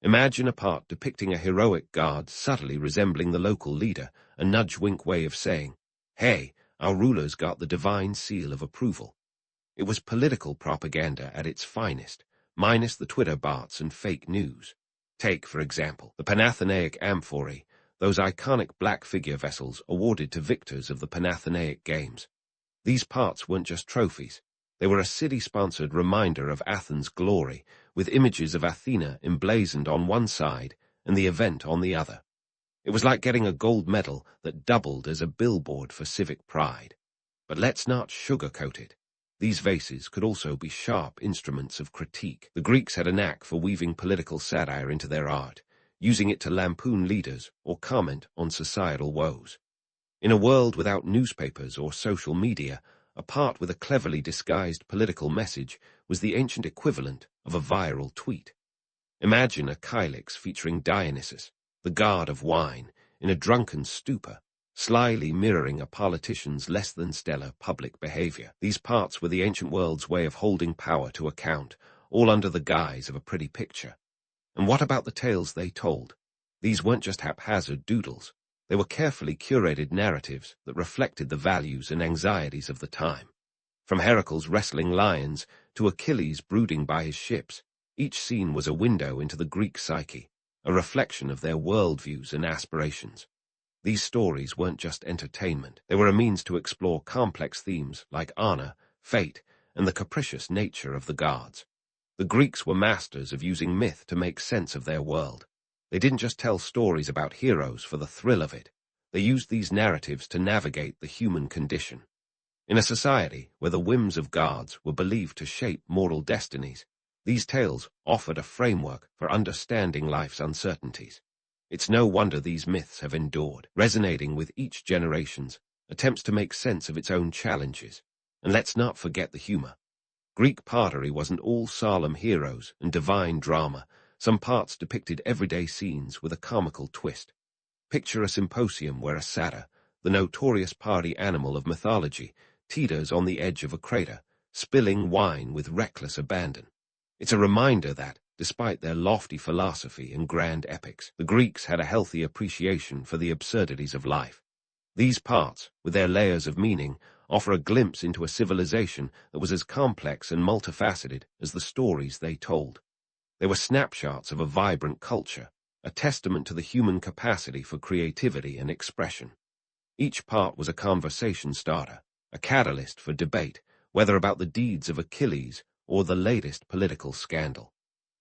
Imagine a part depicting a heroic god subtly resembling the local leader, a nudge-wink way of saying, "Hey, our ruler's got the divine seal of approval." It was political propaganda at its finest, minus the Twitter bots and fake news. Take, for example, the Panathenaic amphorae, those iconic black figure vessels awarded to victors of the Panathenaic Games. These parts weren't just trophies. They were a city-sponsored reminder of Athens' glory, with images of Athena emblazoned on one side and the event on the other. It was like getting a gold medal that doubled as a billboard for civic pride. But let's not sugarcoat it. These vases could also be sharp instruments of critique. The Greeks had a knack for weaving political satire into their art, using it to lampoon leaders or comment on societal woes. In a world without newspapers or social media, a part with a cleverly disguised political message was the ancient equivalent of a viral tweet. Imagine a kylix featuring Dionysus, the god of wine, in a drunken stupor, slyly mirroring a politician's less-than-stellar public behavior. These parts were the ancient world's way of holding power to account, all under the guise of a pretty picture. And what about the tales they told? These weren't just haphazard doodles. They were carefully curated narratives that reflected the values and anxieties of the time. From Heracles wrestling lions to Achilles brooding by his ships, each scene was a window into the Greek psyche, a reflection of their worldviews and aspirations. These stories weren't just entertainment. They were a means to explore complex themes like honor, fate, and the capricious nature of the gods. The Greeks were masters of using myth to make sense of their world. They didn't just tell stories about heroes for the thrill of it. They used these narratives to navigate the human condition. In a society where the whims of gods were believed to shape moral destinies, these tales offered a framework for understanding life's uncertainties. It's no wonder these myths have endured, resonating with each generation's attempts to make sense of its own challenges. And let's not forget the humor. Greek pottery wasn't all solemn heroes and divine drama. Some parts depicted everyday scenes with a comical twist. Picture a symposium where a satyr, the notorious party animal of mythology, teeters on the edge of a crater, spilling wine with reckless abandon. It's a reminder that, despite their lofty philosophy and grand epics, the Greeks had a healthy appreciation for the absurdities of life. These parts, with their layers of meaning, offer a glimpse into a civilization that was as complex and multifaceted as the stories they told. They were snapshots of a vibrant culture, a testament to the human capacity for creativity and expression. Each part was a conversation starter, a catalyst for debate, whether about the deeds of Achilles or the latest political scandal.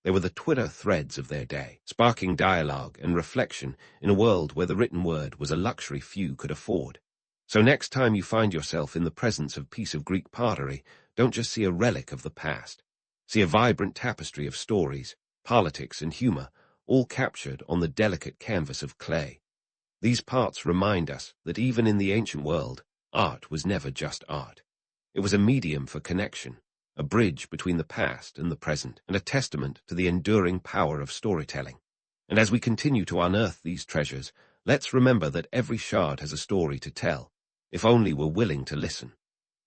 They were the Twitter threads of their day, sparking dialogue and reflection in a world where the written word was a luxury few could afford. So next time you find yourself in the presence of a piece of Greek pottery, don't just see a relic of the past. See a vibrant tapestry of stories, politics, and humor, all captured on the delicate canvas of clay. These parts remind us that even in the ancient world, art was never just art. It was a medium for connection, a bridge between the past and the present, and a testament to the enduring power of storytelling. And as we continue to unearth these treasures, let's remember that every shard has a story to tell, if only we're willing to listen.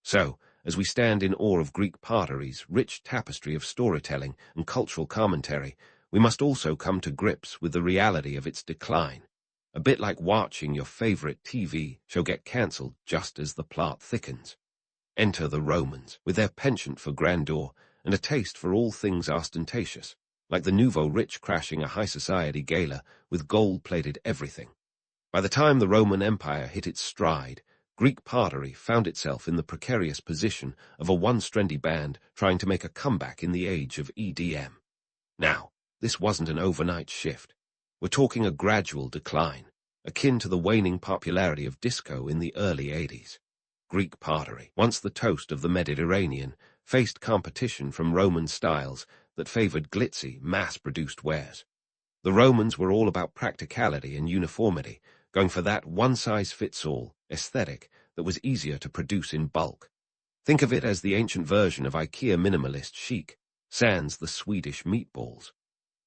So, as we stand in awe of Greek pottery's rich tapestry of storytelling and cultural commentary, we must also come to grips with the reality of its decline. A bit like watching your favorite TV show get cancelled just as the plot thickens. Enter the Romans, with their penchant for grandeur and a taste for all things ostentatious, like the nouveau rich crashing a high society gala with gold-plated everything. By the time the Roman Empire hit its stride, Greek pottery found itself in the precarious position of a once-trendy band trying to make a comeback in the age of EDM. Now, this wasn't an overnight shift. We're talking a gradual decline, akin to the waning popularity of disco in the early 80s. Greek pottery, once the toast of the Mediterranean, faced competition from Roman styles that favored glitzy, mass-produced wares. The Romans were all about practicality and uniformity, going for that one-size-fits-all aesthetic that was easier to produce in bulk. Think of it as the ancient version of IKEA minimalist chic, sans the Swedish meatballs.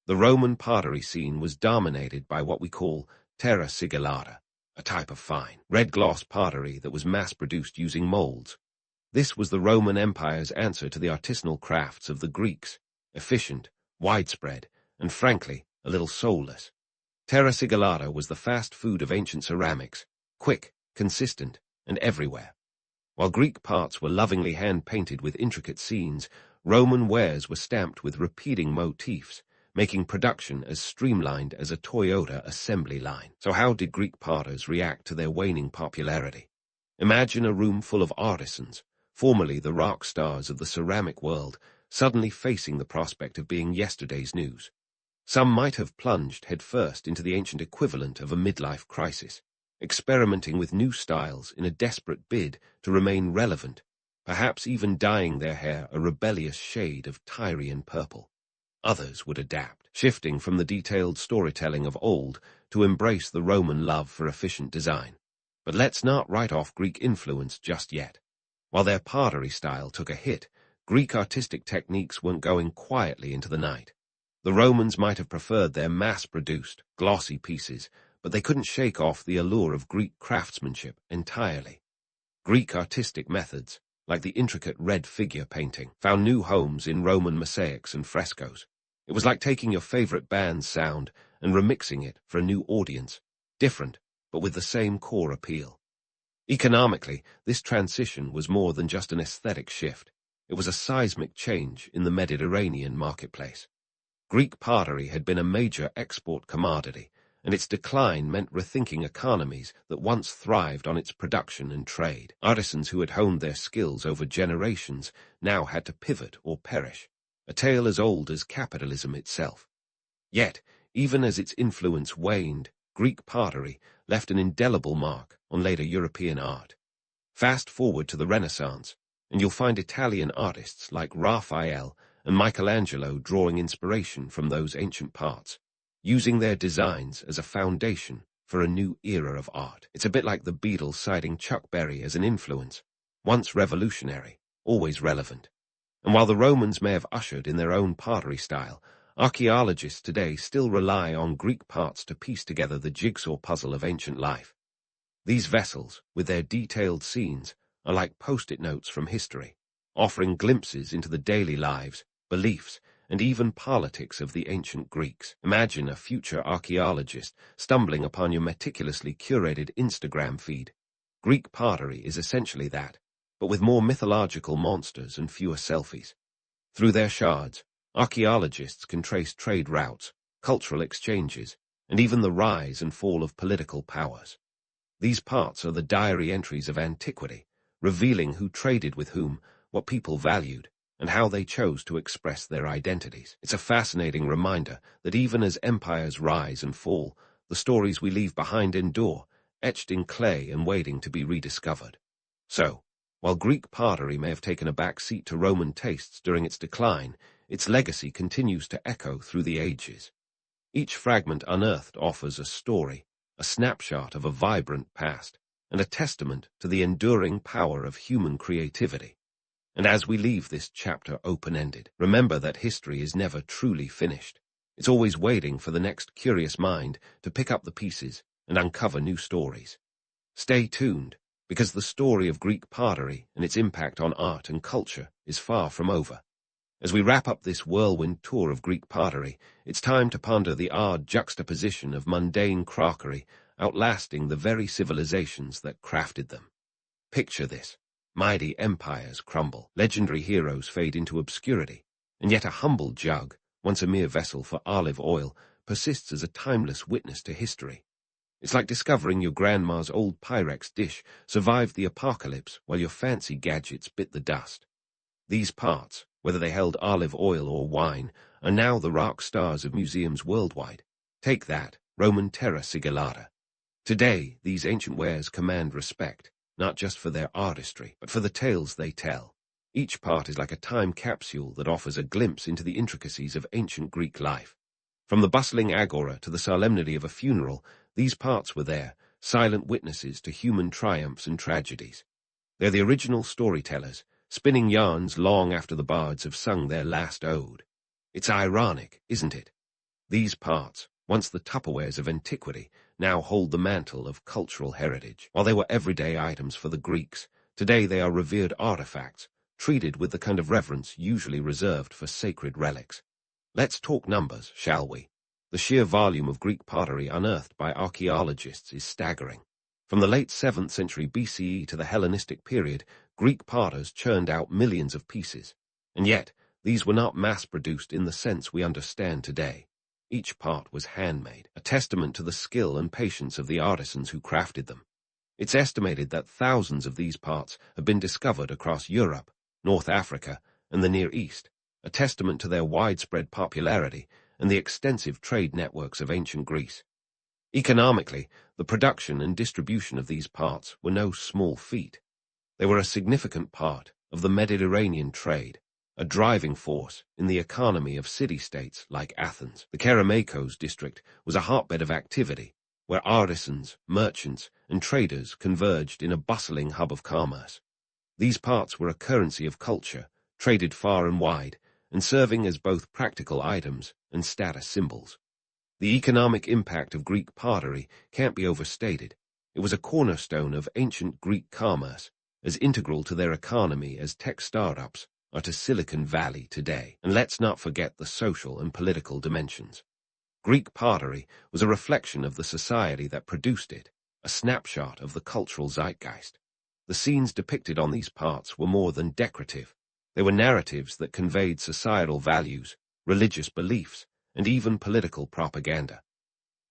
The Roman pottery scene was dominated by what we call terra sigillata, a type of fine, red-gloss pottery that was mass-produced using molds. This was the Roman Empire's answer to the artisanal crafts of the Greeks, efficient, widespread, and frankly, a little soulless. Terra sigillata was the fast food of ancient ceramics, quick, consistent, and everywhere. While Greek parts were lovingly hand-painted with intricate scenes, Roman wares were stamped with repeating motifs, making production as streamlined as a Toyota assembly line. So how did Greek potters react to their waning popularity? Imagine a room full of artisans, formerly the rock stars of the ceramic world, suddenly facing the prospect of being yesterday's news. Some might have plunged headfirst into the ancient equivalent of a midlife crisis, experimenting with new styles in a desperate bid to remain relevant, perhaps even dyeing their hair a rebellious shade of Tyrian purple. Others would adapt, shifting from the detailed storytelling of old to embrace the Roman love for efficient design. But let's not write off Greek influence just yet. While their pottery style took a hit, Greek artistic techniques weren't going quietly into the night. The Romans might have preferred their mass-produced, glossy pieces, but they couldn't shake off the allure of Greek craftsmanship entirely. Greek artistic methods, like the intricate red figure painting, found new homes in Roman mosaics and frescoes. It was like taking your favorite band's sound and remixing it for a new audience, different, but with the same core appeal. Economically, this transition was more than just an aesthetic shift. It was a seismic change in the Mediterranean marketplace. Greek pottery had been a major export commodity, and its decline meant rethinking economies that once thrived on its production and trade. Artisans who had honed their skills over generations now had to pivot or perish, a tale as old as capitalism itself. Yet, even as its influence waned, Greek pottery left an indelible mark on later European art. Fast forward to the Renaissance, and you'll find Italian artists like Raphael and Michelangelo drawing inspiration from those ancient parts, using their designs as a foundation for a new era of art. It's a bit like the Beatles citing Chuck Berry as an influence, once revolutionary, always relevant. And while the Romans may have ushered in their own pottery style, archaeologists today still rely on Greek parts to piece together the jigsaw puzzle of ancient life. These vessels, with their detailed scenes, are like post-it notes from history, offering glimpses into the daily lives, beliefs, and even politics of the ancient Greeks. Imagine a future archaeologist stumbling upon your meticulously curated Instagram feed. Greek pottery is essentially that, but with more mythological monsters and fewer selfies. Through their shards, archaeologists can trace trade routes, cultural exchanges, and even the rise and fall of political powers. These parts are the diary entries of antiquity, revealing who traded with whom, what people valued, and how they chose to express their identities. It's a fascinating reminder that even as empires rise and fall, the stories we leave behind endure, etched in clay and waiting to be rediscovered. So, while Greek pottery may have taken a back seat to Roman tastes during its decline, its legacy continues to echo through the ages. Each fragment unearthed offers a story, a snapshot of a vibrant past, and a testament to the enduring power of human creativity. And as we leave this chapter open-ended, remember that history is never truly finished. It's always waiting for the next curious mind to pick up the pieces and uncover new stories. Stay tuned, because the story of Greek pottery and its impact on art and culture is far from over. As we wrap up this whirlwind tour of Greek pottery, it's time to ponder the odd juxtaposition of mundane crockery outlasting the very civilizations that crafted them. Picture this. Mighty empires crumble, legendary heroes fade into obscurity, and yet a humble jug, once a mere vessel for olive oil, persists as a timeless witness to history. It's like discovering your grandma's old Pyrex dish survived the apocalypse while your fancy gadgets bit the dust. These parts, whether they held olive oil or wine, are now the rock stars of museums worldwide. Take that, Roman terra sigillata. Today, these ancient wares command respect, not just for their artistry, but for the tales they tell. Each part is like a time capsule that offers a glimpse into the intricacies of ancient Greek life. From the bustling agora to the solemnity of a funeral, these parts were there, silent witnesses to human triumphs and tragedies. They're the original storytellers, spinning yarns long after the bards have sung their last ode. It's ironic, isn't it? These parts, once the Tupperwares of antiquity, now hold the mantle of cultural heritage. While they were everyday items for the Greeks, today they are revered artifacts, treated with the kind of reverence usually reserved for sacred relics. Let's talk numbers, shall we? The sheer volume of Greek pottery unearthed by archaeologists is staggering. From the late 7th century BCE to the Hellenistic period, Greek potters churned out millions of pieces. And yet, these were not mass-produced in the sense we understand today. Each part was handmade, a testament to the skill and patience of the artisans who crafted them. It's estimated that thousands of these parts have been discovered across Europe, North Africa, and the Near East, a testament to their widespread popularity and the extensive trade networks of ancient Greece. Economically, the production and distribution of these parts were no small feat. They were a significant part of the Mediterranean trade, a driving force in the economy of city-states like Athens. The Kerameikos district was a hotbed of activity, where artisans, merchants, and traders converged in a bustling hub of commerce. These parts were a currency of culture, traded far and wide, and serving as both practical items and status symbols. The economic impact of Greek pottery can't be overstated. It was a cornerstone of ancient Greek commerce, as integral to their economy as tech startups are to Silicon Valley today. And let's not forget the social and political dimensions. Greek pottery was a reflection of the society that produced it, a snapshot of the cultural zeitgeist. The scenes depicted on these parts were more than decorative. They were narratives that conveyed societal values, religious beliefs, and even political propaganda.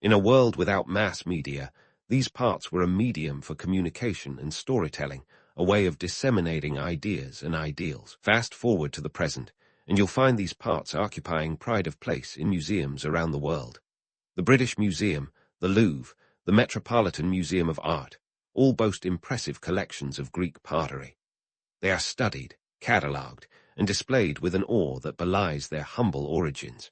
In a world without mass media, these parts were a medium for communication and storytelling, a way of disseminating ideas and ideals. Fast forward to the present, and you'll find these parts occupying pride of place in museums around the world. The British Museum, the Louvre, the Metropolitan Museum of Art, all boast impressive collections of Greek pottery. They are studied, catalogued, and displayed with an awe that belies their humble origins.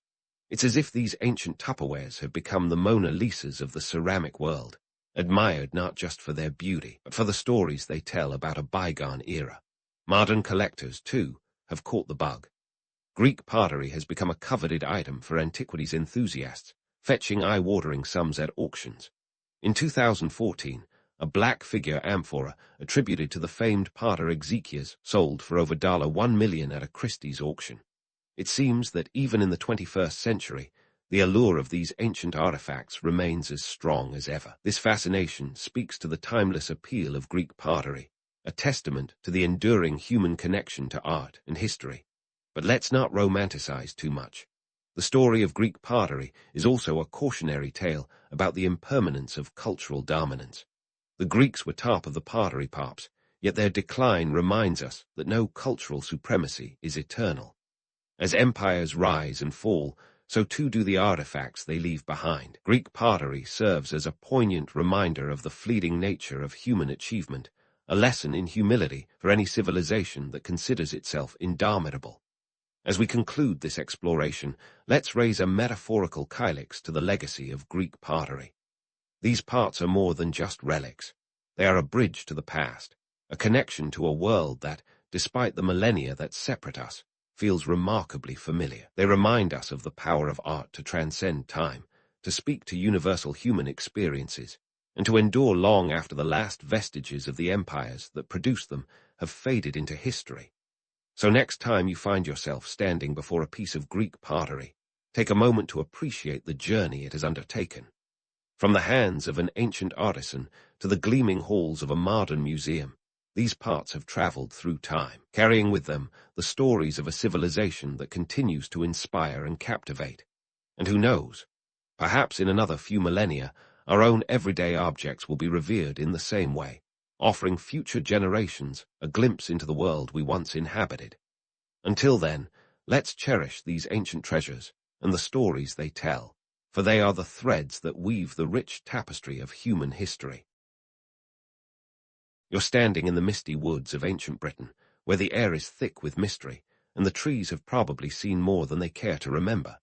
It's as if these ancient Tupperwares have become the Mona Lisas of the ceramic world, admired not just for their beauty, but for the stories they tell about a bygone era. Modern collectors, too, have caught the bug. Greek pottery has become a coveted item for antiquities enthusiasts, fetching eye-watering sums at auctions. In 2014, a black figure amphora attributed to the famed potter Exekias sold for over $1 million at a Christie's auction. It seems that even in the 21st century, the allure of these ancient artifacts remains as strong as ever. This fascination speaks to the timeless appeal of Greek pottery, a testament to the enduring human connection to art and history. But let's not romanticize too much. The story of Greek pottery is also a cautionary tale about the impermanence of cultural dominance. The Greeks were top of the pottery pops, yet their decline reminds us that no cultural supremacy is eternal. As empires rise and fall, so too do the artifacts they leave behind. Greek pottery serves as a poignant reminder of the fleeting nature of human achievement, a lesson in humility for any civilization that considers itself indomitable. As we conclude this exploration, let's raise a metaphorical kylix to the legacy of Greek pottery. These parts are more than just relics. They are a bridge to the past, a connection to a world that, despite the millennia that separate us, feels remarkably familiar. They remind us of the power of art to transcend time, to speak to universal human experiences, and to endure long after the last vestiges of the empires that produced them have faded into history. So next time you find yourself standing before a piece of Greek pottery, take a moment to appreciate the journey it has undertaken. From the hands of an ancient artisan to the gleaming halls of a modern museum, these parts have traveled through time, carrying with them the stories of a civilization that continues to inspire and captivate. And who knows, perhaps in another few millennia, our own everyday objects will be revered in the same way, offering future generations a glimpse into the world we once inhabited. Until then, let's cherish these ancient treasures and the stories they tell, for they are the threads that weave the rich tapestry of human history. You're standing in the misty woods of ancient Britain, where the air is thick with mystery, and the trees have probably seen more than they care to remember.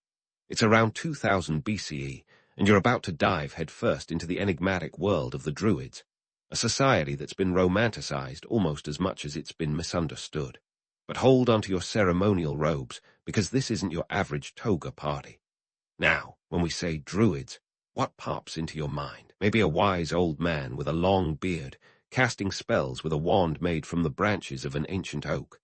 It's around 2000 BCE, and you're about to dive headfirst into the enigmatic world of the Druids, a society that's been romanticized almost as much as it's been misunderstood. But hold onto your ceremonial robes, because this isn't your average toga party. Now, when we say Druids, what pops into your mind? Maybe a wise old man with a long beard, casting spells with a wand made from the branches of an ancient oak.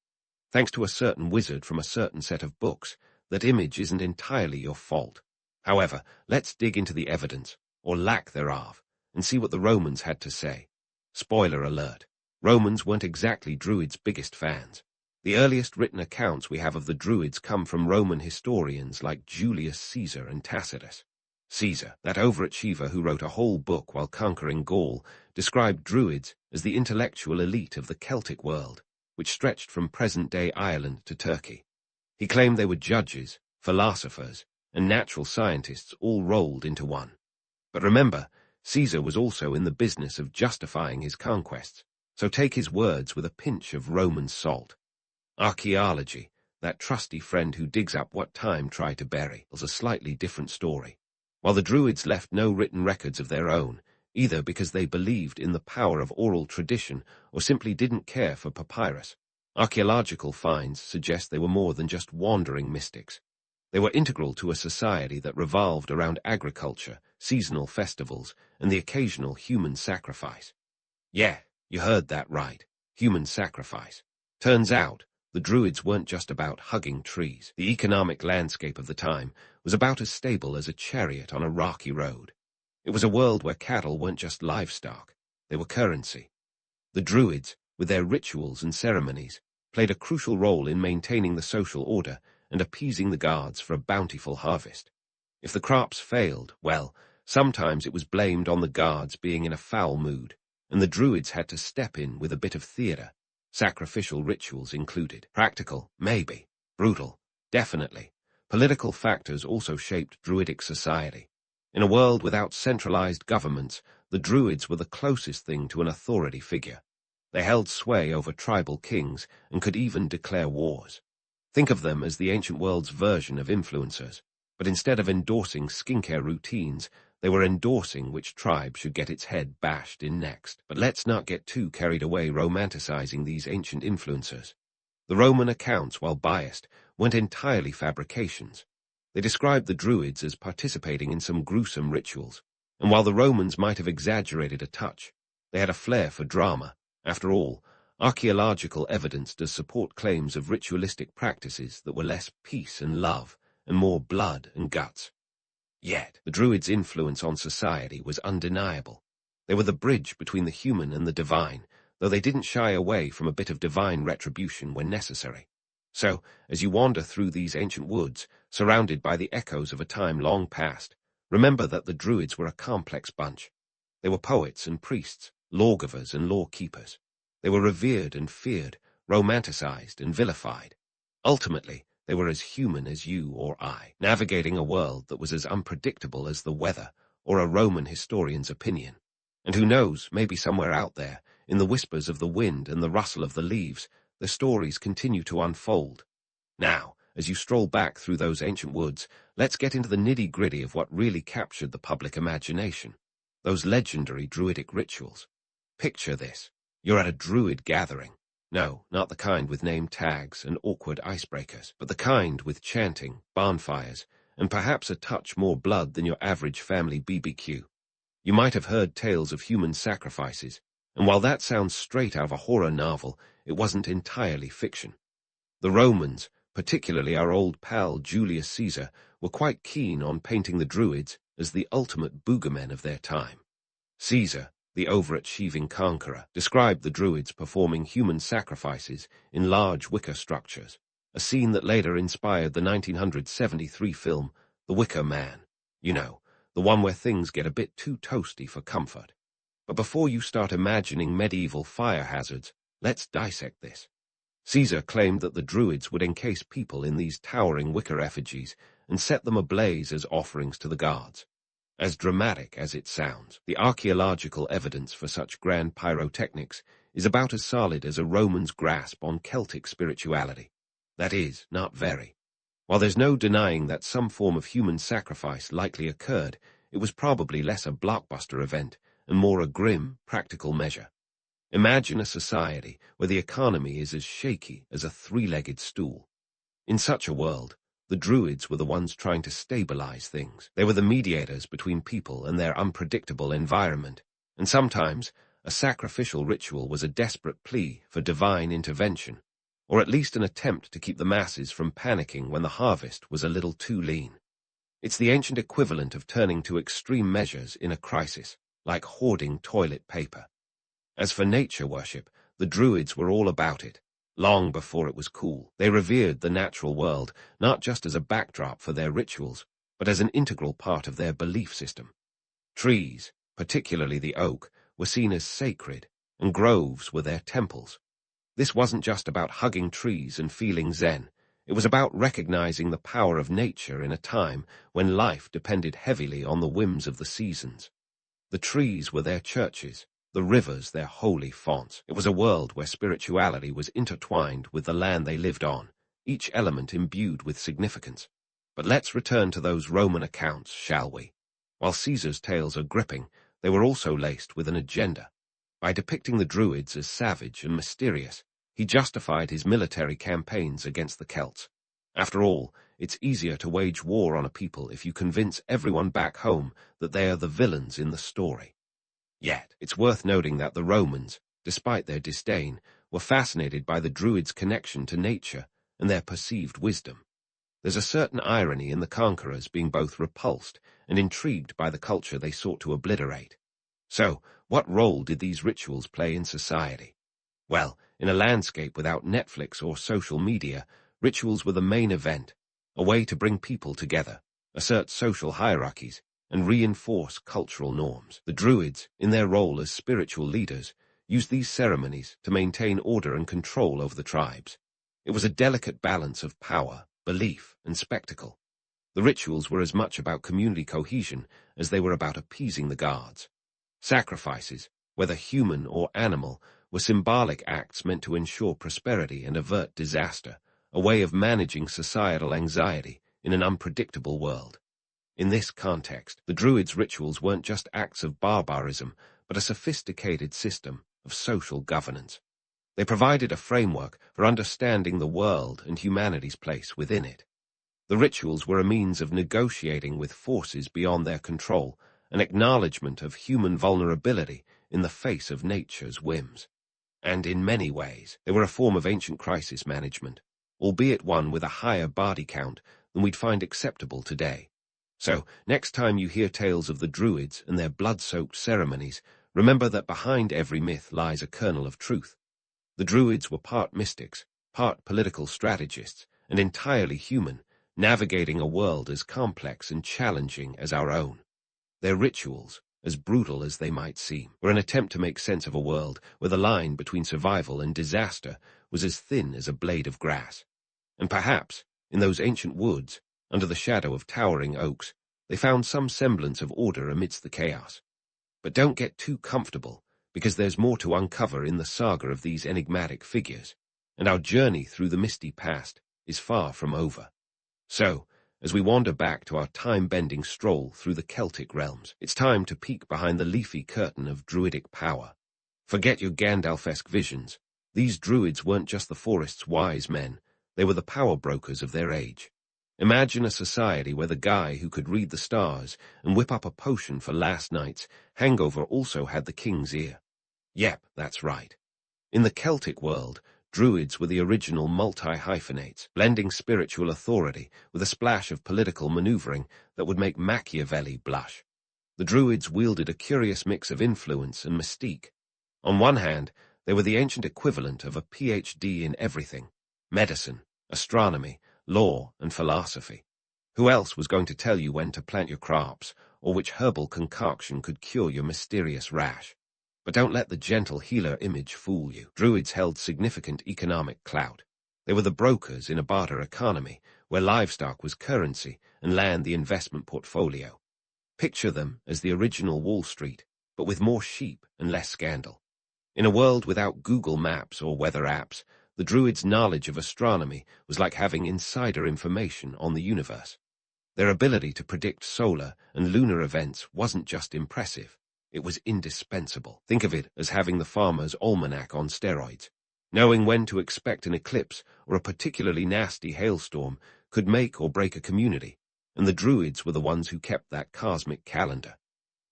Thanks to a certain wizard from a certain set of books, that image isn't entirely your fault. However, let's dig into the evidence, or lack thereof, and see what the Romans had to say. Spoiler alert, Romans weren't exactly Druids' biggest fans. The earliest written accounts we have of the Druids come from Roman historians like Julius Caesar and Tacitus. Caesar, that overachiever who wrote a whole book while conquering Gaul, described Druids as the intellectual elite of the Celtic world, which stretched from present-day Ireland to Turkey. He claimed they were judges, philosophers, and natural scientists all rolled into one. But remember, Caesar was also in the business of justifying his conquests, so take his words with a pinch of Roman salt. Archaeology, that trusty friend who digs up what time tried to bury, was a slightly different story. While the Druids left no written records of their own, either because they believed in the power of oral tradition or simply didn't care for papyrus, archaeological finds suggest they were more than just wandering mystics. They were integral to a society that revolved around agriculture, seasonal festivals, and the occasional human sacrifice. Yeah, you heard that right, human sacrifice. Turns out, the Druids weren't just about hugging trees. The economic landscape of the time was about as stable as a chariot on a rocky road. It was a world where cattle weren't just livestock, they were currency. The Druids, with their rituals and ceremonies, played a crucial role in maintaining the social order and appeasing the gods for a bountiful harvest. If the crops failed, well, sometimes it was blamed on the gods being in a foul mood, and the Druids had to step in with a bit of theater, sacrificial rituals included. Practical, maybe. Brutal, definitely. Political factors also shaped Druidic society. In a world without centralized governments, the Druids were the closest thing to an authority figure. They held sway over tribal kings and could even declare wars. Think of them as the ancient world's version of influencers, but instead of endorsing skincare routines, they were endorsing which tribe should get its head bashed in next. But let's not get too carried away romanticizing these ancient influencers. The Roman accounts, while biased, weren't entirely fabrications. They described the Druids as participating in some gruesome rituals, and while the Romans might have exaggerated a touch, they had a flair for drama. After all, archaeological evidence does support claims of ritualistic practices that were less peace and love and more blood and guts. Yet, the Druids' influence on society was undeniable. They were the bridge between the human and the divine, though they didn't shy away from a bit of divine retribution when necessary. So, as you wander through these ancient woods, surrounded by the echoes of a time long past, remember that the Druids were a complex bunch. They were poets and priests, lawgivers and law-keepers. They were revered and feared, romanticized and vilified. Ultimately, they were as human as you or I, navigating a world that was as unpredictable as the weather or a Roman historian's opinion. And who knows, maybe somewhere out there, in the whispers of the wind and the rustle of the leaves, the stories continue to unfold. Now, as you stroll back through those ancient woods, let's get into the nitty-gritty of what really captured the public imagination. Those legendary Druidic rituals. Picture this. You're at a Druid gathering. No, not the kind with name tags and awkward icebreakers, but the kind with chanting, bonfires, and perhaps a touch more blood than your average family BBQ. You might have heard tales of human sacrifices, and while that sounds straight out of a horror novel, it wasn't entirely fiction. The Romans, particularly our old pal Julius Caesar, were quite keen on painting the Druids as the ultimate boogeymen of their time. Caesar, the overachieving conqueror, described the Druids performing human sacrifices in large wicker structures, a scene that later inspired the 1973 film The Wicker Man. You know, the one where things get a bit too toasty for comfort. But before you start imagining medieval fire hazards, let's dissect this. Caesar claimed that the Druids would encase people in these towering wicker effigies and set them ablaze as offerings to the gods. As dramatic as it sounds, the archaeological evidence for such grand pyrotechnics is about as solid as a Roman's grasp on Celtic spirituality. That is, not very. While there's no denying that some form of human sacrifice likely occurred, it was probably less a blockbuster event and more a grim, practical measure. Imagine a society where the economy is as shaky as a three-legged stool. In such a world, the Druids were the ones trying to stabilize things. They were the mediators between people and their unpredictable environment, and sometimes a sacrificial ritual was a desperate plea for divine intervention, or at least an attempt to keep the masses from panicking when the harvest was a little too lean. It's the ancient equivalent of turning to extreme measures in a crisis, like hoarding toilet paper. As for nature worship, the Druids were all about it. Long before it was cool, they revered the natural world, not just as a backdrop for their rituals, but as an integral part of their belief system. Trees, particularly the oak, were seen as sacred, and groves were their temples. This wasn't just about hugging trees and feeling zen. It was about recognizing the power of nature in a time when life depended heavily on the whims of the seasons. The trees were their churches, the rivers their holy fonts. It was a world where spirituality was intertwined with the land they lived on, each element imbued with significance. But let's return to those Roman accounts, shall we? While Caesar's tales are gripping, they were also laced with an agenda. By depicting the Druids as savage and mysterious, he justified his military campaigns against the Celts. After all, it's easier to wage war on a people if you convince everyone back home that they are the villains in the story. Yet, it's worth noting that the Romans, despite their disdain, were fascinated by the Druids' connection to nature and their perceived wisdom. There's a certain irony in the conquerors being both repulsed and intrigued by the culture they sought to obliterate. So, what role did these rituals play in society? Well, in a landscape without Netflix or social media, rituals were the main event, a way to bring people together, assert social hierarchies, and reinforce cultural norms. The Druids, in their role as spiritual leaders, used these ceremonies to maintain order and control over the tribes. It was a delicate balance of power, belief, and spectacle. The rituals were as much about community cohesion as they were about appeasing the gods. Sacrifices, whether human or animal, were symbolic acts meant to ensure prosperity and avert disaster, a way of managing societal anxiety in an unpredictable world. In this context, the Druids' rituals weren't just acts of barbarism, but a sophisticated system of social governance. They provided a framework for understanding the world and humanity's place within it. The rituals were a means of negotiating with forces beyond their control, an acknowledgement of human vulnerability in the face of nature's whims. And in many ways, they were a form of ancient crisis management, albeit one with a higher body count than we'd find acceptable today. So, next time you hear tales of the Druids and their blood-soaked ceremonies, Remember that behind every myth lies a kernel of truth. The Druids were part mystics, part political strategists, and entirely human, navigating a world as complex and challenging as our own. Their rituals, as brutal as they might seem, were an attempt to make sense of a world where the line between survival and disaster was as thin as a blade of grass. And perhaps, in those ancient woods, under the shadow of towering oaks, they found some semblance of order amidst the chaos. But don't get too comfortable, because there's more to uncover in the saga of these enigmatic figures, and our journey through the misty past is far from over. So, as we wander back to our time-bending stroll through the Celtic realms, it's time to peek behind the leafy curtain of druidic power. Forget your Gandalf-esque visions. These druids weren't just the forest's wise men, they were the power brokers of their age. Imagine a society where the guy who could read the stars and whip up a potion for last night's hangover also had the king's ear. Yep, that's right. In the Celtic world, Druids were the original multi-hyphenates, blending spiritual authority with a splash of political maneuvering that would make Machiavelli blush. The Druids wielded a curious mix of influence and mystique. On one hand, they were the ancient equivalent of a PhD in everything: medicine, astronomy, law, and philosophy. Who else was going to tell you when to plant your crops, or which herbal concoction could cure your mysterious rash? But don't let the gentle healer image fool you. Druids held significant economic clout. They were the brokers in a barter economy, where livestock was currency and land the investment portfolio. Picture them as the original Wall Street, but with more sheep and less scandal. In a world without Google Maps or weather apps, the Druids' knowledge of astronomy was like having insider information on the universe. Their ability to predict solar and lunar events wasn't just impressive, it was indispensable. Think of it as having the farmer's almanac on steroids. Knowing when to expect an eclipse or a particularly nasty hailstorm could make or break a community, and the Druids were the ones who kept that cosmic calendar.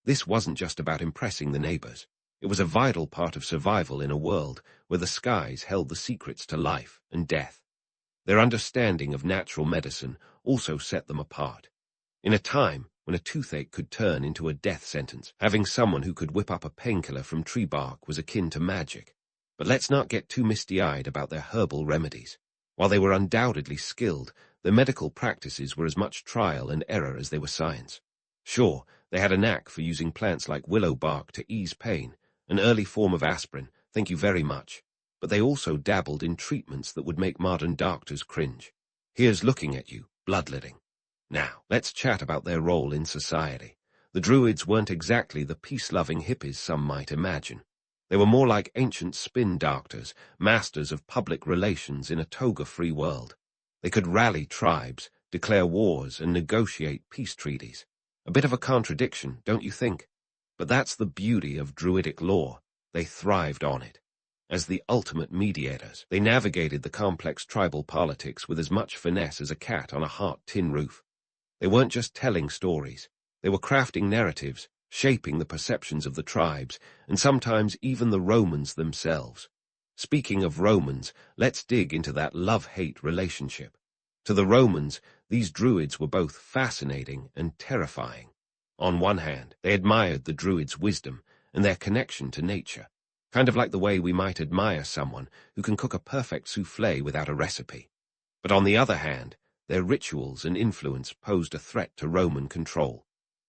This wasn't just about impressing the neighbors. It was a vital part of survival in a world where the skies held the secrets to life and death. Their understanding of natural medicine also set them apart. In a time when a toothache could turn into a death sentence, having someone who could whip up a painkiller from tree bark was akin to magic. But let's not get too misty-eyed about their herbal remedies. While they were undoubtedly skilled, their medical practices were as much trial and error as they were science. Sure, they had a knack for using plants like willow bark to ease pain, an early form of aspirin, thank you very much, but they also dabbled in treatments that would make modern doctors cringe. Here's looking at you, bloodletting. Now, let's chat about their role in society. The Druids weren't exactly the peace-loving hippies some might imagine. They were more like ancient spin doctors, masters of public relations in a toga-free world. They could rally tribes, declare wars, and negotiate peace treaties. A bit of a contradiction, don't you think? But that's the beauty of Druidic law. They thrived on it. As the ultimate mediators, they navigated the complex tribal politics with as much finesse as a cat on a hot tin roof. They weren't just telling stories. They were crafting narratives, shaping the perceptions of the tribes, and sometimes even the Romans themselves. Speaking of Romans, let's dig into that love-hate relationship. To the Romans, these Druids were both fascinating and terrifying. On one hand, they admired the Druids' wisdom and their connection to nature, kind of like the way we might admire someone who can cook a perfect soufflé without a recipe. But on the other hand, their rituals and influence posed a threat to Roman control.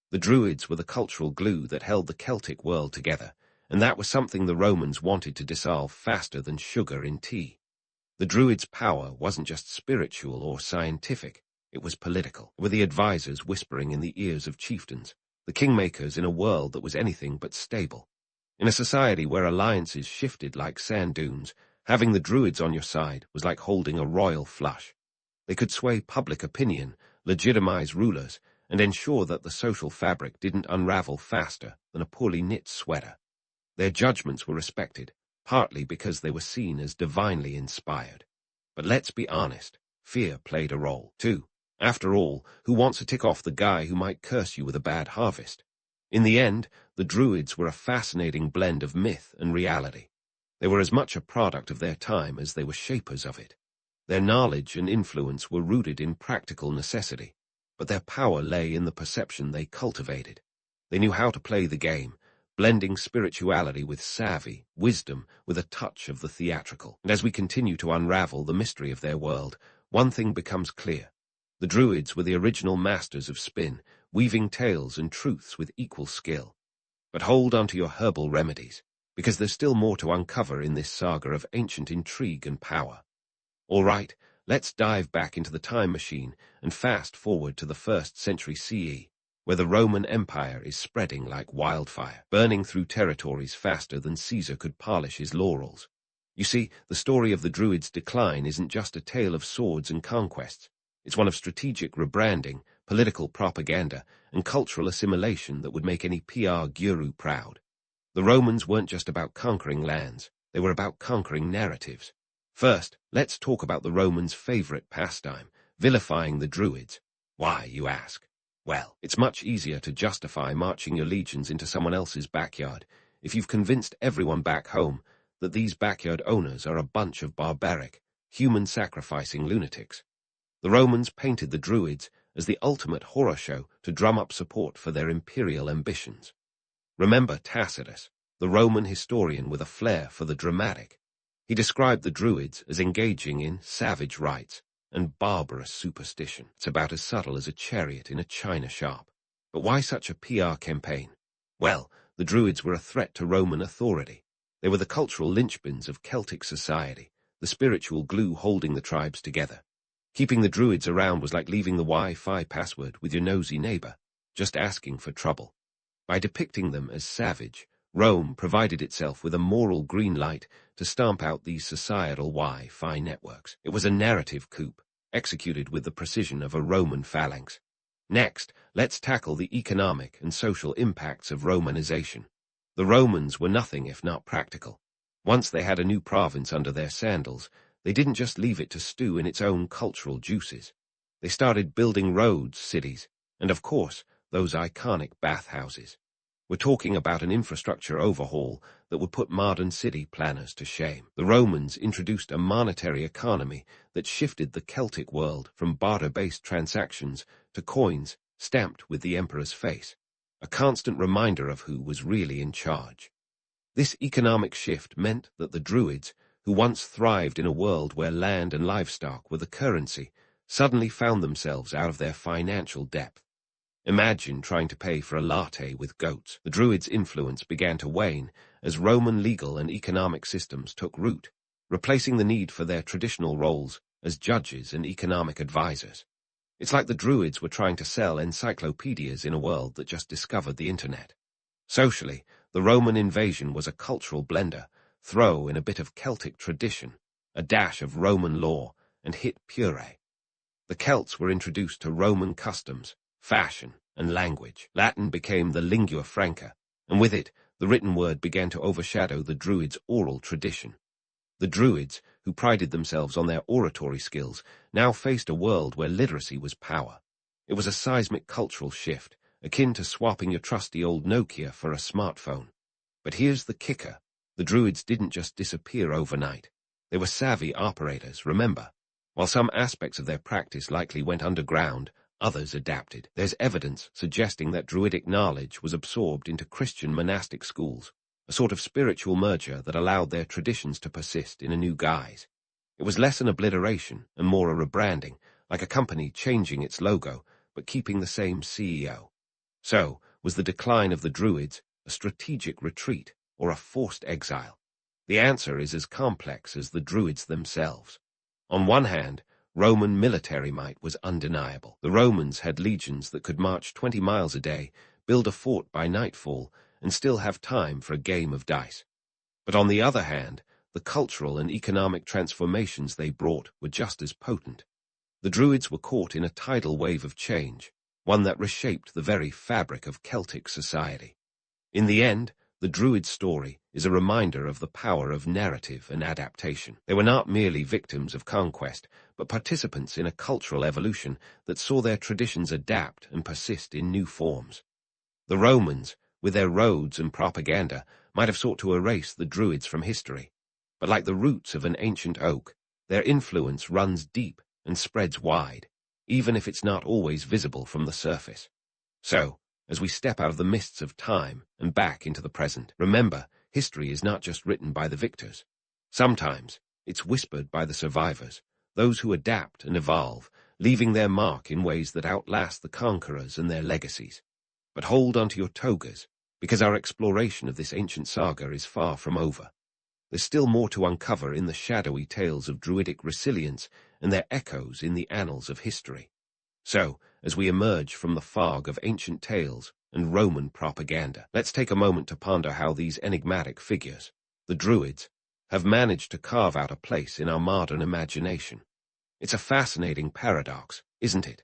The Druids were the cultural glue that held the Celtic world together, and that was something the Romans wanted to dissolve faster than sugar in tea. The Druids' power wasn't just spiritual or scientific, it was political, with the advisors whispering in the ears of chieftains, the kingmakers in a world that was anything but stable. In a society where alliances shifted like sand dunes, having the Druids on your side was like holding a royal flush. They could sway public opinion, legitimize rulers, and ensure that the social fabric didn't unravel faster than a poorly knit sweater. Their judgments were respected, partly because they were seen as divinely inspired. But let's be honest, fear played a role, too. After all, who wants to tick off the guy who might curse you with a bad harvest? In the end, the Druids were a fascinating blend of myth and reality. They were as much a product of their time as they were shapers of it. Their knowledge and influence were rooted in practical necessity, but their power lay in the perception they cultivated. They knew how to play the game, blending spirituality with savvy, wisdom with a touch of the theatrical. And as we continue to unravel the mystery of their world, one thing becomes clear. The Druids were the original masters of spin, weaving tales and truths with equal skill. But hold on to your herbal remedies, because there's still more to uncover in this saga of ancient intrigue and power. All right, let's dive back into the time machine and fast forward to the 1st century CE, where the Roman Empire is spreading like wildfire, burning through territories faster than Caesar could polish his laurels. You see, the story of the Druids' decline isn't just a tale of swords and conquests. It's one of strategic rebranding, political propaganda, and cultural assimilation that would make any PR guru proud. The Romans weren't just about conquering lands, they were about conquering narratives. First, let's talk about the Romans' favorite pastime, vilifying the Druids. Why, you ask? Well, it's much easier to justify marching your legions into someone else's backyard if you've convinced everyone back home that these backyard owners are a bunch of barbaric, human-sacrificing lunatics. The Romans painted the Druids as the ultimate horror show to drum up support for their imperial ambitions. Remember Tacitus, the Roman historian with a flair for the dramatic. He described the Druids as engaging in savage rites and barbarous superstition. It's about as subtle as a chariot in a china shop. But why such a PR campaign? Well, the Druids were a threat to Roman authority. They were the cultural linchpins of Celtic society, the spiritual glue holding the tribes together. Keeping the Druids around was like leaving the Wi-Fi password with your nosy neighbor, just asking for trouble. By depicting them as savage, Rome provided itself with a moral green light to stamp out these societal Wi-Fi networks. It was a narrative coup, executed with the precision of a Roman phalanx. Next, let's tackle the economic and social impacts of Romanization. The Romans were nothing if not practical. Once they had a new province under their sandals, they didn't just leave it to stew in its own cultural juices. They started building roads, cities, and of course, those iconic bathhouses. We're talking about an infrastructure overhaul that would put modern city planners to shame. The Romans introduced a monetary economy that shifted the Celtic world from barter-based transactions to coins stamped with the emperor's face, a constant reminder of who was really in charge. This economic shift meant that the Druids, who once thrived in a world where land and livestock were the currency, suddenly found themselves out of their financial depth. Imagine trying to pay for a latte with goats. The Druids' influence began to wane as Roman legal and economic systems took root, replacing the need for their traditional roles as judges and economic advisors. It's like the Druids were trying to sell encyclopedias in a world that just discovered the internet. Socially, the Roman invasion was a cultural blender, throw in a bit of Celtic tradition, a dash of Roman law, and hit puree. The Celts were introduced to Roman customs, fashion, and language. Latin became the lingua franca, and with it, the written word began to overshadow the Druids' oral tradition. The Druids, who prided themselves on their oratory skills, now faced a world where literacy was power. It was a seismic cultural shift, akin to swapping your trusty old Nokia for a smartphone. But here's the kicker. The Druids didn't just disappear overnight. They were savvy operators, remember. While some aspects of their practice likely went underground, others adapted. There's evidence suggesting that Druidic knowledge was absorbed into Christian monastic schools, a sort of spiritual merger that allowed their traditions to persist in a new guise. It was less an obliteration and more a rebranding, like a company changing its logo but keeping the same CEO. So, was the decline of the Druids a strategic retreat or a forced exile? The answer is as complex as the Druids themselves. On one hand, Roman military might was undeniable. The Romans had legions that could march 20 miles a day, build a fort by nightfall, and still have time for a game of dice. But on the other hand, the cultural and economic transformations they brought were just as potent. The Druids were caught in a tidal wave of change, one that reshaped the very fabric of Celtic society. In the end, the Druid story is a reminder of the power of narrative and adaptation. They were not merely victims of conquest, but participants in a cultural evolution that saw their traditions adapt and persist in new forms. The Romans, with their roads and propaganda, might have sought to erase the Druids from history, but like the roots of an ancient oak, their influence runs deep and spreads wide, even if it's not always visible from the surface. So, as we step out of the mists of time and back into the present. Remember, history is not just written by the victors. Sometimes it's whispered by the survivors, those who adapt and evolve, leaving their mark in ways that outlast the conquerors and their legacies. But hold onto your togas, because our exploration of this ancient saga is far from over. There's still more to uncover in the shadowy tales of Druidic resilience and their echoes in the annals of history. So, as we emerge from the fog of ancient tales and Roman propaganda, let's take a moment to ponder how these enigmatic figures, the Druids, have managed to carve out a place in our modern imagination. It's a fascinating paradox, isn't it?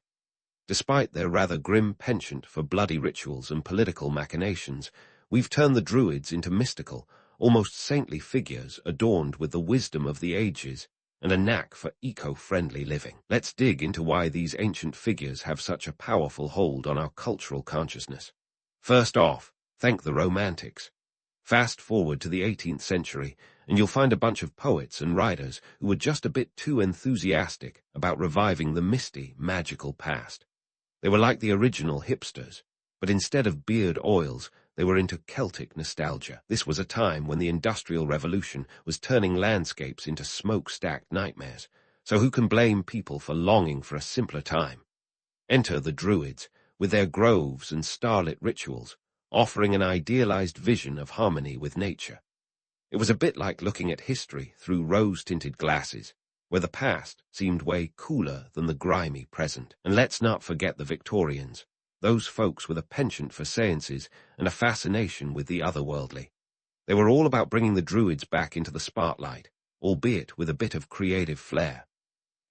Despite their rather grim penchant for bloody rituals and political machinations, we've turned the Druids into mystical, almost saintly figures adorned with the wisdom of the ages and a knack for eco-friendly living. Let's dig into why these ancient figures have such a powerful hold on our cultural consciousness. First off, thank the Romantics. Fast forward to the 18th century, and you'll find a bunch of poets and writers who were just a bit too enthusiastic about reviving the misty, magical past. They were like the original hipsters, but instead of beard oils, they were into Celtic nostalgia. This was a time when the Industrial Revolution was turning landscapes into smoke-stacked nightmares, so who can blame people for longing for a simpler time? Enter the Druids, with their groves and starlit rituals, offering an idealized vision of harmony with nature. It was a bit like looking at history through rose-tinted glasses, where the past seemed way cooler than the grimy present. And let's not forget the Victorians, those folks with a penchant for sciences and a fascination with the otherworldly. They were all about bringing the Druids back into the spotlight, albeit with a bit of creative flair.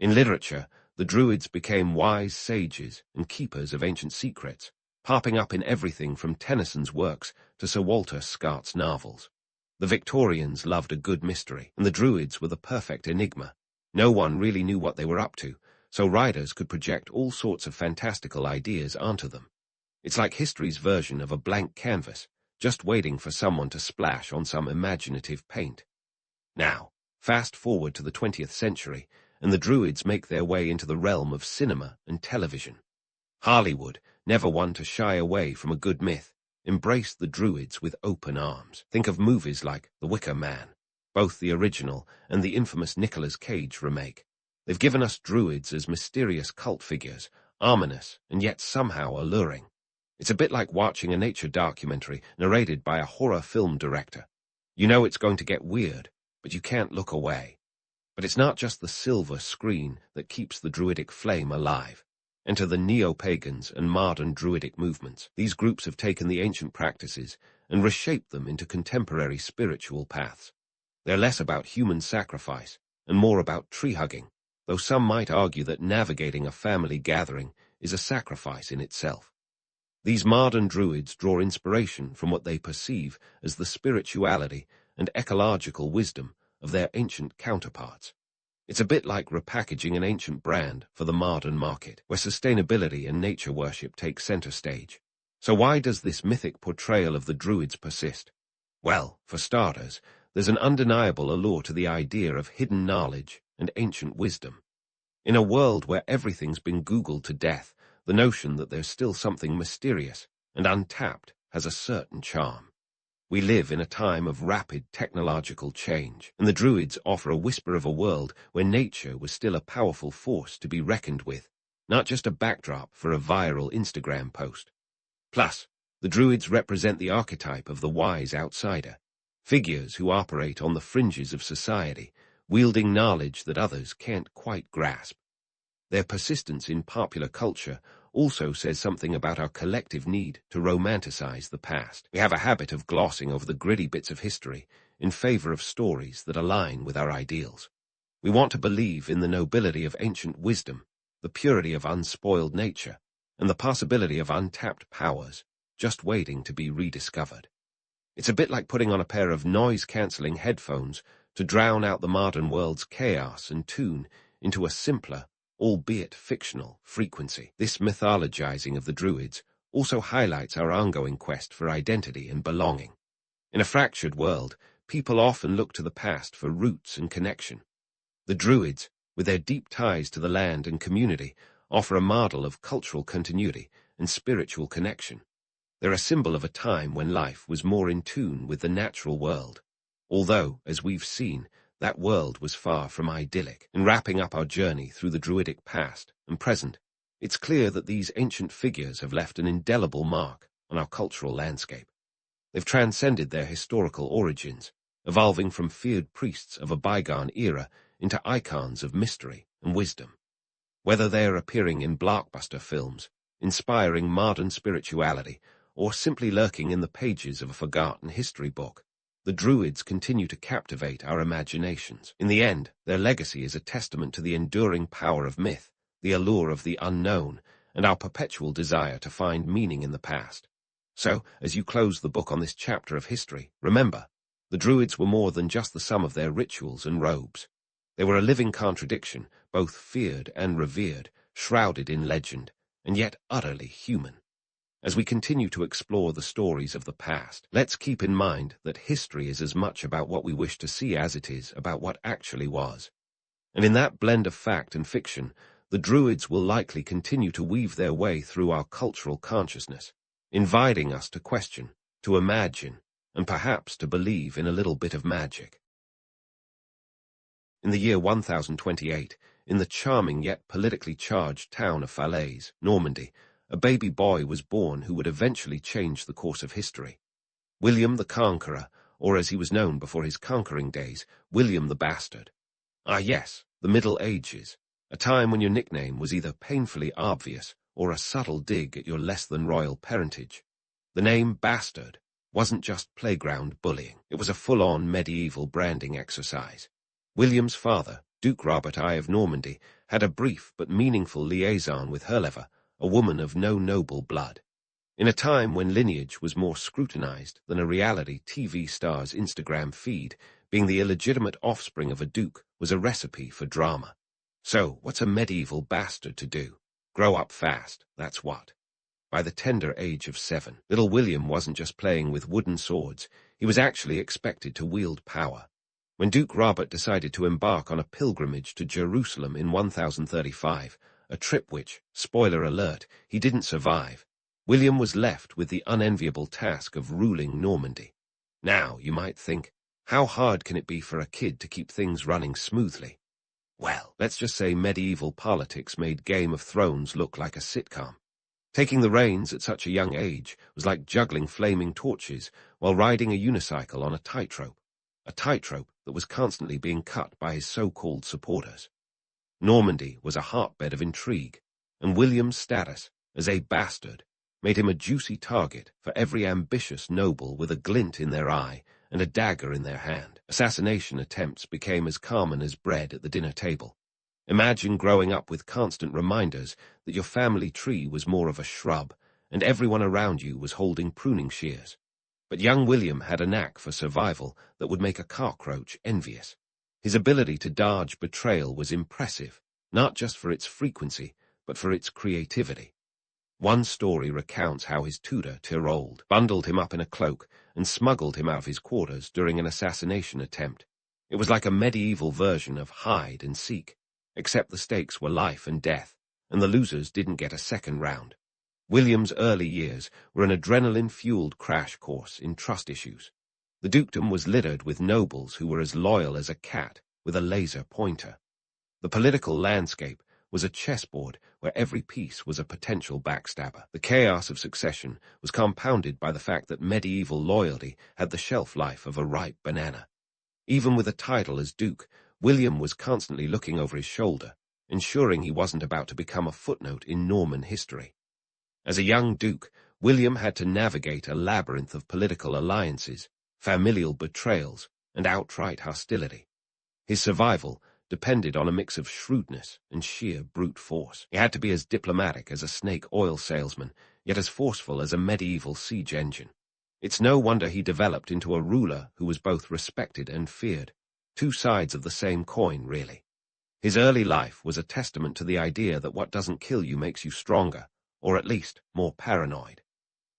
In literature, the Druids became wise sages and keepers of ancient secrets, popping up in everything from Tennyson's works to Sir Walter Scott's novels. The Victorians loved a good mystery, and the Druids were the perfect enigma. No one really knew what they were up to, so writers could project all sorts of fantastical ideas onto them. It's like history's version of a blank canvas, just waiting for someone to splash on some imaginative paint. Now, fast forward to the 20th century, and the Druids make their way into the realm of cinema and television. Hollywood, never one to shy away from a good myth, embraced the Druids with open arms. Think of movies like The Wicker Man, both the original and the infamous Nicolas Cage remake. They've given us Druids as mysterious cult figures, ominous and yet somehow alluring. It's a bit like watching a nature documentary narrated by a horror film director. You know it's going to get weird, but you can't look away. But it's not just the silver screen that keeps the Druidic flame alive. Enter the neo-pagans and modern Druidic movements. These groups have taken the ancient practices and reshaped them into contemporary spiritual paths. They're less about human sacrifice and more about tree-hugging, though some might argue that navigating a family gathering is a sacrifice in itself. These modern Druids draw inspiration from what they perceive as the spirituality and ecological wisdom of their ancient counterparts. It's a bit like repackaging an ancient brand for the modern market, where sustainability and nature worship take center stage. So why does this mythic portrayal of the Druids persist? Well, for starters, there's an undeniable allure to the idea of hidden knowledge and ancient wisdom. In a world where everything's been Googled to death, the notion that there's still something mysterious and untapped has a certain charm. We live in a time of rapid technological change, and the Druids offer a whisper of a world where nature was still a powerful force to be reckoned with, not just a backdrop for a viral Instagram post. Plus, the Druids represent the archetype of the wise outsider, figures who operate on the fringes of society, wielding knowledge that others can't quite grasp. Their persistence in popular culture also says something about our collective need to romanticize the past. We have a habit of glossing over the gritty bits of history in favor of stories that align with our ideals. We want to believe in the nobility of ancient wisdom, the purity of unspoiled nature, and the possibility of untapped powers just waiting to be rediscovered. It's a bit like putting on a pair of noise-canceling headphones to drown out the modern world's chaos and tune into a simpler, albeit fictional, frequency. This mythologizing of the Druids also highlights our ongoing quest for identity and belonging. In a fractured world, people often look to the past for roots and connection. The Druids, with their deep ties to the land and community, offer a model of cultural continuity and spiritual connection. They're a symbol of a time when life was more in tune with the natural world. Although, as we've seen, that world was far from idyllic. In wrapping up our journey through the Druidic past and present, it's clear that these ancient figures have left an indelible mark on our cultural landscape. They've transcended their historical origins, evolving from feared priests of a bygone era into icons of mystery and wisdom. Whether they are appearing in blockbuster films, inspiring modern spirituality, or simply lurking in the pages of a forgotten history book, the Druids continue to captivate our imaginations. In the end, their legacy is a testament to the enduring power of myth, the allure of the unknown, and our perpetual desire to find meaning in the past. So, as you close the book on this chapter of history, remember, the Druids were more than just the sum of their rituals and robes. They were a living contradiction, both feared and revered, shrouded in legend, and yet utterly human. As we continue to explore the stories of the past, let's keep in mind that history is as much about what we wish to see as it is about what actually was. And in that blend of fact and fiction, the Druids will likely continue to weave their way through our cultural consciousness, inviting us to question, to imagine, and perhaps to believe in a little bit of magic. In the year 1028, in the charming yet politically charged town of Falaise, Normandy, a baby boy was born who would eventually change the course of history. William the Conqueror, or as he was known before his conquering days, William the Bastard. Ah yes, the Middle Ages, a time when your nickname was either painfully obvious or a subtle dig at your less-than-royal parentage. The name Bastard wasn't just playground bullying. It was a full-on medieval branding exercise. William's father, Duke Robert I of Normandy, had a brief but meaningful liaison with Herleva, a woman of no noble blood. In a time when lineage was more scrutinized than a reality TV star's Instagram feed, being the illegitimate offspring of a duke was a recipe for drama. So, what's a medieval bastard to do? Grow up fast, that's what. By the tender age of 7, little William wasn't just playing with wooden swords, he was actually expected to wield power. When Duke Robert decided to embark on a pilgrimage to Jerusalem in 1035, a trip which, spoiler alert, he didn't survive, William was left with the unenviable task of ruling Normandy. Now, you might think, how hard can it be for a kid to keep things running smoothly? Well, let's just say medieval politics made Game of Thrones look like a sitcom. Taking the reins at such a young age was like juggling flaming torches while riding a unicycle on a tightrope that was constantly being cut by his so-called supporters. Normandy was a hotbed of intrigue, and William's status as a bastard made him a juicy target for every ambitious noble with a glint in their eye and a dagger in their hand. Assassination attempts became as common as bread at the dinner table. Imagine growing up with constant reminders that your family tree was more of a shrub and everyone around you was holding pruning shears. But young William had a knack for survival that would make a cockroach envious. His ability to dodge betrayal was impressive, not just for its frequency, but for its creativity. One story recounts how his tutor, Tyrold, bundled him up in a cloak and smuggled him out of his quarters during an assassination attempt. It was like a medieval version of hide and seek, except the stakes were life and death, and the losers didn't get a second round. William's early years were an adrenaline-fueled crash course in trust issues. The dukedom was littered with nobles who were as loyal as a cat with a laser pointer. The political landscape was a chessboard where every piece was a potential backstabber. The chaos of succession was compounded by the fact that medieval loyalty had the shelf life of a ripe banana. Even with a title as duke, William was constantly looking over his shoulder, ensuring he wasn't about to become a footnote in Norman history. As a young duke, William had to navigate a labyrinth of political alliances, familial betrayals, and outright hostility. His survival depended on a mix of shrewdness and sheer brute force. He had to be as diplomatic as a snake oil salesman, yet as forceful as a medieval siege engine. It's no wonder he developed into a ruler who was both respected and feared, two sides of the same coin, really. His early life was a testament to the idea that what doesn't kill you makes you stronger, or at least more paranoid.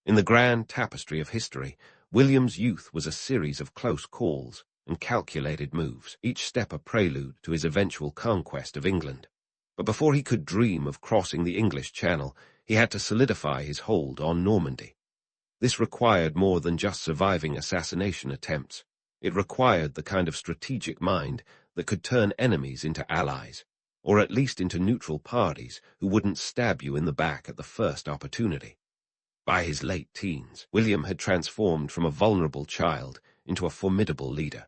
In the grand tapestry of history, William's youth was a series of close calls and calculated moves, each step a prelude to his eventual conquest of England. But before he could dream of crossing the English Channel, he had to solidify his hold on Normandy. This required more than just surviving assassination attempts. It required the kind of strategic mind that could turn enemies into allies, or at least into neutral parties who wouldn't stab you in the back at the first opportunity. By his late teens, William had transformed from a vulnerable child into a formidable leader.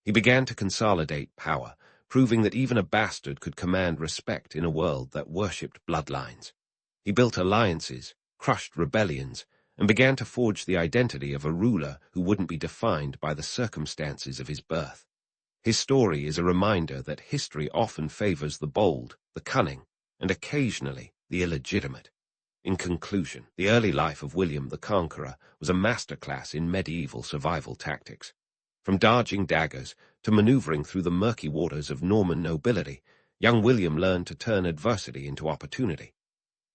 He began to consolidate power, proving that even a bastard could command respect in a world that worshipped bloodlines. He built alliances, crushed rebellions, and began to forge the identity of a ruler who wouldn't be defined by the circumstances of his birth. His story is a reminder that history often favors the bold, the cunning, and occasionally the illegitimate. In conclusion, the early life of William the Conqueror was a masterclass in medieval survival tactics. From dodging daggers to maneuvering through the murky waters of Norman nobility, young William learned to turn adversity into opportunity.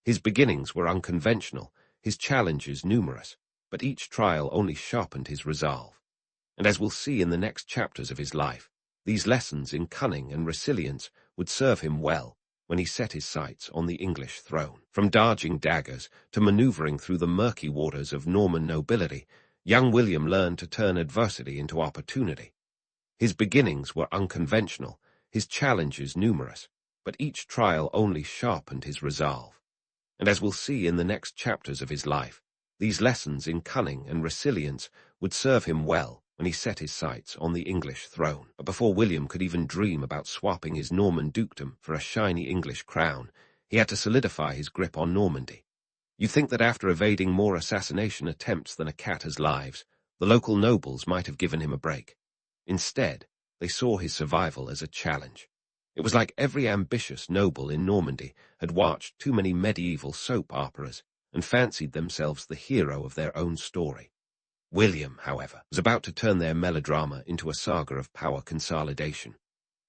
His beginnings were unconventional, his challenges numerous, but each trial only sharpened his resolve. And as we'll see in the next chapters of his life, these lessons in cunning and resilience would serve him well when he set his sights on the English throne. From dodging daggers to maneuvering through the murky waters of Norman nobility, young William learned to turn adversity into opportunity. His beginnings were unconventional, his challenges numerous, but each trial only sharpened his resolve. And as we'll see in the next chapters of his life, these lessons in cunning and resilience would serve him well when he set his sights on the English throne. But before William could even dream about swapping his Norman dukedom for a shiny English crown, he had to solidify his grip on Normandy. You'd think that after evading more assassination attempts than a cat has lives, the local nobles might have given him a break. Instead, they saw his survival as a challenge. It was like every ambitious noble in Normandy had watched too many medieval soap operas and fancied themselves the hero of their own story. William, however, was about to turn their melodrama into a saga of power consolidation.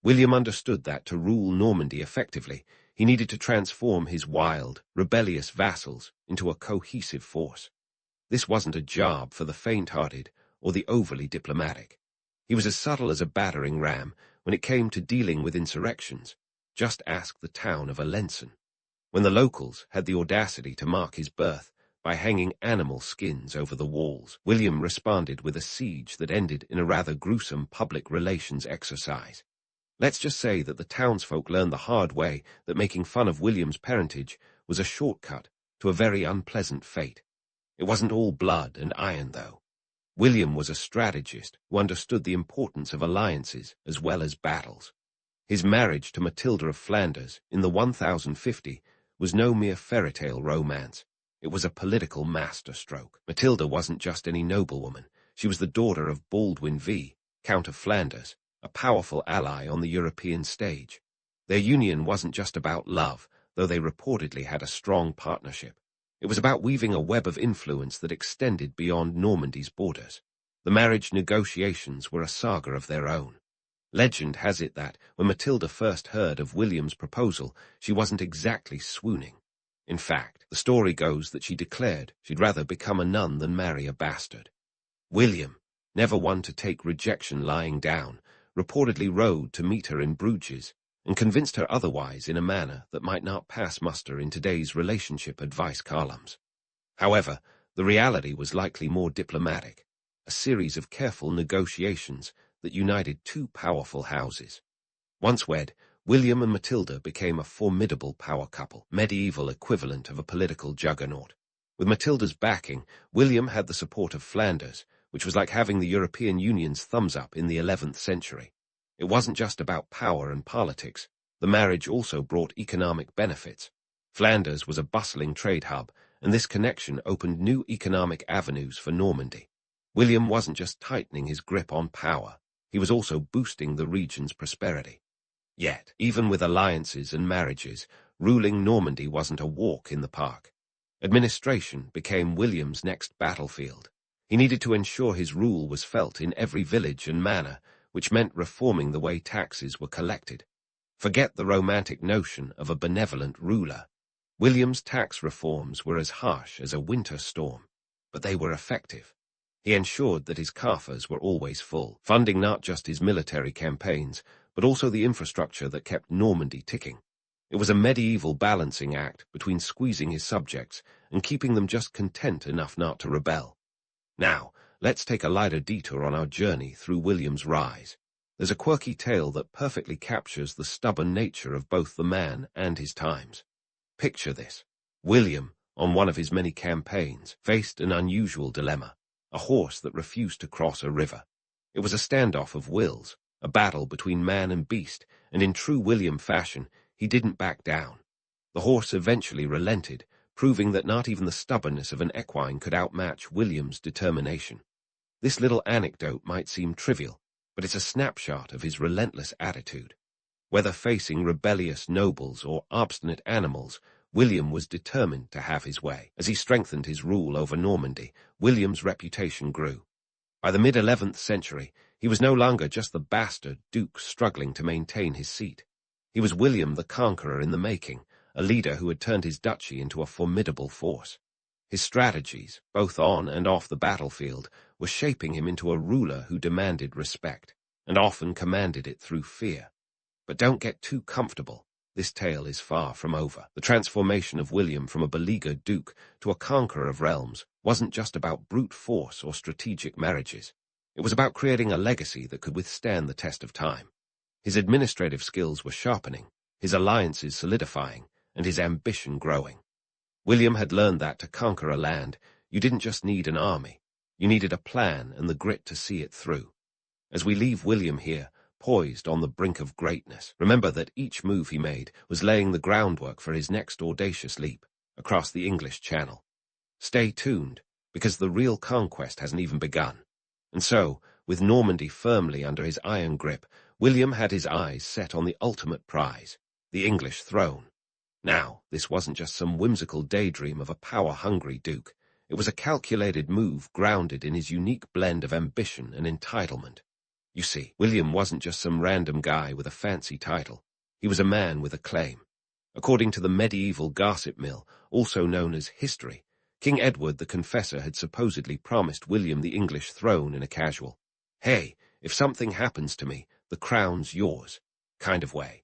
William understood that to rule Normandy effectively, he needed to transform his wild, rebellious vassals into a cohesive force. This wasn't a job for the faint-hearted or the overly diplomatic. He was as subtle as a battering ram when it came to dealing with insurrections. Just ask the town of Alençon. When the locals had the audacity to mark his birth by hanging animal skins over the walls, William responded with a siege that ended in a rather gruesome public relations exercise. Let's just say that the townsfolk learned the hard way that making fun of William's parentage was a shortcut to a very unpleasant fate. It wasn't all blood and iron, though. William was a strategist who understood the importance of alliances as well as battles. His marriage to Matilda of Flanders in the 1050 was no mere fairy tale romance. It was a political masterstroke. Matilda wasn't just any noblewoman. She was the daughter of Baldwin V, Count of Flanders, a powerful ally on the European stage. Their union wasn't just about love, though they reportedly had a strong partnership. It was about weaving a web of influence that extended beyond Normandy's borders. The marriage negotiations were a saga of their own. Legend has it that when Matilda first heard of William's proposal, she wasn't exactly swooning. In fact, the story goes that she declared she'd rather become a nun than marry a bastard. William, never one to take rejection lying down, reportedly rode to meet her in Bruges and convinced her otherwise in a manner that might not pass muster in today's relationship advice columns. However, the reality was likely more diplomatic, a series of careful negotiations that united two powerful houses. Once wed, William and Matilda became a formidable power couple, medieval equivalent of a political juggernaut. With Matilda's backing, William had the support of Flanders, which was like having the European Union's thumbs up in the 11th century. It wasn't just about power and politics. The marriage also brought economic benefits. Flanders was a bustling trade hub, and this connection opened new economic avenues for Normandy. William wasn't just tightening his grip on power, he was also boosting the region's prosperity. Yet, even with alliances and marriages, ruling Normandy wasn't a walk in the park. Administration became William's next battlefield. He needed to ensure his rule was felt in every village and manor, which meant reforming the way taxes were collected. Forget the romantic notion of a benevolent ruler. William's tax reforms were as harsh as a winter storm, but they were effective. He ensured that his coffers were always full, funding not just his military campaigns, but also the infrastructure that kept Normandy ticking. It was a medieval balancing act between squeezing his subjects and keeping them just content enough not to rebel. Now, let's take a lighter detour on our journey through William's rise. There's a quirky tale that perfectly captures the stubborn nature of both the man and his times. Picture this. William, on one of his many campaigns, faced an unusual dilemma, a horse that refused to cross a river. It was a standoff of wills, a battle between man and beast, and in true William fashion, he didn't back down. The horse eventually relented, proving that not even the stubbornness of an equine could outmatch William's determination. This little anecdote might seem trivial, but it's a snapshot of his relentless attitude. Whether facing rebellious nobles or obstinate animals, William was determined to have his way. As he strengthened his rule over Normandy, William's reputation grew. By the mid-11th century, he was no longer just the bastard duke struggling to maintain his seat. He was William the Conqueror in the making, a leader who had turned his duchy into a formidable force. His strategies, both on and off the battlefield, were shaping him into a ruler who demanded respect, and often commanded it through fear. But don't get too comfortable. This tale is far from over. The transformation of William from a beleaguered duke to a conqueror of realms wasn't just about brute force or strategic marriages. It was about creating a legacy that could withstand the test of time. His administrative skills were sharpening, his alliances solidifying, and his ambition growing. William had learned that to conquer a land, you didn't just need an army. You needed a plan and the grit to see it through. As we leave William here, poised on the brink of greatness, remember that each move he made was laying the groundwork for his next audacious leap across the English Channel. Stay tuned, because the real conquest hasn't even begun. And so, with Normandy firmly under his iron grip, William had his eyes set on the ultimate prize, the English throne. Now, this wasn't just some whimsical daydream of a power-hungry duke. It was a calculated move grounded in his unique blend of ambition and entitlement. You see, William wasn't just some random guy with a fancy title. He was a man with a claim. According to the medieval gossip mill, also known as history, King Edward the Confessor had supposedly promised William the English throne in a casual, "Hey, if something happens to me, the crown's yours," kind of way.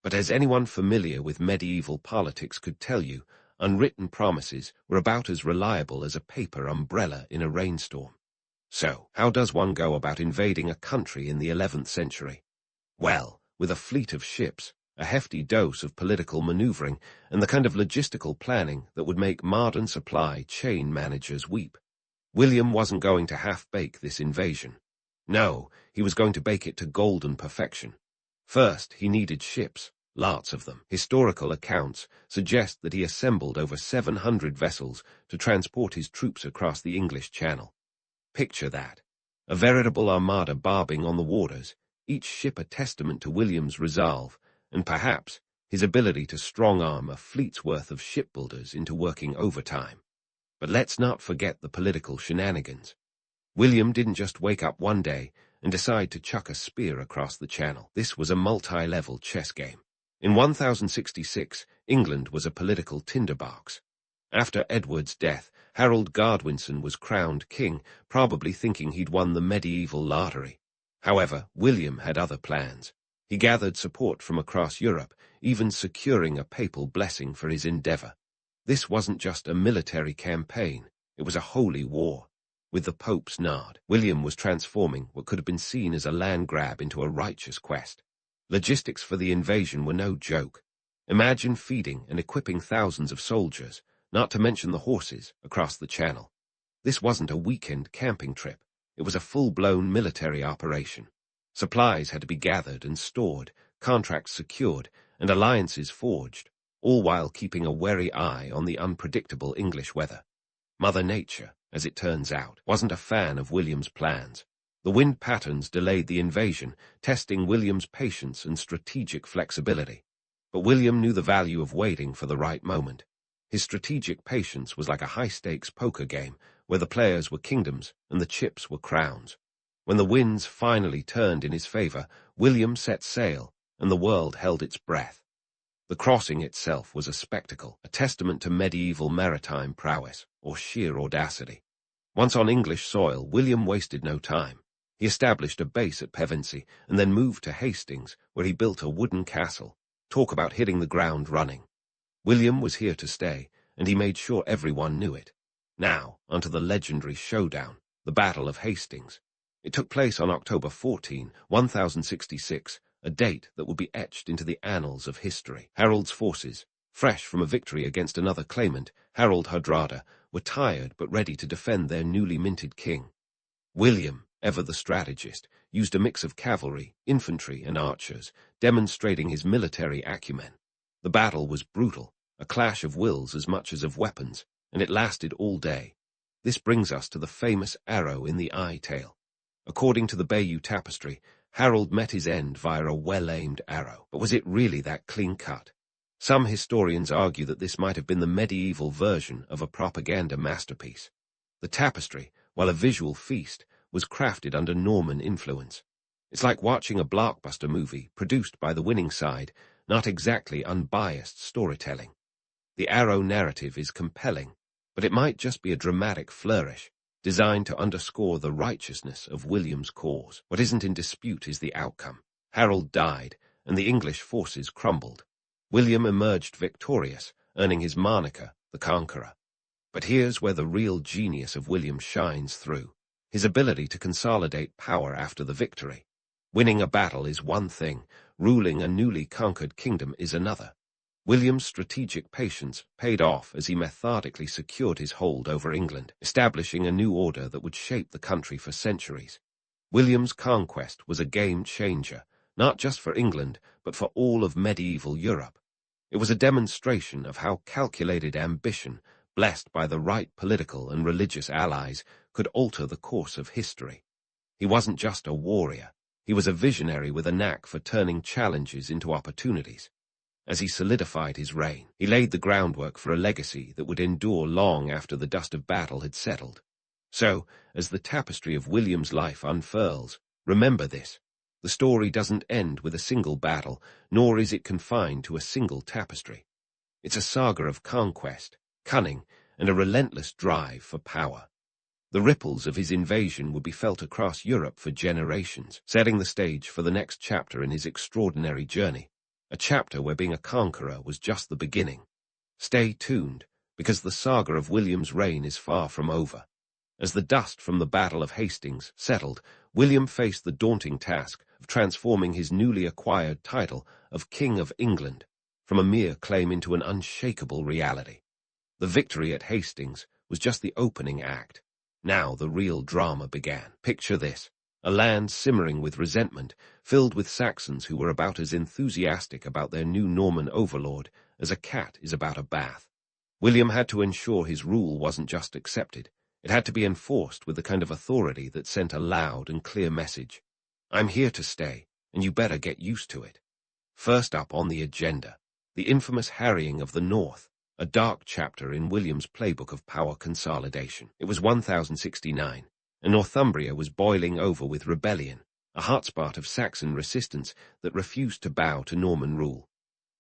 But as anyone familiar with medieval politics could tell you, unwritten promises were about as reliable as a paper umbrella in a rainstorm. So, how does one go about invading a country in the 11th century? Well, with a fleet of ships, a hefty dose of political maneuvering, and the kind of logistical planning that would make modern supply chain managers weep. William wasn't going to half-bake this invasion. No, he was going to bake it to golden perfection. First, he needed ships, lots of them. Historical accounts suggest that he assembled over 700 vessels to transport his troops across the English Channel. Picture that. A veritable armada barbing on the waters, each ship a testament to William's resolve, and perhaps his ability to strong-arm a fleet's worth of shipbuilders into working overtime. But let's not forget the political shenanigans. William didn't just wake up one day and decide to chuck a spear across the channel. This was a multi-level chess game. In 1066, England was a political tinderbox. After Edward's death, Harold Godwinson was crowned king, probably thinking he'd won the medieval lottery. However, William had other plans. He gathered support from across Europe, even securing a papal blessing for his endeavor. This wasn't just a military campaign, it was a holy war. With the Pope's nod, William was transforming what could have been seen as a land grab into a righteous quest. Logistics for the invasion were no joke. Imagine feeding and equipping thousands of soldiers, not to mention the horses, across the channel. This wasn't a weekend camping trip. It was a full-blown military operation. Supplies had to be gathered and stored, contracts secured, and alliances forged, all while keeping a wary eye on the unpredictable English weather. Mother Nature, as it turns out, wasn't a fan of William's plans. The wind patterns delayed the invasion, testing William's patience and strategic flexibility. But William knew the value of waiting for the right moment. His strategic patience was like a high-stakes poker game, where the players were kingdoms and the chips were crowns. When the winds finally turned in his favor, William set sail, and the world held its breath. The crossing itself was a spectacle, a testament to medieval maritime prowess, or sheer audacity. Once on English soil, William wasted no time. He established a base at Pevensey, and then moved to Hastings, where he built a wooden castle. Talk about hitting the ground running. William was here to stay, and he made sure everyone knew it. Now, onto the legendary showdown, the Battle of Hastings. It took place on October 14, 1066, a date that would be etched into the annals of history. Harold's forces, fresh from a victory against another claimant, Harold Hardrada, were tired but ready to defend their newly minted king. William, ever the strategist, used a mix of cavalry, infantry, and archers, demonstrating his military acumen. The battle was brutal, a clash of wills as much as of weapons, and it lasted all day. This brings us to the famous arrow in the eye tale. According to the Bayeux Tapestry, Harold met his end via a well-aimed arrow. But was it really that clean-cut? Some historians argue that this might have been the medieval version of a propaganda masterpiece. The tapestry, while a visual feast, was crafted under Norman influence. It's like watching a blockbuster movie produced by the winning side, not exactly unbiased storytelling. The arrow narrative is compelling, but it might just be a dramatic flourish, designed to underscore the righteousness of William's cause. What isn't in dispute is the outcome. Harold died, and the English forces crumbled. William emerged victorious, earning his moniker, the Conqueror. But here's where the real genius of William shines through: his ability to consolidate power after the victory. Winning a battle is one thing, ruling a newly conquered kingdom is another. William's strategic patience paid off as he methodically secured his hold over England, establishing a new order that would shape the country for centuries. William's conquest was a game-changer, not just for England, but for all of medieval Europe. It was a demonstration of how calculated ambition, blessed by the right political and religious allies, could alter the course of history. He wasn't just a warrior. He was a visionary with a knack for turning challenges into opportunities. As he solidified his reign, he laid the groundwork for a legacy that would endure long after the dust of battle had settled. So, as the tapestry of William's life unfurls, remember this: the story doesn't end with a single battle, nor is it confined to a single tapestry. It's a saga of conquest, cunning, and a relentless drive for power. The ripples of his invasion would be felt across Europe for generations, setting the stage for the next chapter in his extraordinary journey. A chapter where being a conqueror was just the beginning. Stay tuned, because the saga of William's reign is far from over. As the dust from the Battle of Hastings settled, William faced the daunting task of transforming his newly acquired title of King of England from a mere claim into an unshakable reality. The victory at Hastings was just the opening act. Now the real drama began. Picture this: a land simmering with resentment, filled with Saxons who were about as enthusiastic about their new Norman overlord as a cat is about a bath. William had to ensure his rule wasn't just accepted. It had to be enforced with the kind of authority that sent a loud and clear message. I'm here to stay, and you better get used to it. First up on the agenda, the infamous harrying of the North, a dark chapter in William's playbook of power consolidation. It was 1069. And Northumbria was boiling over with rebellion, a hotspot of Saxon resistance that refused to bow to Norman rule.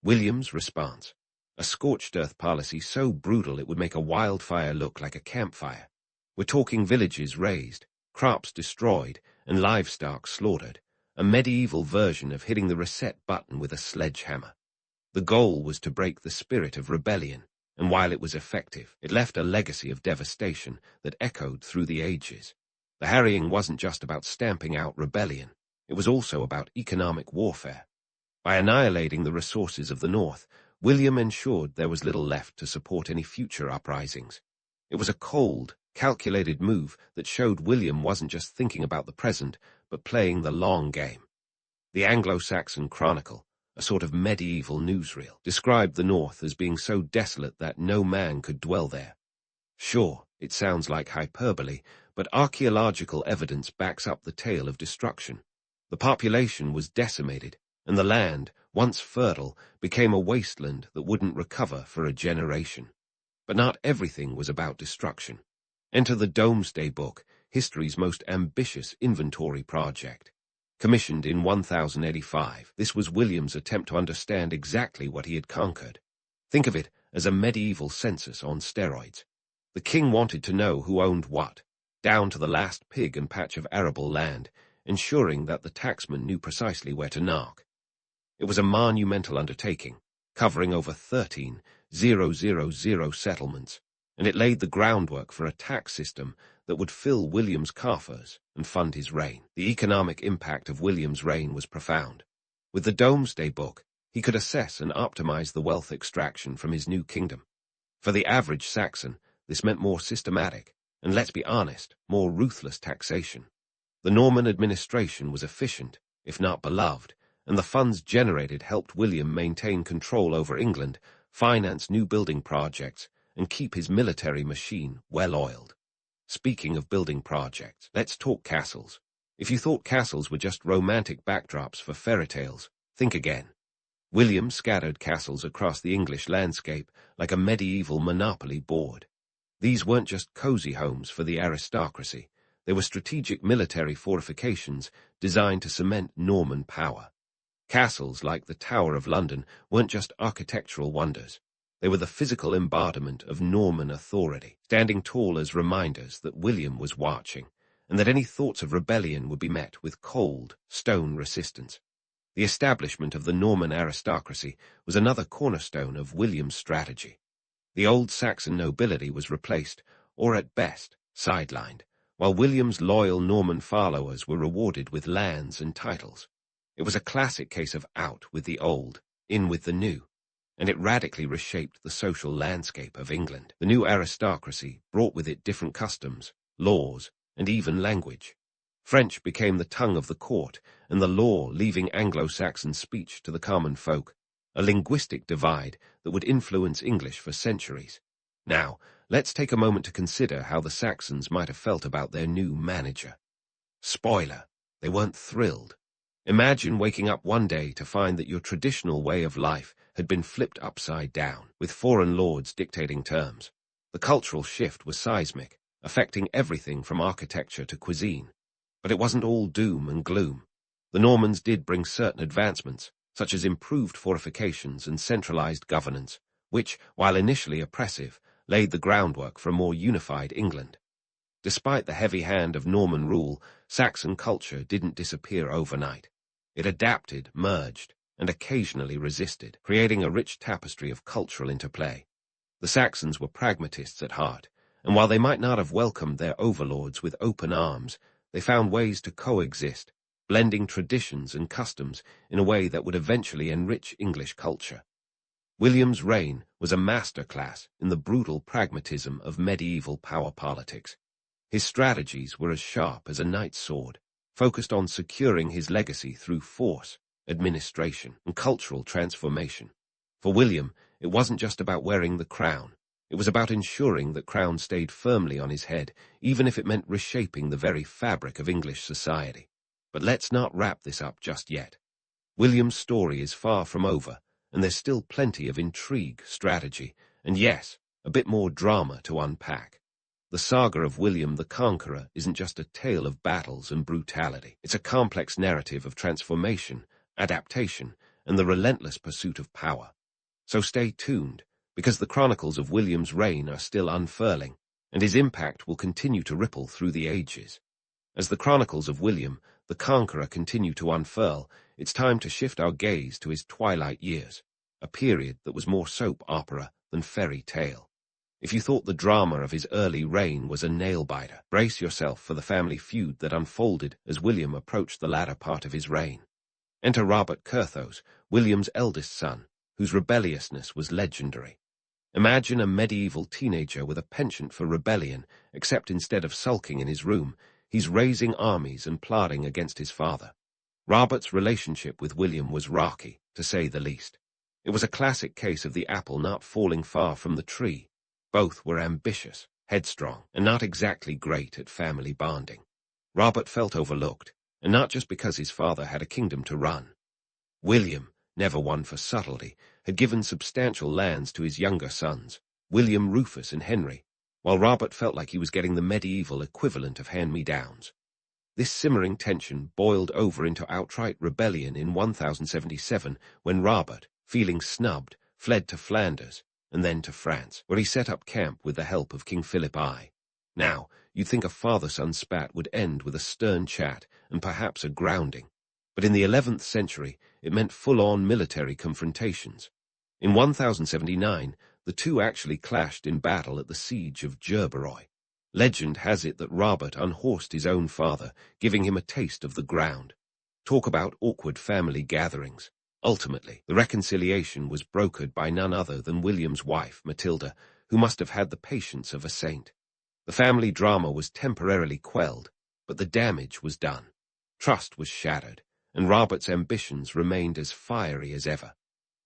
William's response: a scorched earth policy so brutal it would make a wildfire look like a campfire. We're talking villages razed, crops destroyed, and livestock slaughtered, a medieval version of hitting the reset button with a sledgehammer. The goal was to break the spirit of rebellion, and while it was effective, it left a legacy of devastation that echoed through the ages. The harrying wasn't just about stamping out rebellion, it was also about economic warfare. By annihilating the resources of the North, William ensured there was little left to support any future uprisings. It was a cold, calculated move that showed William wasn't just thinking about the present, but playing the long game. The Anglo-Saxon Chronicle, a sort of medieval newsreel, described the North as being so desolate that no man could dwell there. Sure, it sounds like hyperbole, but archaeological evidence backs up the tale of destruction. The population was decimated, and the land, once fertile, became a wasteland that wouldn't recover for a generation. But not everything was about destruction. Enter the Domesday Book, history's most ambitious inventory project. Commissioned in 1085, this was William's attempt to understand exactly what he had conquered. Think of it as a medieval census on steroids. The king wanted to know who owned what, down to the last pig and patch of arable land, ensuring that the taxman knew precisely where to knock. It was a monumental undertaking, covering over 13,000 settlements, and it laid the groundwork for a tax system that would fill William's coffers and fund his reign. The economic impact of William's reign was profound. With the Domesday Book, he could assess and optimize the wealth extraction from his new kingdom. For the average Saxon, this meant more systematic, and let's be honest, more ruthless taxation. The Norman administration was efficient, if not beloved, and the funds generated helped William maintain control over England, finance new building projects, and keep his military machine well-oiled. Speaking of building projects, let's talk castles. If you thought castles were just romantic backdrops for fairy tales, think again. William scattered castles across the English landscape like a medieval monopoly board. These weren't just cozy homes for the aristocracy. They were strategic military fortifications designed to cement Norman power. Castles like the Tower of London weren't just architectural wonders. They were the physical embodiment of Norman authority, standing tall as reminders that William was watching, and that any thoughts of rebellion would be met with cold, stone resistance. The establishment of the Norman aristocracy was another cornerstone of William's strategy. The old Saxon nobility was replaced, or at best, sidelined, while William's loyal Norman followers were rewarded with lands and titles. It was a classic case of out with the old, in with the new, and it radically reshaped the social landscape of England. The new aristocracy brought with it different customs, laws, and even language. French became the tongue of the court, and the law leaving Anglo-Saxon speech to the common folk, a linguistic divide that would influence English for centuries. Now, let's take a moment to consider how the Saxons might have felt about their new manager. Spoiler, they weren't thrilled. Imagine waking up one day to find that your traditional way of life had been flipped upside down, with foreign lords dictating terms. The cultural shift was seismic, affecting everything from architecture to cuisine. But it wasn't all doom and gloom. The Normans did bring certain advancements, such as improved fortifications and centralized governance, which, while initially oppressive, laid the groundwork for a more unified England. Despite the heavy hand of Norman rule, Saxon culture didn't disappear overnight. It adapted, merged, and occasionally resisted, creating a rich tapestry of cultural interplay. The Saxons were pragmatists at heart, and while they might not have welcomed their overlords with open arms, they found ways to coexist, blending traditions and customs in a way that would eventually enrich English culture. William's reign was a masterclass in the brutal pragmatism of medieval power politics. His strategies were as sharp as a knight's sword, focused on securing his legacy through force, administration, and cultural transformation. For William, it wasn't just about wearing the crown. It was about ensuring that crown stayed firmly on his head, even if it meant reshaping the very fabric of English society. But let's not wrap this up just yet. William's story is far from over, and there's still plenty of intrigue, strategy, and yes, a bit more drama to unpack. The saga of William the Conqueror isn't just a tale of battles and brutality. It's a complex narrative of transformation, adaptation, and the relentless pursuit of power. So stay tuned, because the chronicles of William's reign are still unfurling, and his impact will continue to ripple through the ages. As the chronicles of William, the Conqueror, continue to unfurl, it's time to shift our gaze to his twilight years, a period that was more soap opera than fairy tale. If you thought the drama of his early reign was a nail-biter, brace yourself for the family feud that unfolded as William approached the latter part of his reign. Enter Robert Curthose, William's eldest son, whose rebelliousness was legendary. Imagine a medieval teenager with a penchant for rebellion, except instead of sulking in his room, he's raising armies and plotting against his father. Robert's relationship with William was rocky, to say the least. It was a classic case of the apple not falling far from the tree. Both were ambitious, headstrong, and not exactly great at family bonding. Robert felt overlooked, and not just because his father had a kingdom to run. William, never one for subtlety, had given substantial lands to his younger sons, William, Rufus, and Henry, while Robert felt like he was getting the medieval equivalent of hand-me-downs. This simmering tension boiled over into outright rebellion in 1077 when Robert, feeling snubbed, fled to Flanders, and then to France, where he set up camp with the help of King Philip I. Now, you'd think a father-son spat would end with a stern chat and perhaps a grounding. But in the 11th century, it meant full-on military confrontations. In 1079, the two actually clashed in battle at the siege of Gerberoi. Legend has it that Robert unhorsed his own father, giving him a taste of the ground. Talk about awkward family gatherings. Ultimately, the reconciliation was brokered by none other than William's wife, Matilda, who must have had the patience of a saint. The family drama was temporarily quelled, but the damage was done. Trust was shattered, and Robert's ambitions remained as fiery as ever.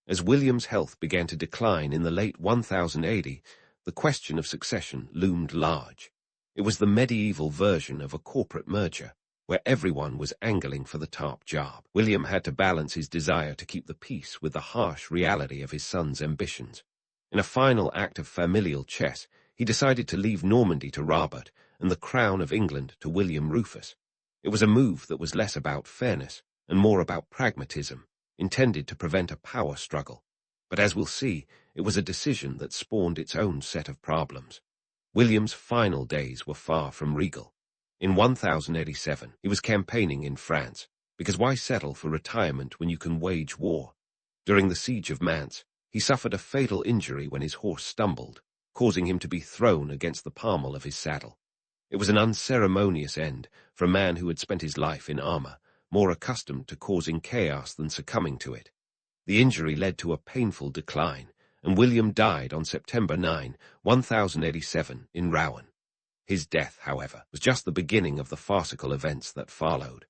As William's health began to decline in the late 1080, the question of succession loomed large. It was the medieval version of a corporate merger, where everyone was angling for the top job. William had to balance his desire to keep the peace with the harsh reality of his son's ambitions. In a final act of familial chess, he decided to leave Normandy to Robert and the crown of England to William Rufus. It was a move that was less about fairness and more about pragmatism, intended to prevent a power struggle. But as we'll see, it was a decision that spawned its own set of problems. William's final days were far from regal. In 1087, he was campaigning in France, because why settle for retirement when you can wage war? During the siege of Mantes, he suffered a fatal injury when his horse stumbled, causing him to be thrown against the pommel of his saddle. It was an unceremonious end for a man who had spent his life in armor, more accustomed to causing chaos than succumbing to it. The injury led to a painful decline, and William died on September 9, 1087, in Rouen. His death, however, was just the beginning of the farcical events that followed.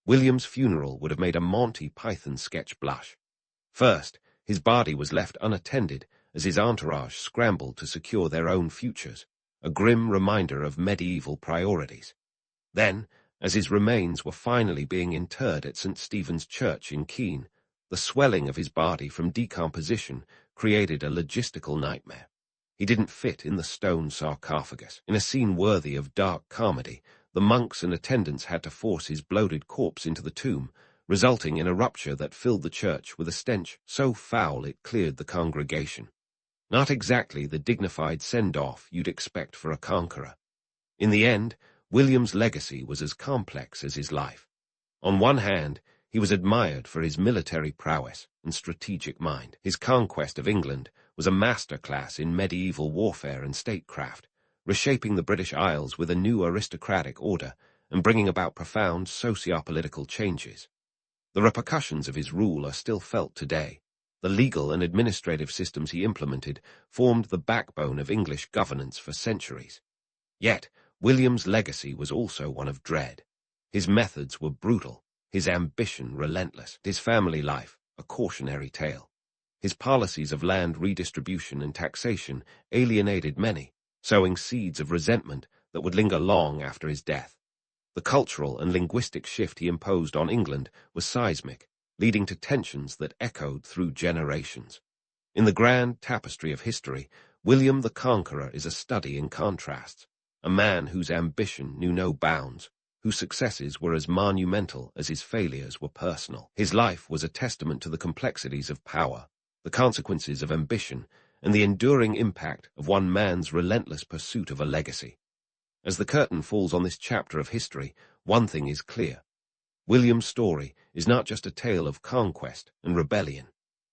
William's funeral would have made a Monty Python sketch blush. First, his body was left unattended as his entourage scrambled to secure their own futures, a grim reminder of medieval priorities. Then, as his remains were finally being interred at St. Stephen's Church in Keene, the swelling of his body from decomposition created a logistical nightmare. He didn't fit in the stone sarcophagus. In a scene worthy of dark comedy, the monks and attendants had to force his bloated corpse into the tomb, resulting in a rupture that filled the church with a stench so foul it cleared the congregation. Not exactly the dignified send-off you'd expect for a conqueror. In the end, William's legacy was as complex as his life. On one hand, he was admired for his military prowess and strategic mind. His conquest of England was a masterclass in medieval warfare and statecraft, reshaping the British Isles with a new aristocratic order and bringing about profound socio-political changes. The repercussions of his rule are still felt today. The legal and administrative systems he implemented formed the backbone of English governance for centuries. Yet, William's legacy was also one of dread. His methods were brutal, his ambition relentless, his family life a cautionary tale. His policies of land redistribution and taxation alienated many, sowing seeds of resentment that would linger long after his death. The cultural and linguistic shift he imposed on England was seismic, leading to tensions that echoed through generations. In the grand tapestry of history, William the Conqueror is a study in contrasts, a man whose ambition knew no bounds, whose successes were as monumental as his failures were personal. His life was a testament to the complexities of power, the consequences of ambition, and the enduring impact of one man's relentless pursuit of a legacy. As the curtain falls on this chapter of history, one thing is clear. William's story is not just a tale of conquest and rebellion.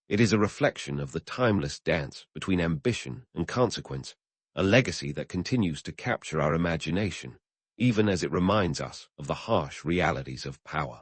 It is a reflection of the timeless dance between ambition and consequence, a legacy that continues to capture our imagination, even as it reminds us of the harsh realities of power.